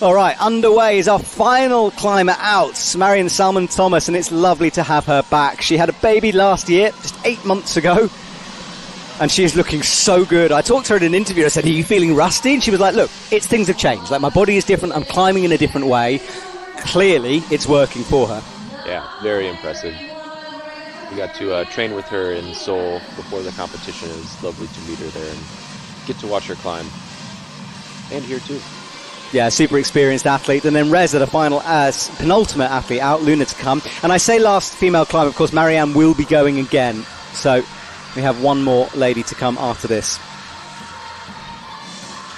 All right, underway is our final climber out, Marion Salmon Thomas, and it's lovely to have her back. She had a baby last year, just 8 months ago, and she is looking so good. I talked to her in an interview. I said, "Are you feeling rusty?" And she was like, "Look, things have changed. Like, my body is different. I'm climbing in a different way. Clearly, it's working for her." Yeah, very impressive. We got to train with her in Seoul before the competition. It was lovely to meet her there and get to watch her climb. And here, too. Yeah, super experienced athlete. And then Reza, the final penultimate athlete out, Luna to come. And I say last female climber, of course, Marianne will be going again. So we have one more lady to come after this,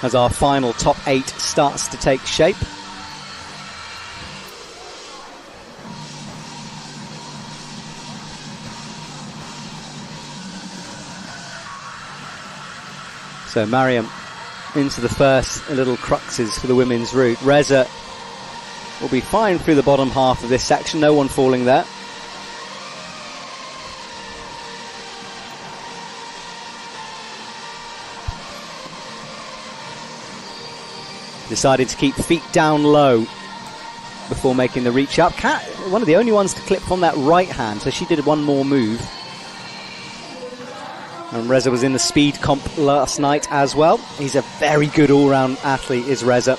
as our final top 8 starts to take shape. So Mariam into the first little cruxes for the women's route. Reza will be fine through the bottom half of this section. No one falling there. Decided to keep feet down low before making the reach up. Kat, one of the only ones to clip from that right hand, so she did one more move. And Reza was in the speed comp last night as well. He's a very good all-round athlete, is Reza.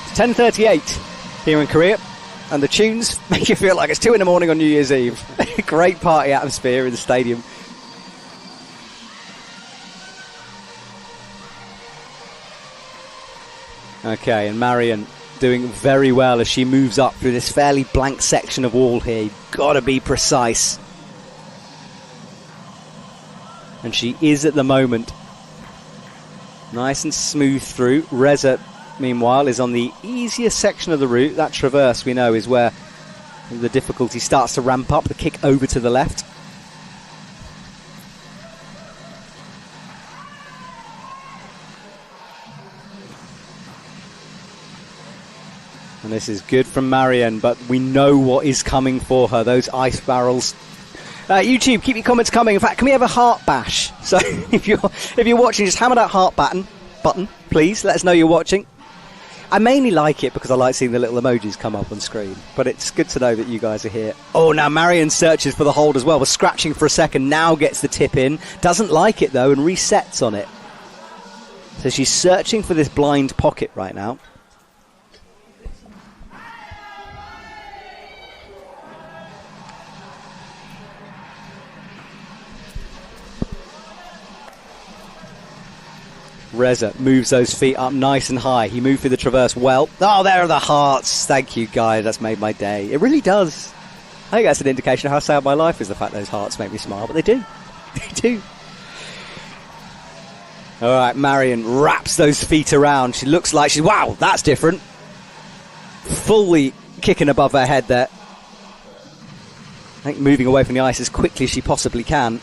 It's 10:38 here in Korea, and the tunes make you feel like it's 2 a.m. on New Year's Eve. Great party atmosphere in the stadium. Okay, and Marion doing very well as she moves up through this fairly blank section of wall here. You've got to be precise. And she is at the moment. Nice and smooth through. Reza, meanwhile, is on the easiest section of the route. That traverse, we know, is where the difficulty starts to ramp up. The kick over to the left. And this is good from Marion, but we know what is coming for her, those ice barrels. YouTube, keep your comments coming. In fact, can we have a heart bash? So if you're watching, just hammer that heart button, please. Let us know you're watching. I mainly like it because I like seeing the little emojis come up on screen, but it's good to know that you guys are here. Oh, now Marion searches for the hold as well. Was scratching for a second, now gets the tip in. Doesn't like it, though, and resets on it. So she's searching for this blind pocket right now. Reza moves those feet up nice and high. He moved through the traverse well. Oh, there are the hearts. Thank you, guys. That's made my day. It really does. I think that's an indication of how sad my life is, the fact those hearts make me smile, but they do. They do. All right, Marion wraps those feet around. She looks like she's, wow, that's different. Fully kicking above her head there. I think moving away from the ice as quickly as she possibly can.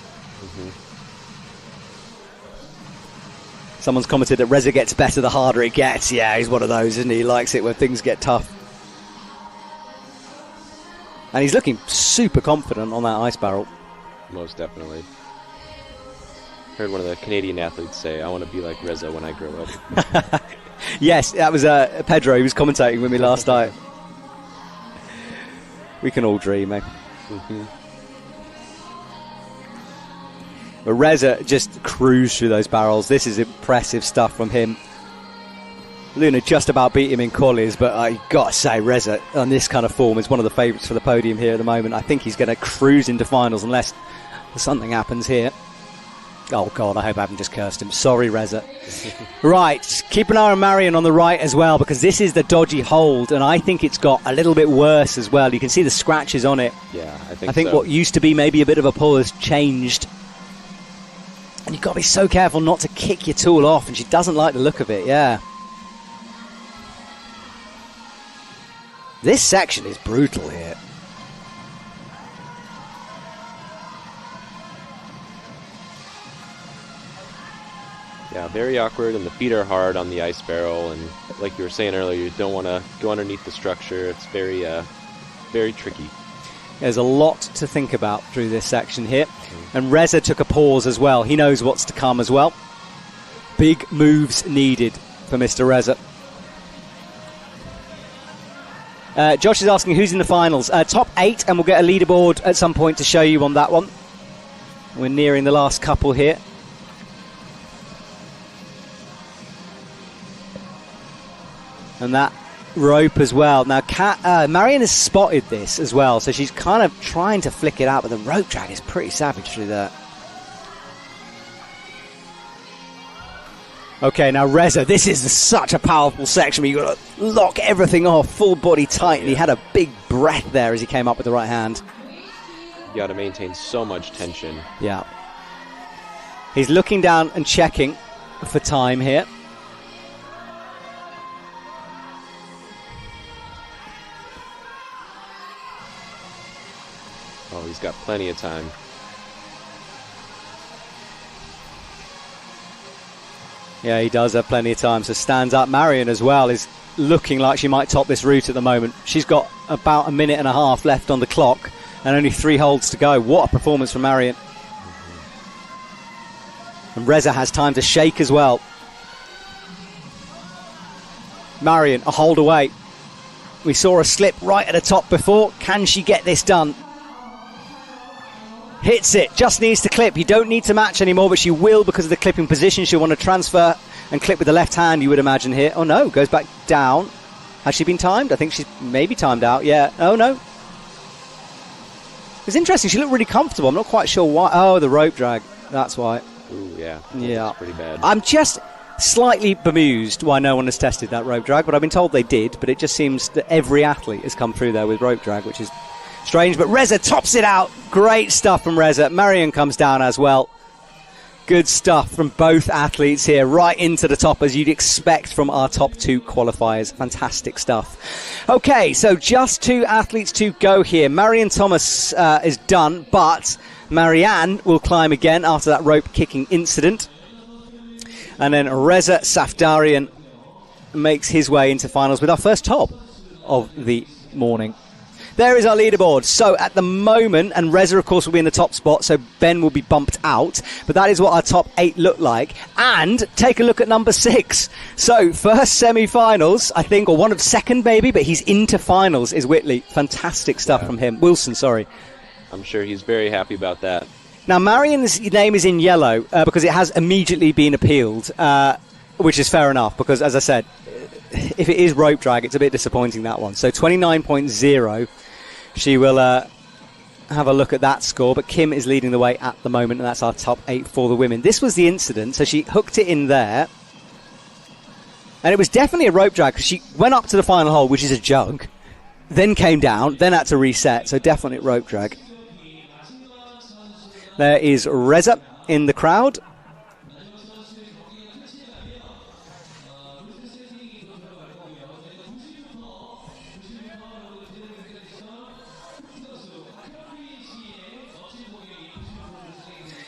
Someone's commented that Reza gets better the harder it gets. Yeah, he's one of those, isn't he? He likes it when things get tough. And he's looking super confident on that ice barrel. Most definitely. Heard one of the Canadian athletes say, I want to be like Reza when I grow up. Yes, that was Pedro. He was commentating with me last night. We can all dream, eh? But Reza just cruised through those barrels. This is impressive stuff from him. Luna just about beat him in qualies, but I got to say, Reza on this kind of form is one of the favourites for the podium here at the moment. I think he's going to cruise into finals unless something happens here. Oh, God, I hope I haven't just cursed him. Sorry, Reza. Right, keep an eye on Marion on the right as well, because this is the dodgy hold, and I think it's got a little bit worse as well. You can see the scratches on it. Yeah, I think so. What used to be maybe a bit of a pull has changed. And you've got to be so careful not to kick your tool off, and she doesn't like the look of it, yeah. This section is brutal here. Yeah, very awkward, and the feet are hard on the ice barrel, and like you were saying earlier, you don't want to go underneath the structure. It's very, very tricky. There's a lot to think about through this section here. And Reza took a pause as well. He knows what's to come as well. Big moves needed for Mr. Reza. Josh is asking who's in the finals. Top 8, and we'll get a leaderboard at some point to show you on that one. We're nearing the last couple here. And that rope as well. Now, Marion has spotted this as well, so she's kind of trying to flick it out, but the rope drag is pretty savage through that. Okay, now Reza, this is such a powerful section where you've got to lock everything off, full body tight, and he had a big breath there as he came up with the right hand. You got to maintain so much tension. Yeah. He's looking down and checking for time here. Oh, he's got plenty of time. Yeah, he does have plenty of time. So stands up. Marion as well is looking like she might top this route at the moment. She's got about a minute and a half left on the clock and only 3 holds to go. What a performance from Marion. And Reza has time to shake as well. Marion, a hold away. We saw a slip right at the top before. Can she get this done? Hits it, just needs to clip. You don't need to match anymore, but she will because of the clipping position. She'll want to transfer and clip with the left hand, you would imagine here. Oh no, goes back down. Has she been timed? I think she's maybe timed out, yeah. Oh no. It's interesting, she looked really comfortable. I'm not quite sure why. Oh, the rope drag, that's why. Ooh, yeah. Yeah. That's pretty bad. I'm just slightly bemused why no one has tested that rope drag, but I've been told they did, but it just seems that every athlete has come through there with rope drag, which is strange, but Reza tops it out. Great stuff from Reza. Marion comes down as well. Good stuff from both athletes here, right into the top as you'd expect from our top 2 qualifiers. Fantastic stuff. Okay, so just 2 athletes to go here. Marion Thomas is done, but Marianne will climb again after that rope kicking incident. And then Reza Safdarian makes his way into finals with our first top of the morning. There is our leaderboard. So at the moment, and Reza, of course, will be in the top spot, so Ben will be bumped out. But that is what our top 8 look like. And take a look at number 6. So first semi-finals, I think, or one of second maybe, but he's into finals, is Whitley. Fantastic stuff from him. Wilson, sorry. I'm sure he's very happy about that. Now, Marion's name is in yellow because it has immediately been appealed, which is fair enough because, as I said, if it is rope drag, it's a bit disappointing, that one. So 29.0. She will have a look at that score, but Kim is leading the way at the moment, and that's our top 8 for the women. This was the incident, so she hooked it in there, And it was definitely a rope drag because she went up to the final hole, which is a jug, then came down, then had to reset. So definitely rope drag. There is Reza in the crowd.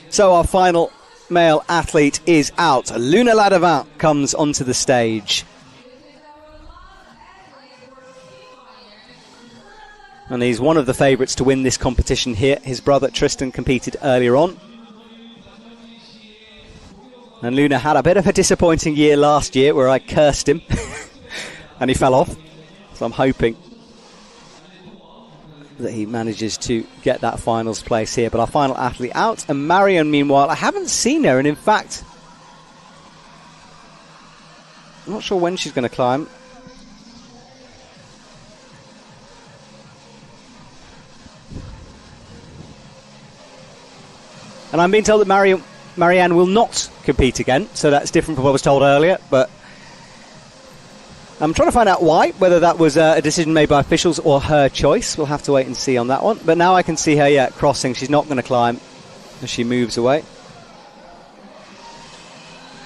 So our final male athlete is out. Luna Ladavant comes onto the stage. And he's one of the favourites to win this competition here. His brother Tristan competed earlier on. And Luna had a bit of a disappointing year last year where I cursed him and he fell off. So I'm hoping that he manages to get that finals place here. But our final athlete out. And Marion, meanwhile, I haven't seen her. And in fact, I'm not sure when she's going to climb. And I'm being told that Marianne will not compete again. So that's different from what I was told earlier. But I'm trying to find out why, whether that was a decision made by officials or her choice. We'll have to wait and see on that one. But now I can see her, crossing. She's not going to climb as she moves away.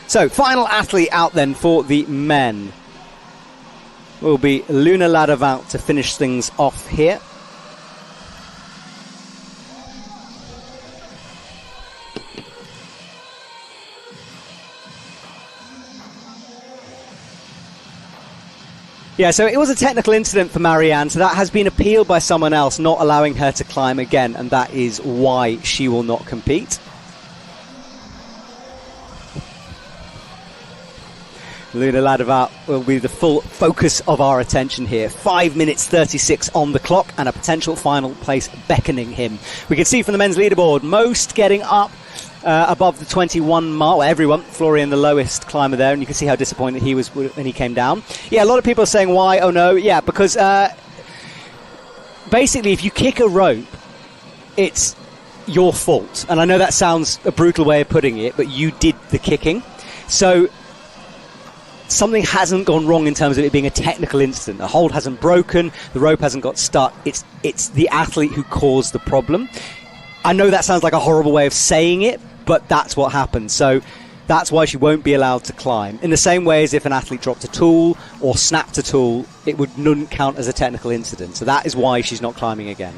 So, final athlete out then for the men will be Luna Ladavant to finish things off here. Yeah, so it was a technical incident for Marianne, so that has been appealed by someone else, not allowing her to climb again, and that is why she will not compete. Luna Ladavant will be the full focus of our attention here. 5 minutes 36 on the clock, and a potential final place beckoning him. We can see from the men's leaderboard, most getting up above the 21 mark. Well, everyone. Florian, the lowest climber there, and you can see how disappointed he was when he came down. Yeah, a lot of people are saying why. Oh no, yeah, because basically if you kick a rope, it's your fault. And I know that sounds a brutal way of putting it, but you did the kicking. So something hasn't gone wrong in terms of it being a technical incident. The hold hasn't broken, the rope hasn't got stuck. It's the athlete who caused the problem. I know that sounds like a horrible way of saying it, but that's what happened. So that's why she won't be allowed to climb. In the same way as if an athlete dropped a tool or snapped a tool, it wouldn't count as a technical incident. So that is why she's not climbing again.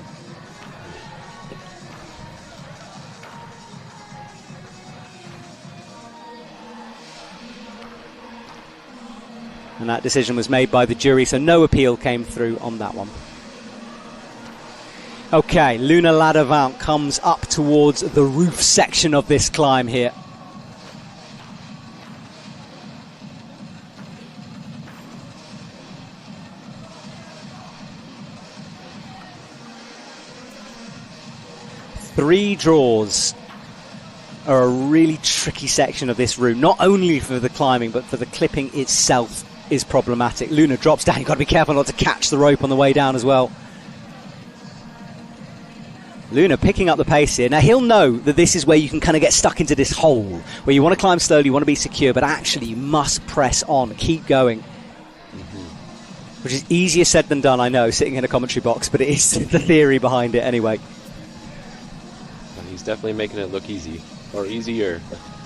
And that decision was made by the jury, so no appeal came through on that one. Okay, Luna Ladavant comes up towards the roof section of this climb here. Three draws are a really tricky section of this room, not only for the climbing, but for the clipping itself is problematic. Luna drops down, you've got to be careful not to catch the rope on the way down as well. Luna picking up the pace here. Now he'll know that this is where you can kind of get stuck into this hole, where you want to climb slowly, you want to be secure, but actually you must press on, keep going. Which is easier said than done, I know, sitting in a commentary box, but it is the theory behind it anyway. And he's definitely making it look easy, or easier.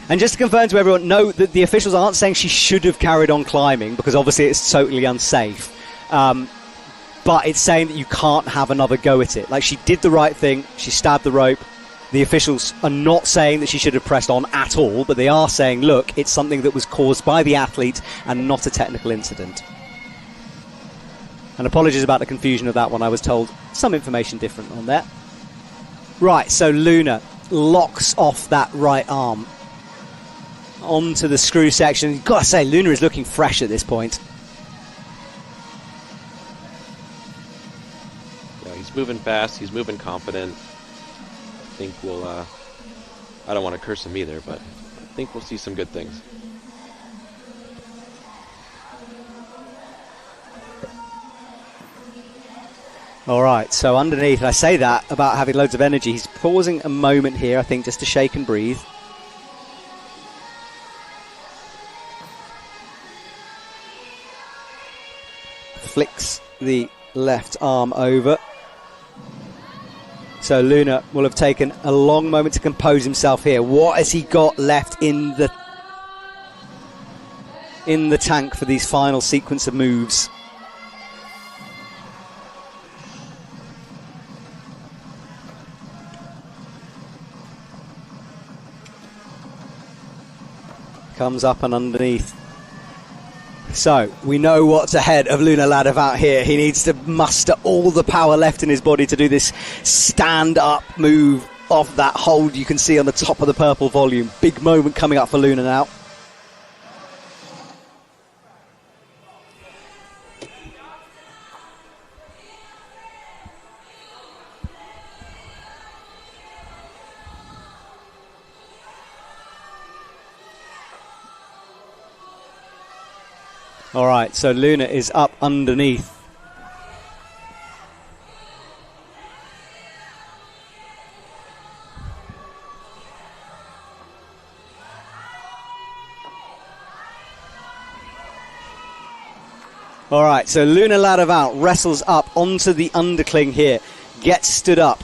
And just to confirm to everyone, no, that the officials aren't saying she should have carried on climbing, because obviously it's totally unsafe. But it's saying that you can't have another go at it. Like, she did the right thing, she stabbed the rope. The officials are not saying that she should have pressed on at all, but they are saying, look, it's something that was caused by the athlete and not a technical incident. And apologies about the confusion of that one. I was told some information different on there. Right, so Luna locks off that right arm onto the screw section. You've got to say, Luna is looking fresh at this point. He's moving fast, he's moving confident. I think we'll, I don't want to curse him either, but I think we'll see some good things. Alright, so underneath, I say that about having loads of energy. He's pausing a moment here, I think, just to shake and breathe. flicks the left arm over. So Luna will have taken a long moment to compose himself here. What has he got left in the tank for these final sequence of moves? Comes up and underneath. So we know what's ahead of Luna Ladevant here. He needs to muster all the power left in his body to do this stand-up move off that hold you can see on the top of the purple volume. Big moment coming up for Luna now. All right, so Luna is up underneath. All right, so Luna Ladevant wrestles up onto the undercling here, gets stood up.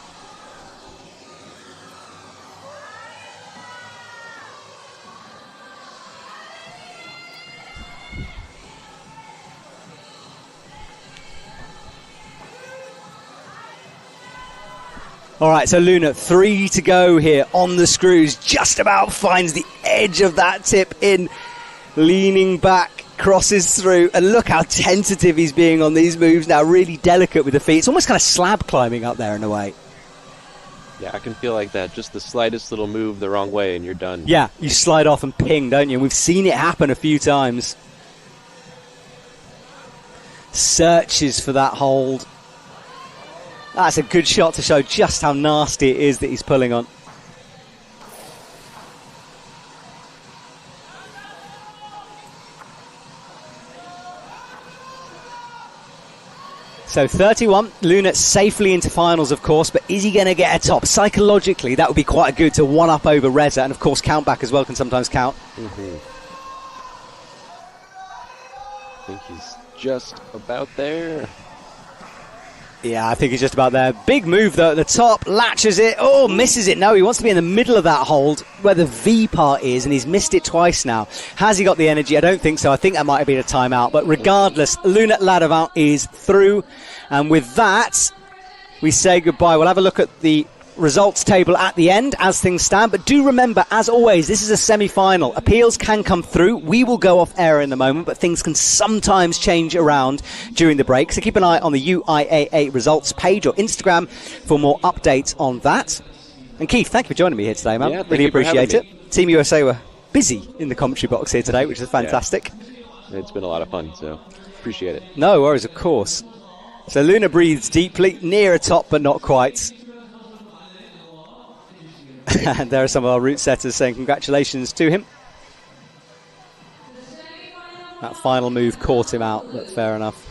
All right, so Luna, 3 to go here on the screws. Just about finds the edge of that tip in. Leaning back, crosses through. And look how tentative he's being on these moves now. Really delicate with the feet. It's almost kind of slab climbing up there in a way. Yeah, I can feel like that. Just the slightest little move the wrong way and you're done. Yeah, you slide off and ping, don't you? We've seen it happen a few times. Searches for that hold. That's a good shot to show just how nasty it is that he's pulling on. So 31, Luna safely into finals, of course, but is he going to get a top? Psychologically, that would be quite good to one up over Reza, and of course count back as well can sometimes count. Mm-hmm. I think he's just about there. Yeah, I think he's just about there. Big move, though, at the top. Latches it. Oh, misses it. No, he wants to be in the middle of that hold where the V part is, and he's missed it twice now. Has he got the energy? I don't think so. I think that might have been a timeout. But regardless, Luna Ladevant is through. And with that, we say goodbye. We'll have a look at the results table at the end as things stand. But do remember, as always, this is a semi-final. Appeals can come through. We will go off air in a moment, but things can sometimes change around during the break. So keep an eye on the UIAA results page or Instagram for more updates on that. And Keith, thank you for joining me here today, man. Yeah, really appreciate it. Team USA were busy in the commentary box here today, which is fantastic. Yeah. It's been a lot of fun, so appreciate it. No worries, of course. So Luna breathes deeply, near a top, but not quite. And there are some of our route setters saying congratulations to him. That final move caught him out, but fair enough.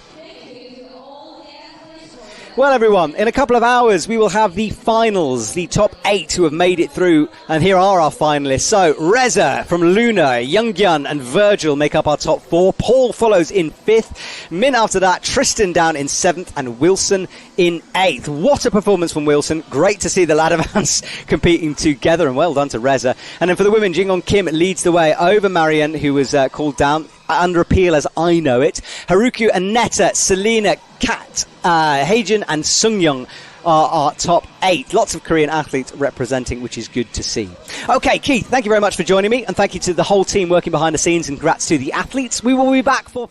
Well, everyone, in a couple of hours, we will have the finals, the top 8 who have made it through. And here are our finalists. So, Reza from Luna, Younggyun and Virgil make up our top 4. Paul follows in 5th. Min after that, Tristan down in 7th and Wilson in 8th. What a performance from Wilson. Great to see the Ladevants competing together, and well done to Reza. And then for the women, Jingong Kim leads the way over Marianne, who was called down under appeal as I know it. Haruku and Netta, Selena, Kat, Heijin and Sungyoung are our top 8. Lots of Korean athletes representing, which is good to see. Okay, Keith, thank you very much for joining me, and thank you to the whole team working behind the scenes, and congrats to the athletes. We will be back for...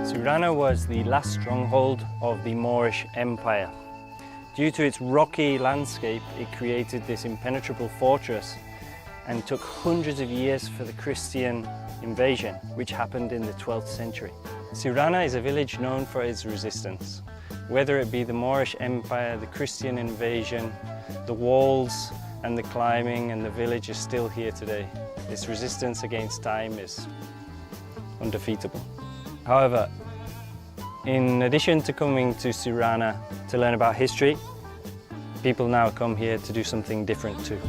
Siurana was the last stronghold of the Moorish Empire. Due to its rocky landscape, it created this impenetrable fortress and took hundreds of years for the Christian invasion, which happened in the 12th century. Siurana is a village known for its resistance. Whether it be the Moorish Empire, the Christian invasion, the walls and the climbing, and the village is still here today. Its resistance against time is undefeatable. However, in addition to coming to Siurana to learn about history, people now come here to do something different too.